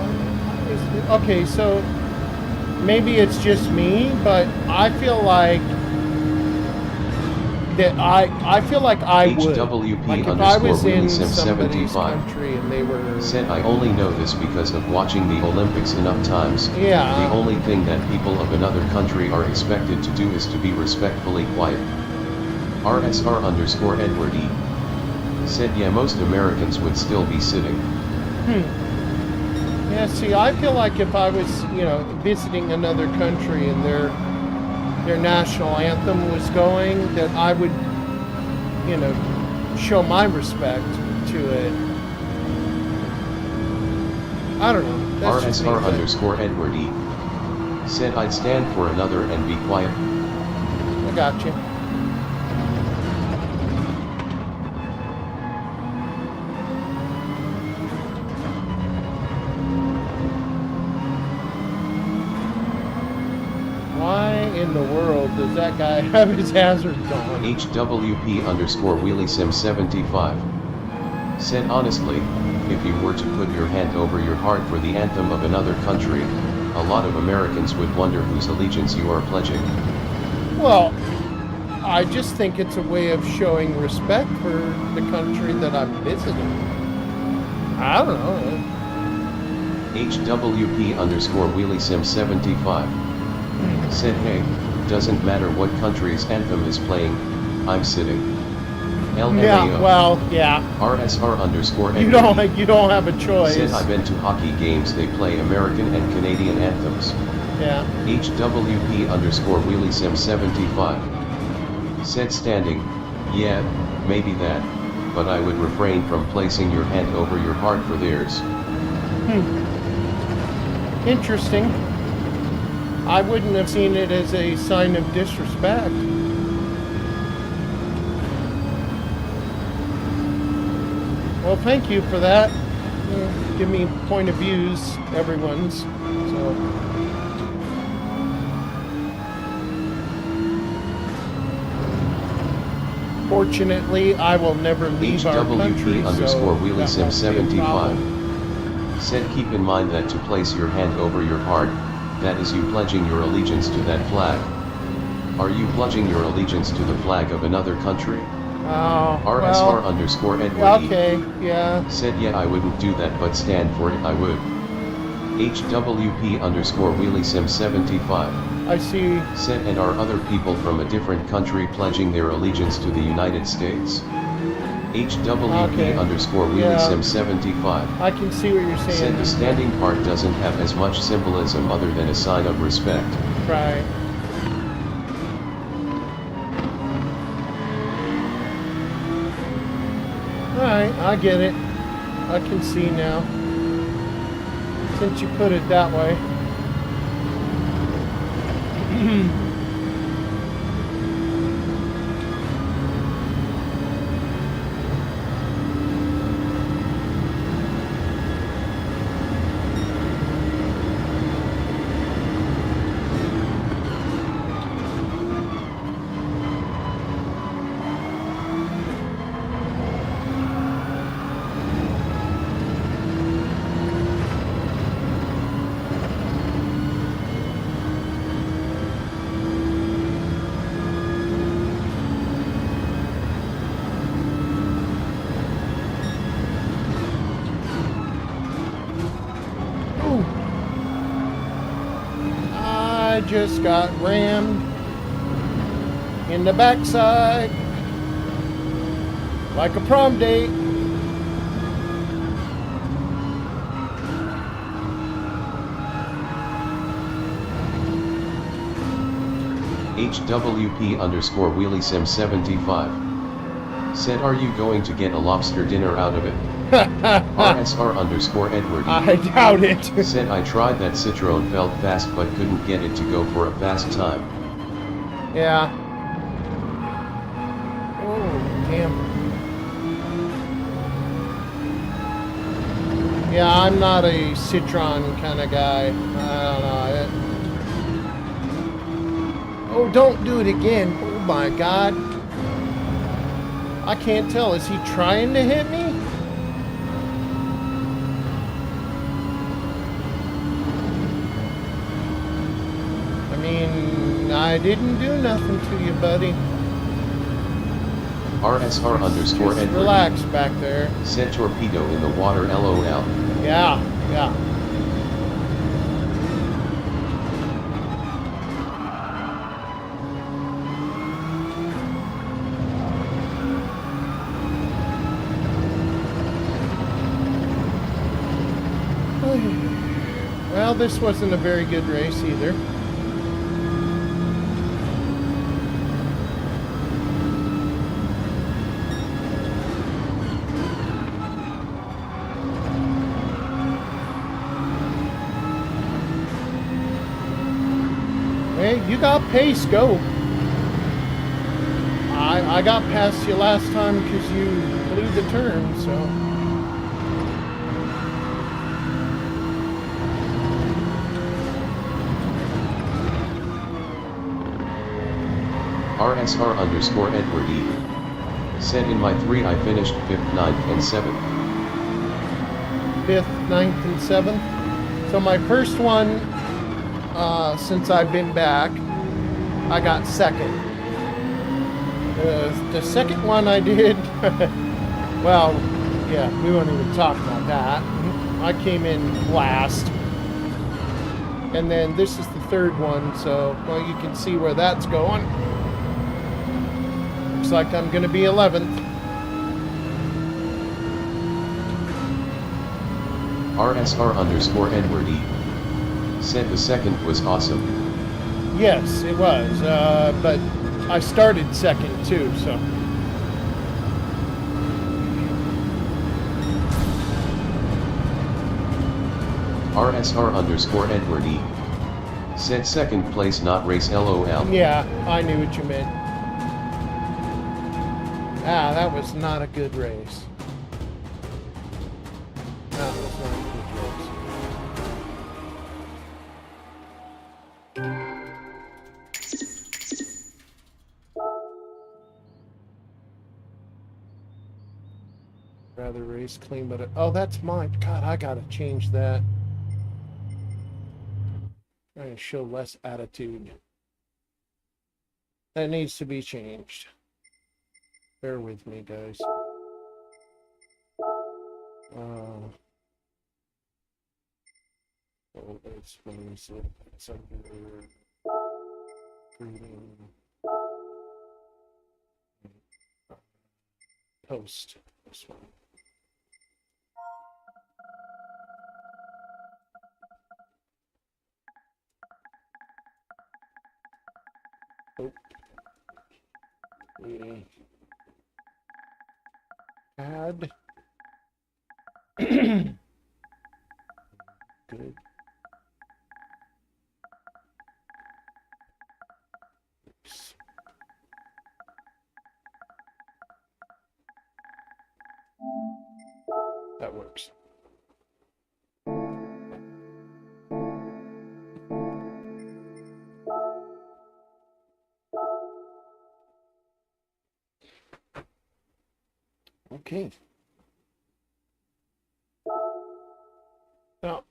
B: okay, so maybe it's just me, but I feel like that I feel like I would. Like if I was in somebody's country and they were...
C: Said, I only know this because of watching the Olympics enough times.
B: Yeah.
C: The only thing that people of another country are expected to do is to be respectfully quiet. RSR_Edward E. said, yeah, most Americans would still be sitting.
B: Yeah, see, I feel like if I was, you know, visiting another country and their national anthem was going, that I would, you know, show my respect to it. I don't know. That's just me, but-
C: RSR_Edward E. said, I'd stand for another and be quiet.
B: I got you. Why in the world does that guy have his hazards on?
C: HWP_WheelieSim75 said, honestly, if you were to put your hand over your heart for the anthem of another country, a lot of Americans would wonder whose allegiance you are pledging.
B: Well, I just think it's a way of showing respect for the country that I'm visiting. I don't know.
C: HWP_WheelieSim75 said, hey, doesn't matter what country's anthem is playing, I'm sitting. LMAO.
B: Yeah, well, yeah.
C: RSR_Edward
B: You don't have a choice.
C: said, I've been to hockey games, they play American and Canadian anthems.
B: Yeah.
C: HWP_WheelieSim75 said, standing, yeah, maybe that, but I would refrain from placing your hand over your heart for theirs.
B: Interesting. I wouldn't have seen it as a sign of disrespect. Well, thank you for that. Give me point of views, everyone's. So. Fortunately, I will never leave our country, so that won't be a
C: HWP_WheelieSim75
B: problem.
C: said, keep in mind that to place your hand over your heart, that is you pledging your allegiance to that flag. Are you pledging your allegiance to the flag of another country?
B: Oh,
C: RSR_Edward E.
B: okay, yeah.
C: said, yeah, I wouldn't do that, but stand for it, I would. HWP_WheelieSim75
B: I see.
C: said, and are other people from a different country pledging their allegiance to the United States? HWP_WheelieSim75
B: I can see what you're
C: said,
B: saying.
C: the standing part doesn't have as much symbolism other than a sign of respect.
B: Right. Alright, I get it. I can see now. Since you put it that way. I just got rammed in the backside like a prom date.
C: HWP_WheelieSim75 said, are you going to get a lobster dinner out of it? RSR_Edward
B: I doubt it.
C: said, I tried that Citroen felt fast but couldn't get it to go for a fast time.
B: Yeah. Oh, damn. Yeah, I'm not a Citron kind of guy. I don't know. Oh, don't do it again. Oh my god. I can't tell. Is he trying to hit me? I mean, I didn't do nothing to you, buddy.
C: RSR underscore
B: Just
C: Edward.
B: relax back there.
C: Sent torpedo in the water LOL.
B: Yeah, yeah. Well, this wasn't a very good race either. Hey, you got pace, go. I got past you last time because you blew the turn, so.
C: RSR underscore Edward E. Said in my 3 I finished 5th, 9th, and 7th.
B: 5th, 9th, and 7th. So my first one, since I've been back, I got 2nd. The second one I did, well, yeah, we won't even talk about that. I came in last. And then this is the third one, so, well, you can see where that's going. Looks like I'm going to be 11th.
C: RSR underscore Edward E. Said the 2nd was awesome.
B: Yes, it was, but I started 2nd too, so.
C: RSR underscore Edward E. Said 2nd place not race LOL.
B: Yeah, I knew what you meant. Ah, that was not a good race. That was not a good race. Rather race clean, but oh, that's mine. God, I gotta change that. Trying to show less attitude. That needs to be changed. Bear with me, guys. Oh, that's what is it? It's under breeding. Post. This one. Oh. Yeah. Add. Good. Oops. That works. Okay. Now,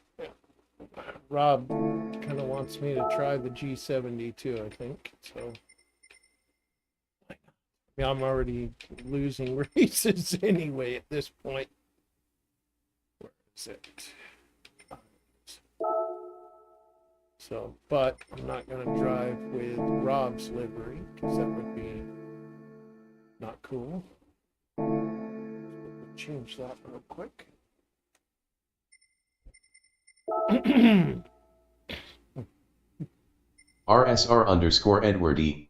B: Rob kind of wants me to try the G70 too, I think. So, yeah, I'm already losing races anyway at this point. Where is it? So, but I'm not going to drive with Rob's livery because that would be not cool. So we'll change that real quick.
C: RSR underscore Edward E.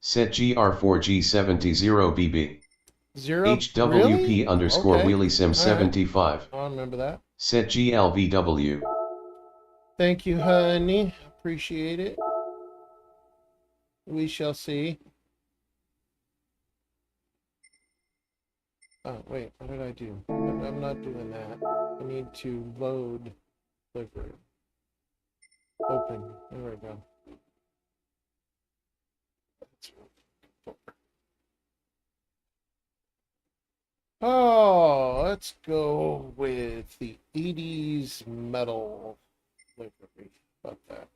C: Set GR4G70BB.
B: Zero?
C: HWP
B: Really?
C: underscore
B: Okay.
C: WheelySim75.
B: I'll remember that.
C: Set GLVW.
B: Thank you, honey. Appreciate it. We shall see. Oh, wait, what did I do? I'm not doing that. I need to load livery. Open. There we go. Oh, let's go with the 80s metal livery. How about that?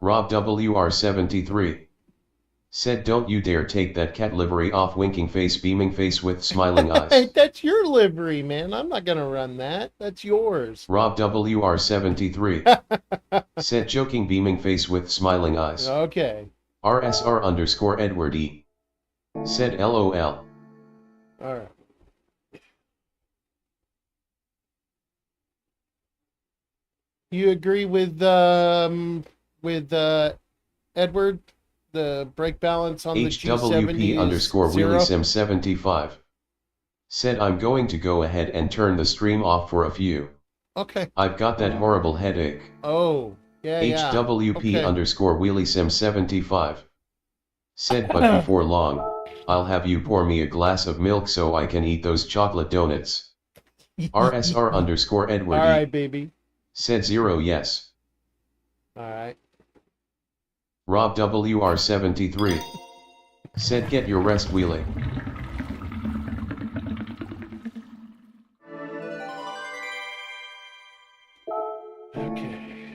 C: Rob WR73 said, "Don't you dare take that cat livery off, winking face, beaming face with smiling eyes."
B: Hey, that's your livery, man. I'm not gonna run that. That's yours.
C: Rob WR73 said, joking, beaming face with smiling eyes.
B: Okay.
C: RSR_Edward E said, LOL.
B: All right. You agree with Edward, the brake balance on the G70
C: HWP_WheelieSim75 said, "I'm going to go ahead and turn the stream off for a few.
B: Okay.
C: I've got that horrible headache."
B: Oh, yeah, yeah.
C: HWP_WheelieSim75 said, "But before long, I'll have you pour me a glass of milk so I can eat those chocolate donuts." RSR_Edward
B: All right, baby.
C: said 0 yes.
B: All right.
C: Rob WR73 said, "Get your rest, wheelie."
B: Okay.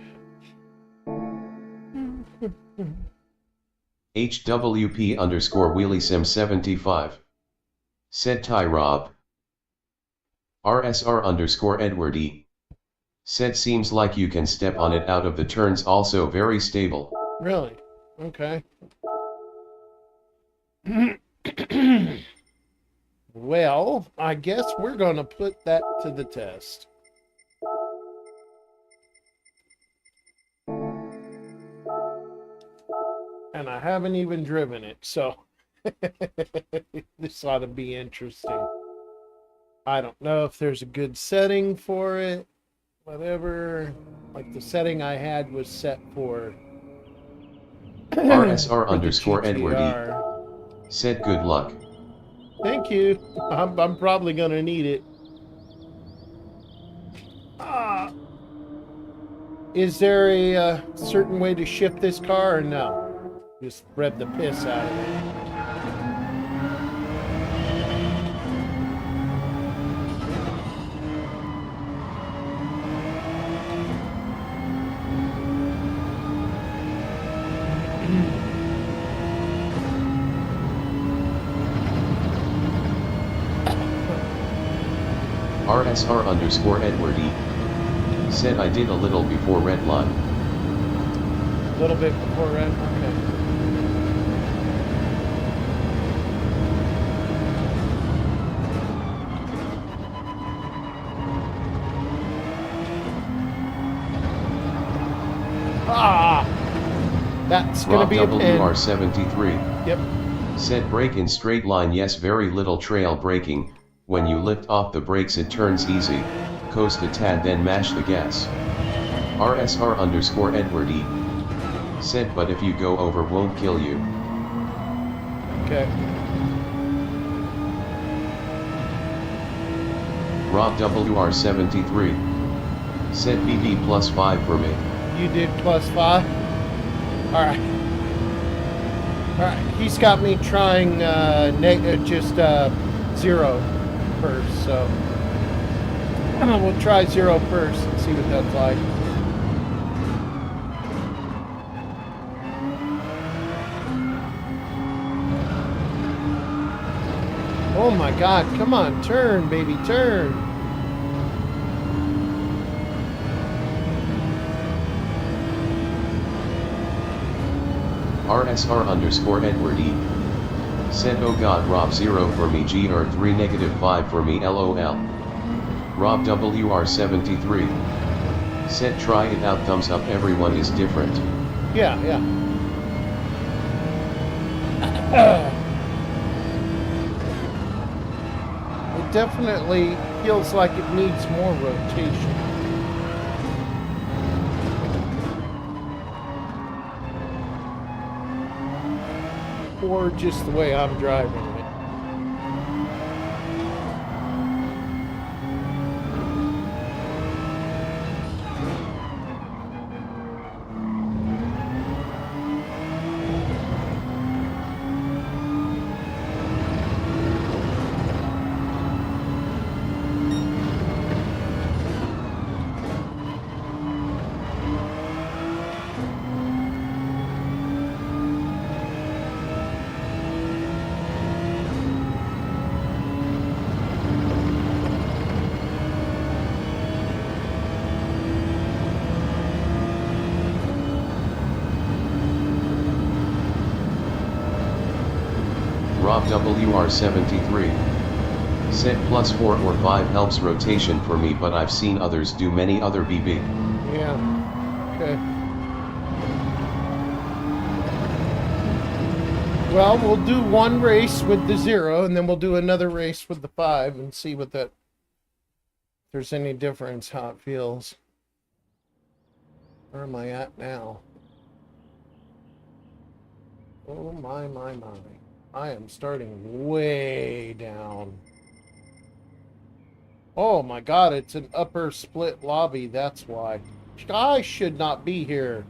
C: HWP_WheelieSim75 said, "Ty Rob." RSR_Edward E said, "Seems like you can step on it out of the turns, also very stable."
B: Really? Okay. Well, I guess we're going to put that to the test. And I haven't even driven it, so this ought to be interesting. I don't know if there's a good setting for it. Whatever. Like the setting I had was set for
C: RSR_Edward E said, "Good luck."
B: Thank you. I'm probably gonna need it. Is there a certain way to shift this car or no? Just rev the piss out of it.
C: RSR_Edward E said, "I did a little before red line."
B: A little bit before red. Okay. Ah, that's gonna
C: Rob
B: be a pin.
C: WR73
B: Yep.
C: said, "Brake in straight line, yes, very little trail braking. When you lift off the brakes it turns easy, coast a tad then mash the gas." RSR_Edward E said, "But if you go over won't kill you."
B: Okay.
C: Rob WR73 said, "BB +5 for me."
B: You did +5. All right. All right. He's got me trying just 0 first, so we'll try 0 first and see what that's like. Oh my God! Come on, turn, baby, turn.
C: RSR_Edward E said, "Oh God, Rob 0 for me, GR3 -5 for me, LOL." Rob WR73 said, "Try it out, thumbs up, everyone is different."
B: Yeah, yeah. definitely feels like it needs more rotation. Or just the way I'm driving it.
C: Rob WR73 said +4 or 5 helps rotation for me, but I've seen others do many other BB.
B: Yeah. Okay. Well, we'll do one race with the 0, and then we'll do another race with the 5 and see what that, if there's any difference, how it feels. Where am I at now? Oh my. I am starting way down. Oh my god, it's an upper split lobby, that's why. I should not be here.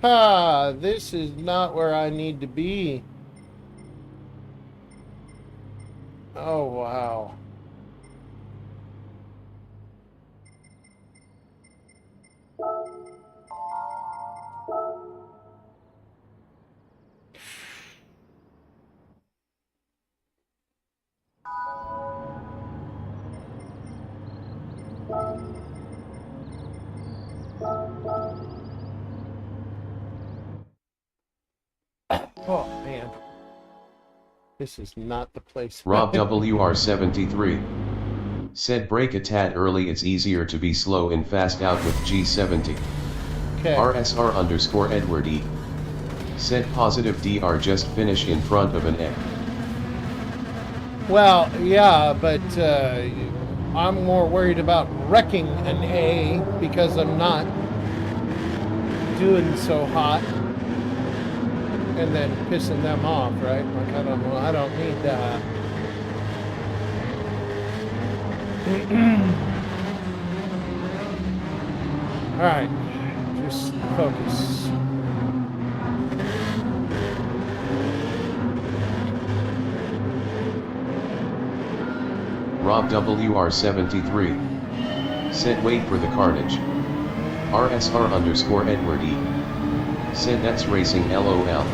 B: Ha! This is not where I need to be. Oh wow. Oh man. This is not the place.
C: Rob WR73 said brake a tad early, it's easier to be slow in fast out with G70.
B: Okay.
C: RSR_Edward E said positive DR just finish in front of an A.
B: Well, yeah, but I'm more worried about wrecking an A because I'm not doing so hot and then pissing them off, right? Like I don't need that. All right, just focus.
C: Rob WR73 said wait for the carnage. RSR_Edward E said that's racing LOL.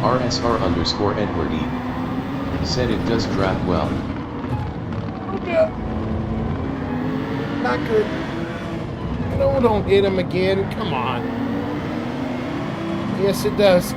C: RSR_Edward E said it does draft well.
B: Yeah. Not good. No, don't hit him again. Come on. Yes, it does.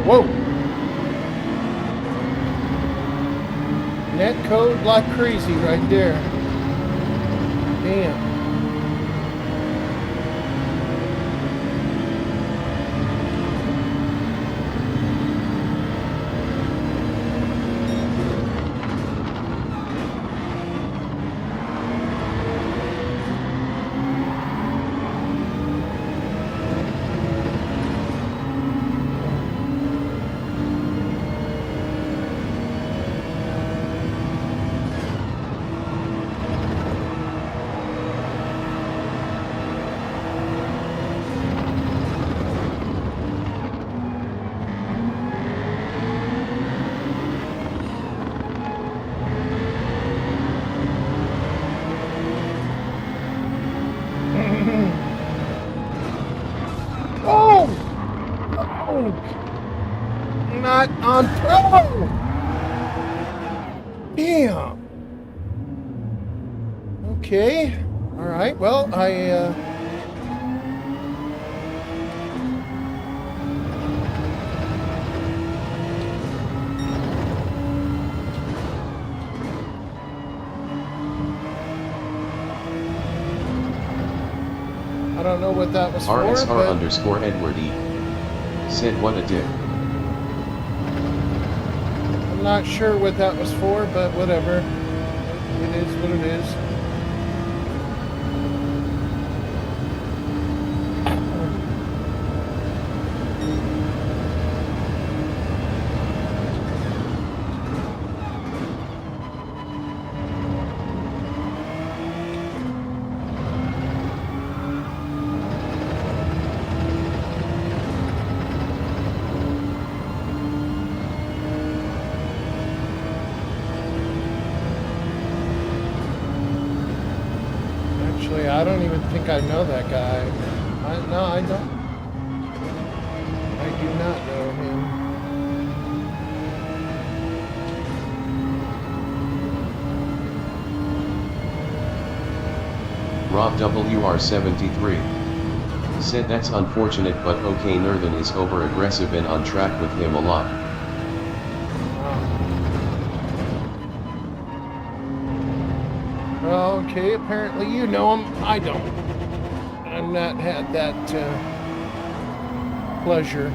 B: Whoa. Net code like crazy right there. Damn. Oh! Oh! Not on. Oh! Damn. Okay. All right. Well, I don't know what that was for,
C: RSR
B: but
C: underscore Edward E. Said what a dick.
B: I'm not sure what that was for, but whatever. It is what it is. Actually, I don't even think I know that guy. No, I don't. I do not know him.
C: Rob WR73. Said that's unfortunate, but okay, Nerthan is over aggressive and on track with him a lot.
B: Well, okay, apparently you know him. I don't. I've not had that pleasure.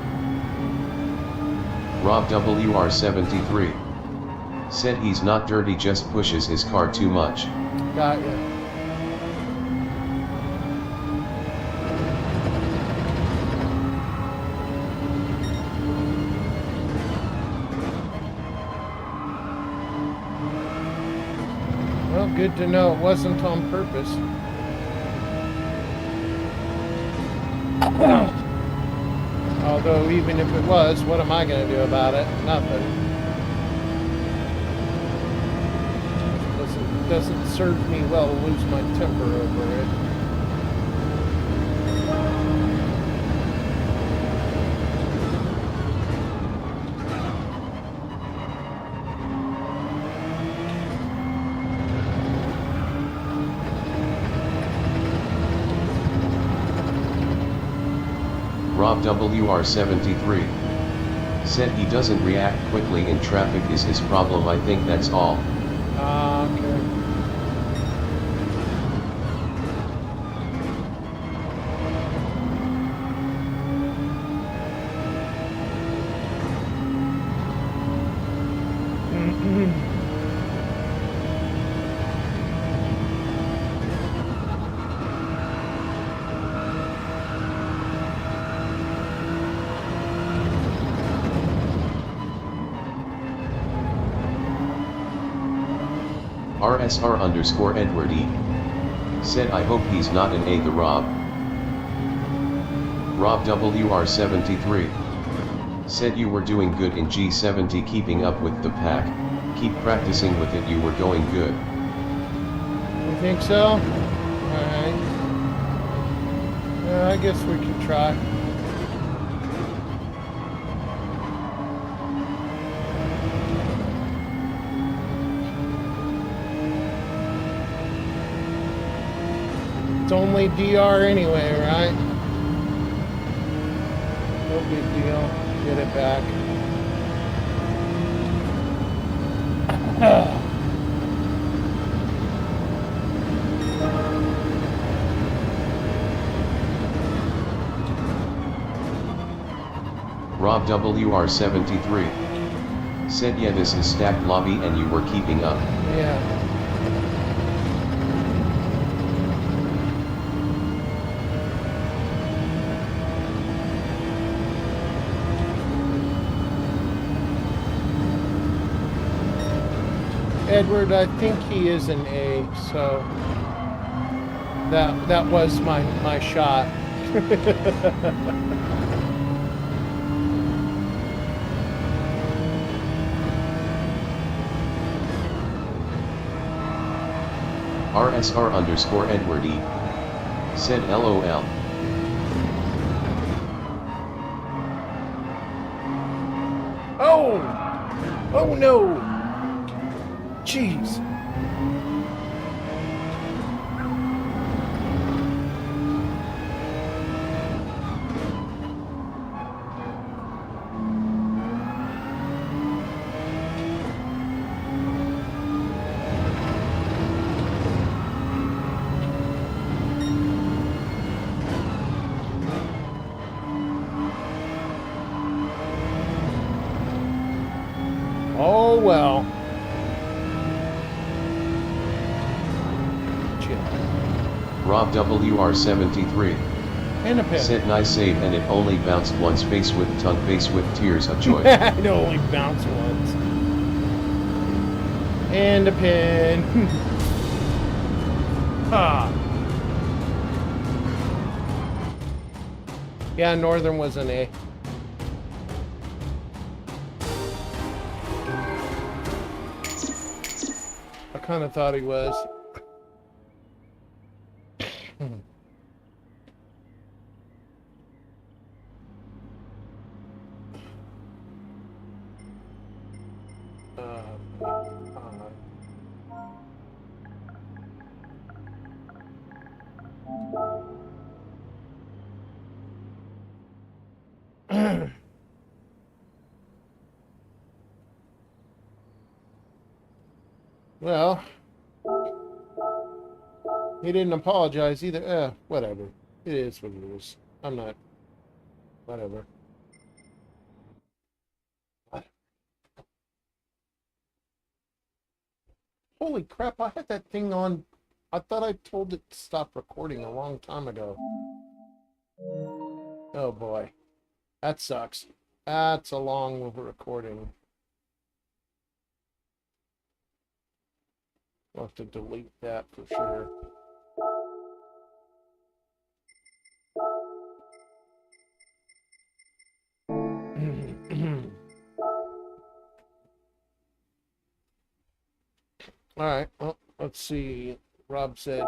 C: Rob WR73. Said he's not dirty, just pushes his car too much.
B: Got ya. Well, good to know it wasn't on purpose. Although, even if it was, what am I going to do about it? Nothing. Doesn't serve me well to lose my temper over it.
C: Rob WR73. Said he doesn't react quickly in traffic is his problem, I think that's all.
B: Okay.
C: RSR underscore Edward E. Said I hope he's not an A the Rob. Rob WR73. Said you were doing good in G70, keeping up with the pack. Keep practicing with it, you were going good.
B: You think so? Alright. Yeah, I guess we can try. It's only DR anyway, right? No big deal. get it back.
C: Rob WR73 said, yeah, this is stacked lobby and you were keeping up.
B: Yeah. Edward, I think he is an A, so that was my shot.
C: RSR_Edward E said LOL.
B: Oh! Oh no! Jeez. Oh well.
C: Rob WR73
B: And a pin.
C: said, nice save, and it only bounced once. Face with tongue, face with tears of joy.
B: It only bounced once. And a pin. Ah. Yeah, Northern was an A. I kind of thought he was. Well, he didn't apologize either. Whatever. It is what it is. I'm not. Whatever. Holy crap, I had that thing on. I thought I told it to stop recording a long time ago. Oh boy. That sucks. That's a long recording. I'll have to delete that for sure. Alright, well, let's see. Rob said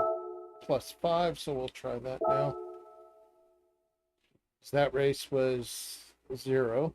B: +5, so we'll try that now. So that race was 0.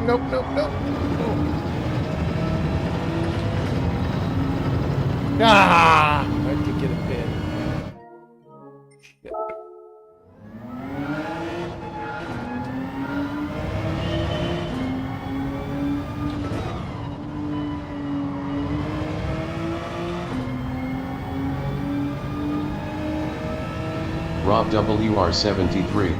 B: nope, nope, nope. Ah! I did get a pin. Shit.
C: Rob WR73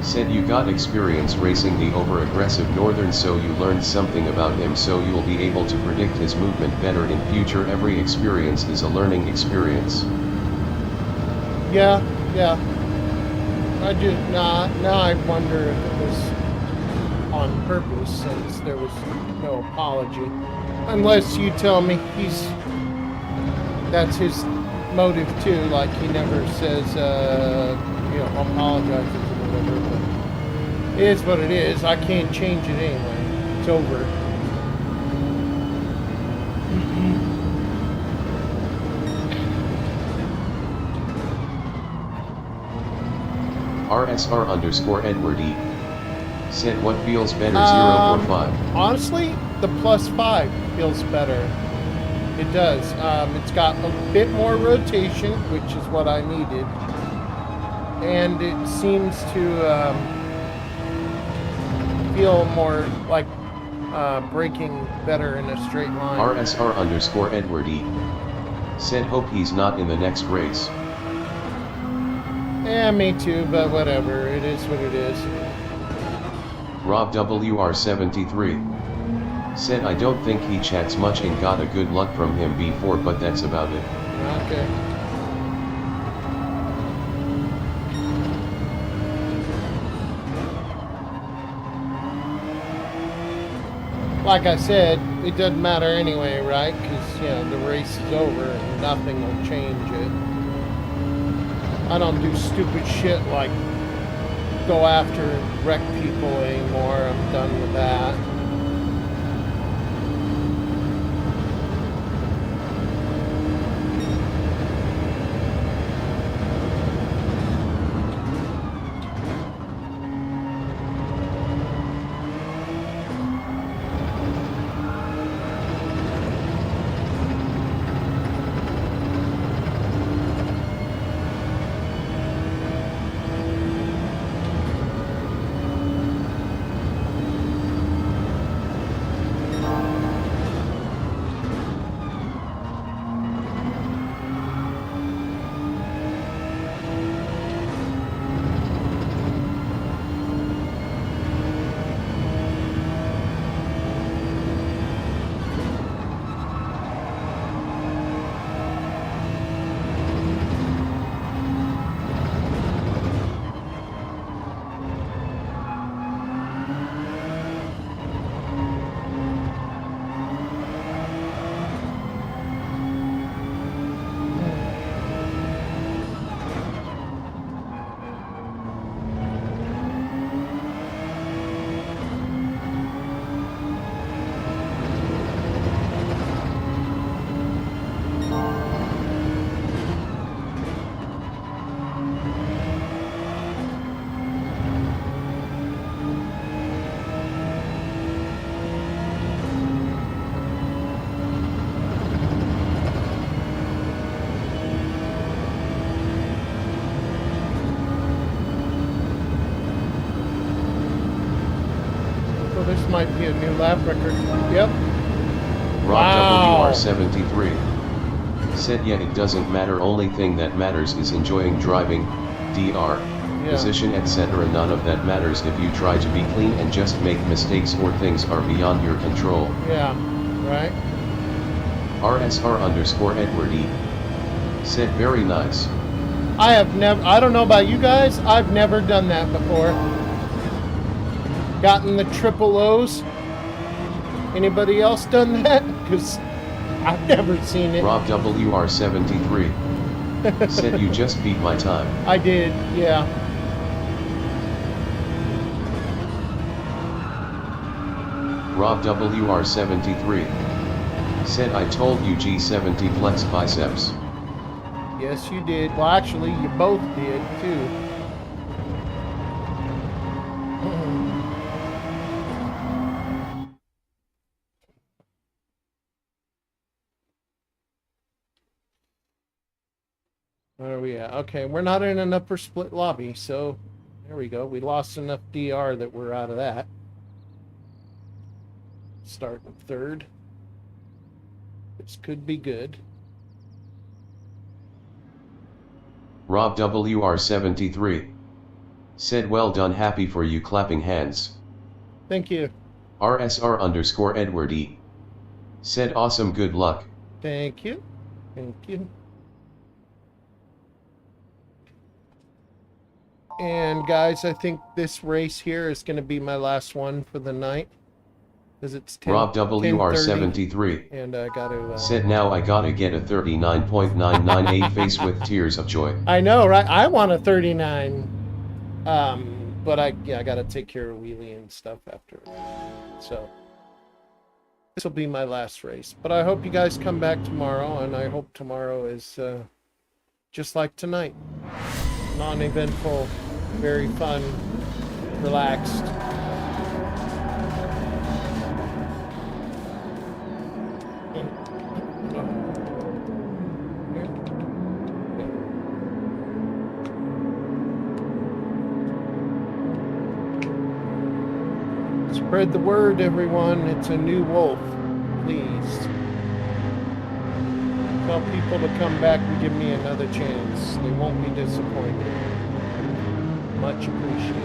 C: said you got experience racing the over-aggressive Northern, so you learned something about him, so you'll be able to predict his movement better in future. Every experience is a learning experience.
B: Yeah. I just now I wonder if it was on purpose, since there was no apology. Unless you tell me that's his motive too, like he never says apologizes or whatever, but it is what it is. I can't change it anyway. It's over.
C: RSR_Edward E said what feels better, 0 or 5?
B: Honestly, the +5 feels better. It does. It's got a bit more rotation, which is what I needed. And it seems to feel more like braking better in a straight line.
C: RSR_Edward E said hope he's not in the next race.
B: Yeah, me too, but whatever. It is what it is.
C: Rob WR73 said I don't think he chats much and got a good luck from him before, but that's about it.
B: Okay. Like I said, it doesn't matter anyway, right? Because, the race is over and nothing will change it. I don't do stupid shit like go after and wreck people anymore. I'm done with that. This might be a new lap record. Yep.
C: Rob WR73 said yeah, it doesn't matter, only thing that matters is enjoying driving, DR, position, etc. None of that matters if you try to be clean and just make mistakes or things are beyond your control.
B: Yeah, right.
C: RSR_Edward E said very nice.
B: I don't know about you guys, I've never done that before. Gotten the triple O's. Anybody else done that? Because I've never seen it.
C: Rob WR73 said you just beat my time.
B: I did, yeah.
C: Rob WR73 said I told you G70 flex biceps.
B: Yes, you did. Well, actually, you both did, too. Where are we at? Okay, we're not in an upper split lobby, so there we go. We lost enough DR that we're out of that. Start in third. This could be good.
C: Rob WR73 said, well done, happy for you, clapping hands.
B: Thank you.
C: RSR_Edward E said, awesome, good luck.
B: Thank you. Thank you. And guys, I think this race here is going to be my last one for the night. Because it's 10,
C: Rob WR73
B: and I got to...
C: said, now I gotta get a 39.998 face with tears of joy.
B: I know, right? I want a 39. But I got to take care of wheelie and stuff after. So this will be my last race. But I hope you guys come back tomorrow, and I hope tomorrow is just like tonight. Non-eventful, very fun, relaxed. Spread the word, everyone. It's a new wolf. Please. Tell people to come back and give me another chance. They won't be disappointed. Much appreciated.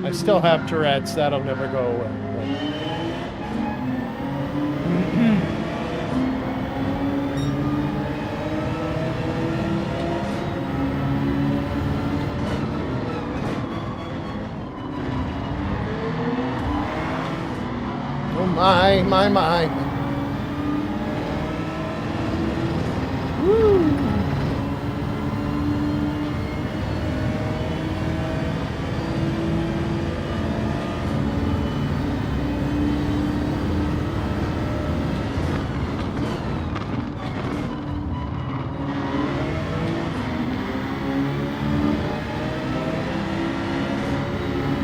B: I still have Tourette's. That'll never go away. Oh my. Woo.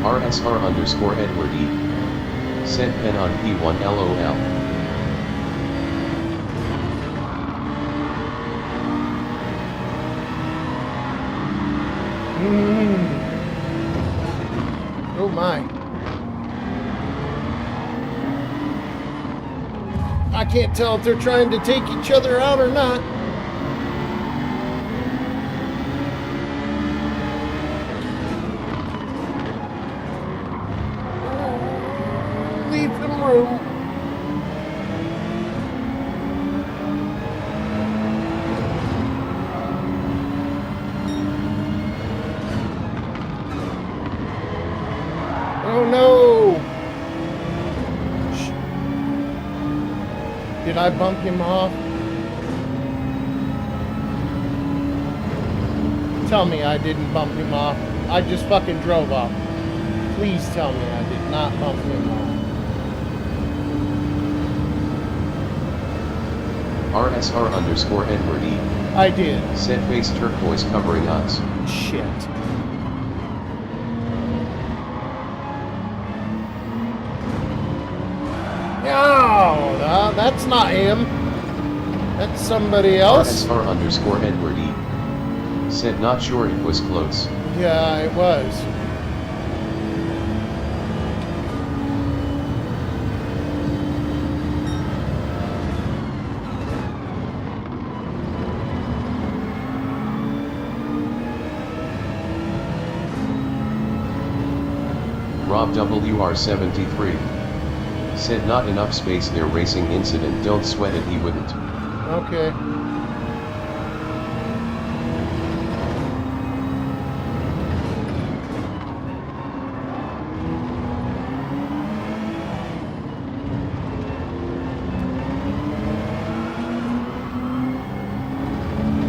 C: RSR_Edward E said, pen on P1 LOL.
B: Oh my. I can't tell if they're trying to take each other out or not. Leave them room. Oh no! Did I bump him off? Tell me I didn't bump him off. I just fucking drove off. Please tell me I did not bump him off.
C: RSR_Edward E
B: I did.
C: said, face turquoise covering eyes.
B: Shit. No, that's not him. That's somebody else.
C: RSR_Edward E said, not sure, it was close.
B: Yeah, it was.
C: Rob WR73 said, not enough space there, racing incident, don't sweat it, he wouldn't.
B: Okay.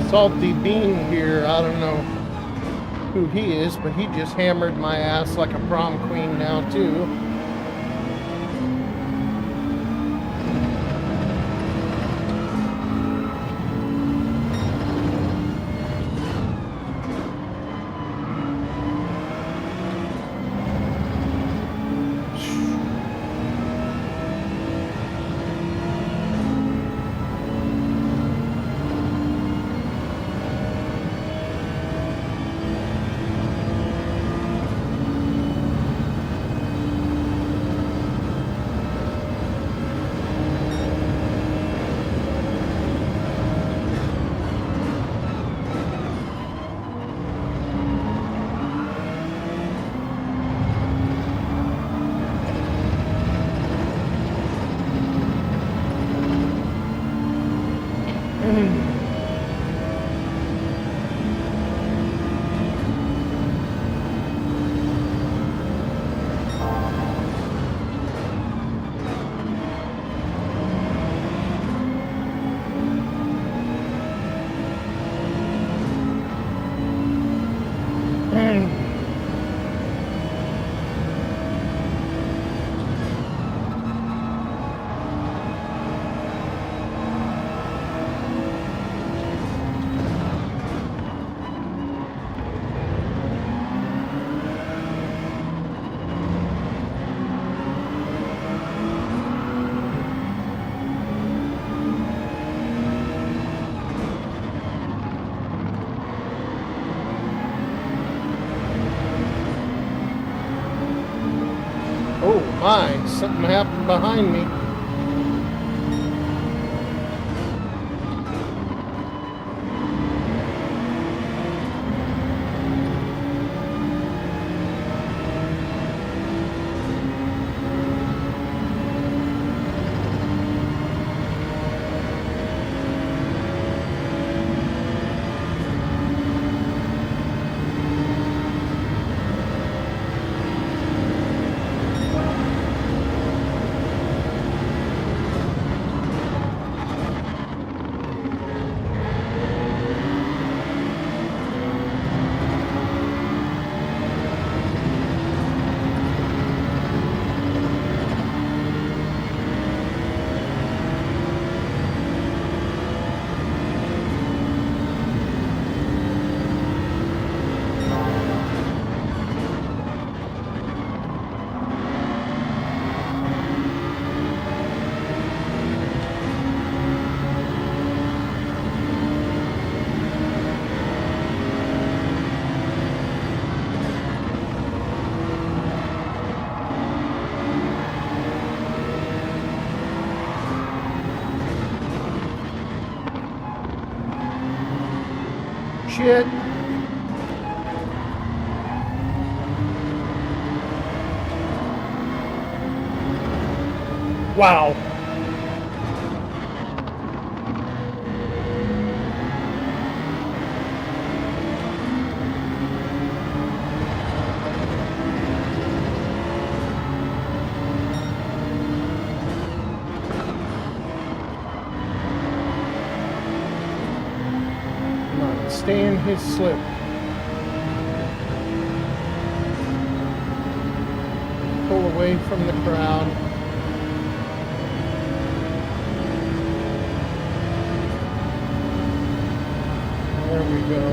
B: Salty Bean here, I don't know who he is, but he just hammered my ass like a prom queen now too. Oh my, something happened behind me. Shit. Wow. Come on, stay in his slip. Pull away from the crowd. There we go.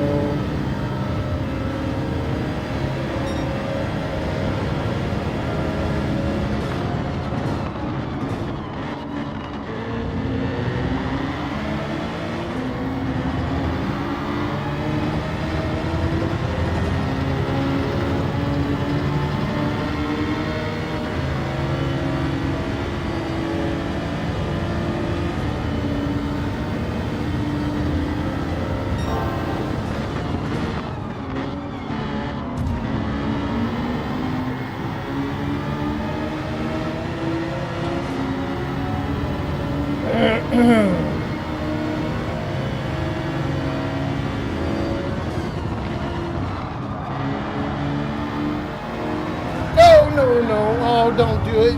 B: No, no, no. Oh, don't do it.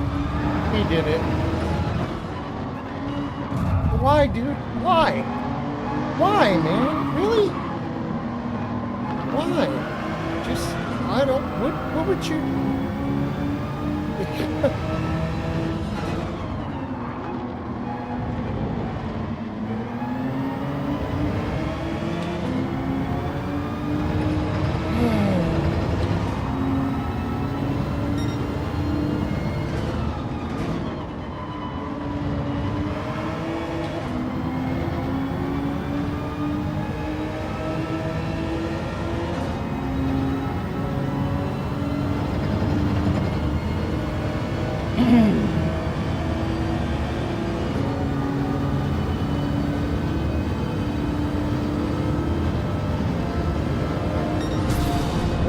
B: He did it. Why, dude? Why? Why, man? Really? Why? Just, I don't, what would you...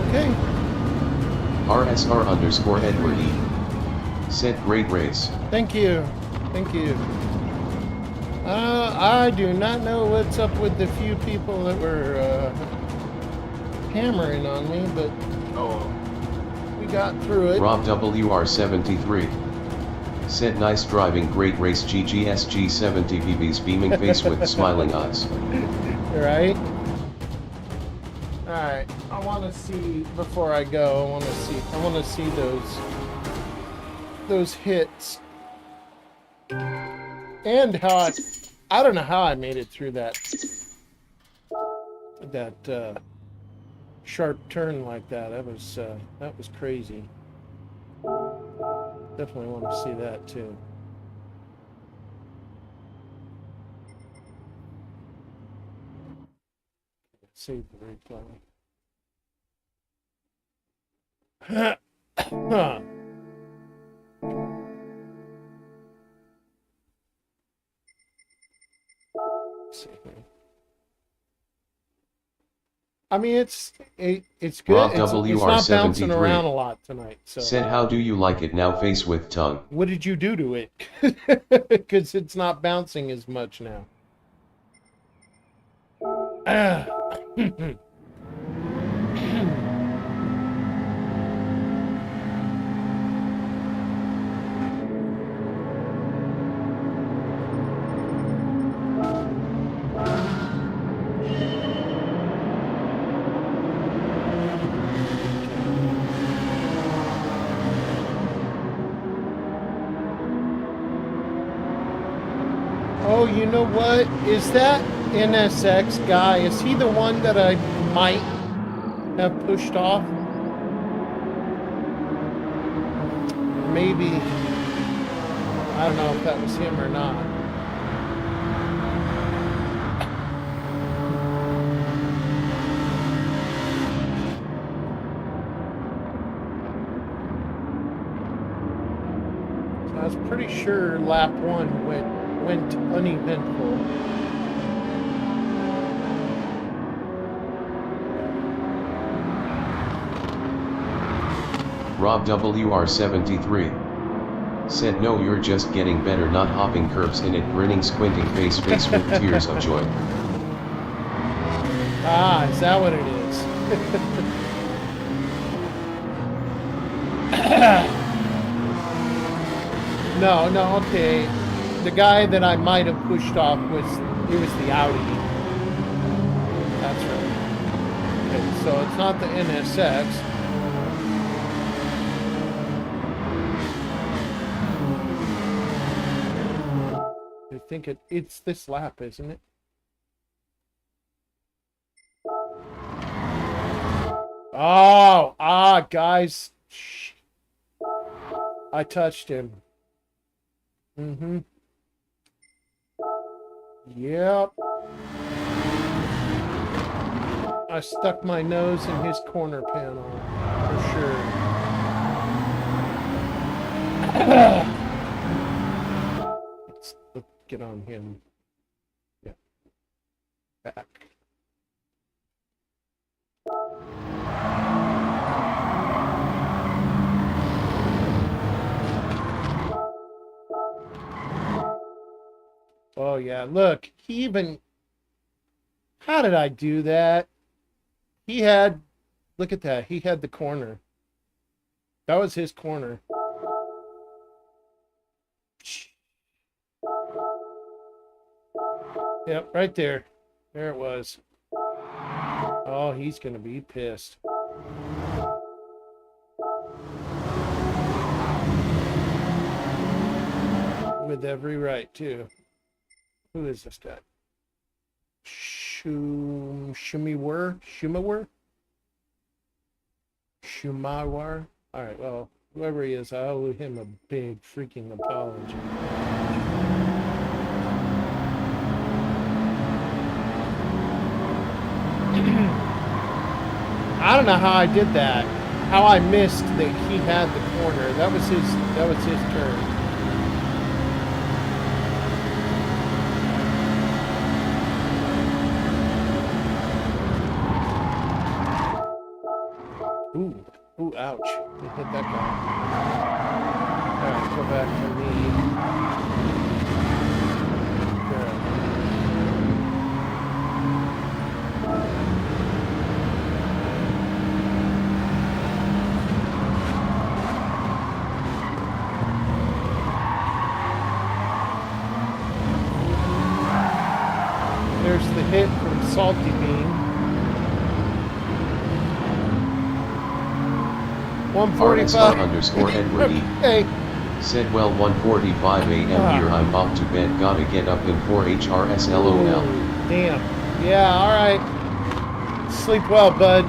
B: Okay.
C: RSR_Edward E. Said great race.
B: Thank you. Thank you. I do not know what's up with the few people that were hammering on me, but we got through it.
C: Rob WR73. Said nice driving, great race, GGSG70 BB's beaming face with smiling eyes.
B: Right? Alright, I want to see, before I go, I want to see those hits. And how I don't know how I made it through that sharp turn like that. That was crazy. Definitely want to see that too. Save the replay. I mean, it's good.
C: Rob
B: It's not bouncing
C: WR73
B: around a lot tonight. So
C: said, how do you like it now, face with tongue?
B: what did you do to it? Because it's not bouncing as much now. Oh, you know what? Is that NSX guy? Is he the one that I might have pushed off? Maybe. I don't know if that was him or not. So I was pretty sure lap 1 went uneventful.
C: Rob WR73 said, no, you're just getting better, not hopping curves in it, grinning, squinting face with tears of joy.
B: Ah, is that what it is? No, okay. The guy that I might have pushed off was the Audi. That's right. Okay, so it's not the NSX. I think it's this lap, isn't it? Oh, guys. Shh. I touched him. Mm-hmm. Yep. I stuck my nose in his corner panel, for sure. Let's get on him. Yeah. Back. Oh yeah, look, he even... How did I do that? He had... Look at that, he had the corner. That was his corner. Yep, right there. There it was. Oh, he's gonna be pissed. With every right, too. Who is this guy? Shumiwer? Alright, well, whoever he is, I owe him a big freaking apology. I don't know how I did that. How I missed that he had the corner. That was his turn. Ooh, ouch. I hit that guy. Alright, go back to me. Good. There's the hit from Salty Bean. 145
C: underscore Edward E.
B: Hey.
C: Said, well, 1:45 a.m. here, I'm off to bed, gotta get up in 4 HRS LOL.
B: Damn. Yeah, alright. Sleep well, bud.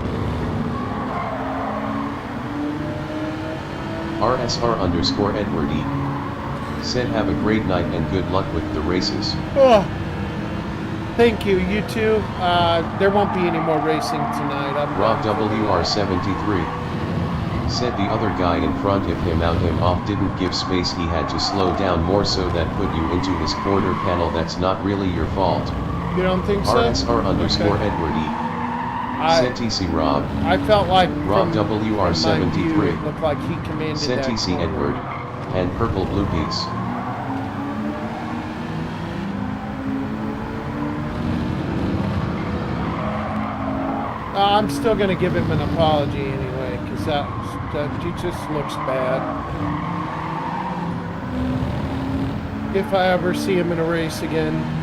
C: RSR underscore Edward E. Said, have a great night and good luck with the races.
B: Oh, thank you, you too. There won't be any more racing tonight.
C: Rob WR73 said, the other guy in front of him out him off didn't give space, he had to slow down more, so that put you into his quarter panel. That's not really your fault.
B: You don't think so?
C: RSR underscore
B: Okay.
C: Edward E. CTC Rob.
B: I felt like
C: Rob
B: from my
C: WR73.
B: view, it looked like he commanded that
C: CTC
B: corner.
C: Edward. And purple blue piece.
B: I'm still going to give him an apology anyway, because he just looks bad. If I ever see him in a race again.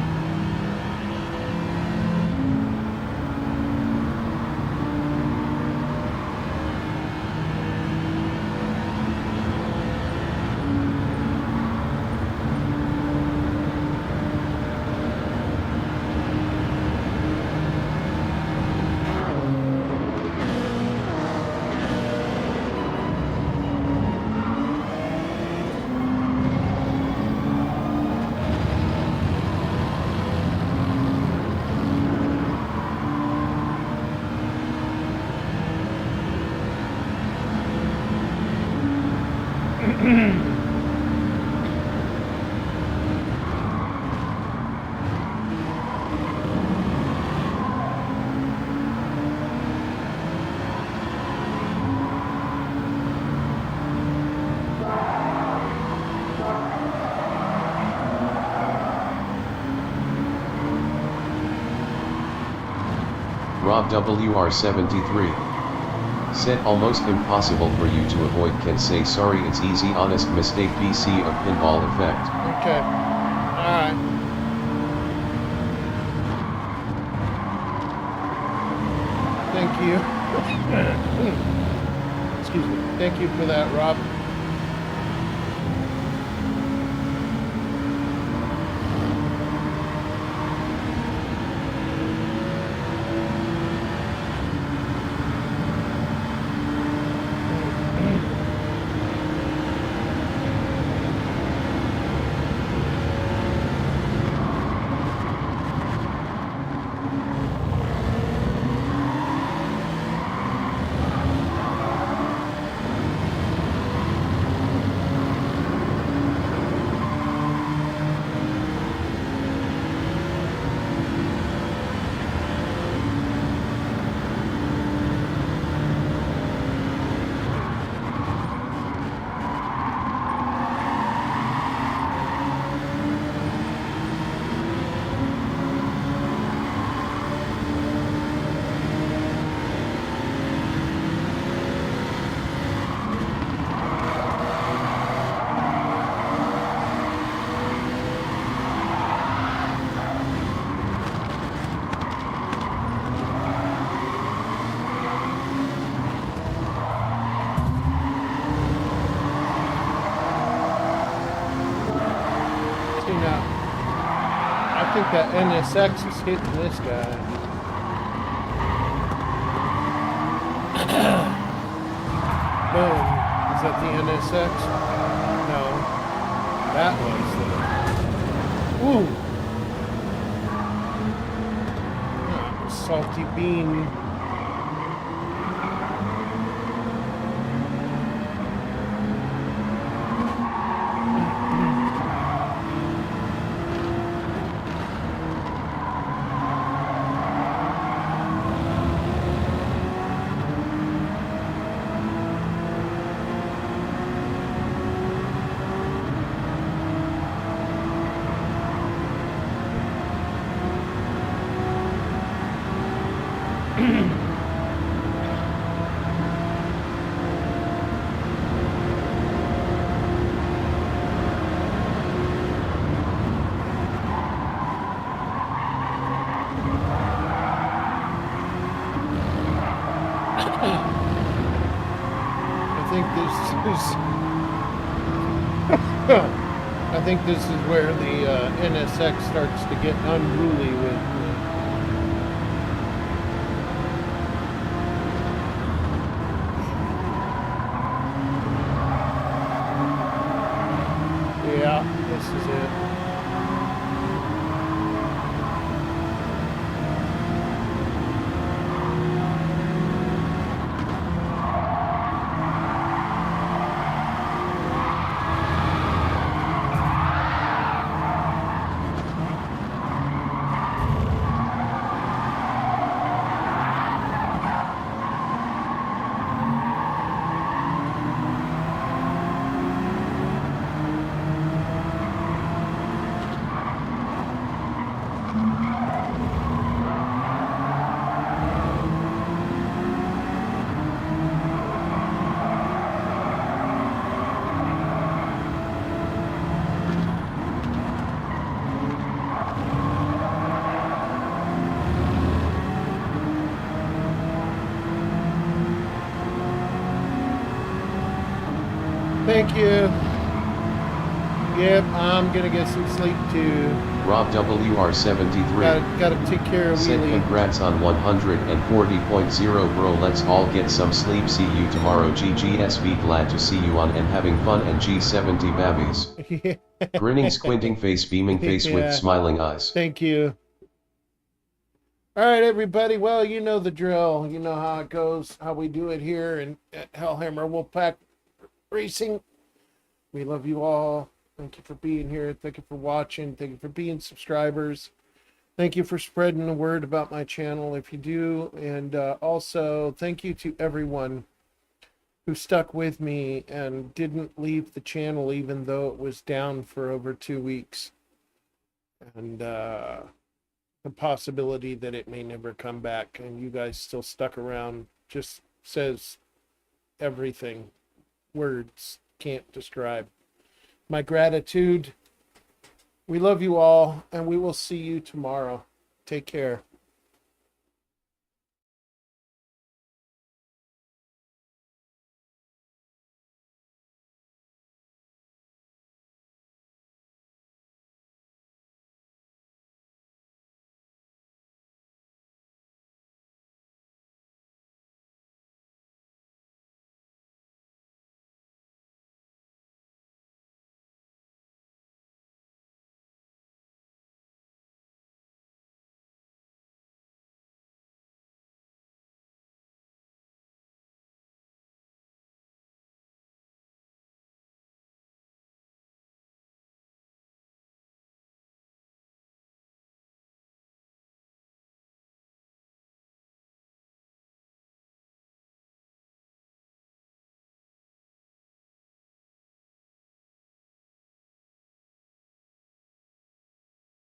C: Rob WR73. Said almost impossible for you to avoid. Can say sorry, it's easy, honest mistake. BC of pinball effect.
B: Okay. Alright. Thank you. Excuse me. Thank you for that, Rob. I think that NSX is hitting this guy. Boom. Is that the NSX? No. That was the... Ooh. Salty bean. I think this is where the NSX starts to get unruly with yeah, this is it. Thank you. Yep, I'm gonna get some sleep too.
C: Rob WR73.
B: Gotta take care of
C: Said
B: Wheelie.
C: congrats on 140.0 bro, let's all get some sleep, see you tomorrow GGSV, glad to see you on and having fun, and G70 babbies. Grinning squinting face beaming face with
B: Yeah.
C: smiling eyes.
B: Thank you. All right, everybody. Well, you know the drill. You know how it goes, how we do it here and at Hellhammer Wolfpack Racing. We love you all. Thank you for being here. Thank you for watching. Thank you for being subscribers. Thank you for spreading the word about my channel if you do. And also, thank you to everyone who stuck with me and didn't leave the channel even though it was down for over 2 weeks. And the possibility that it may never come back, and you guys still stuck around, just says everything. Words can't describe my gratitude. We love you all, and we will see you tomorrow. Take care.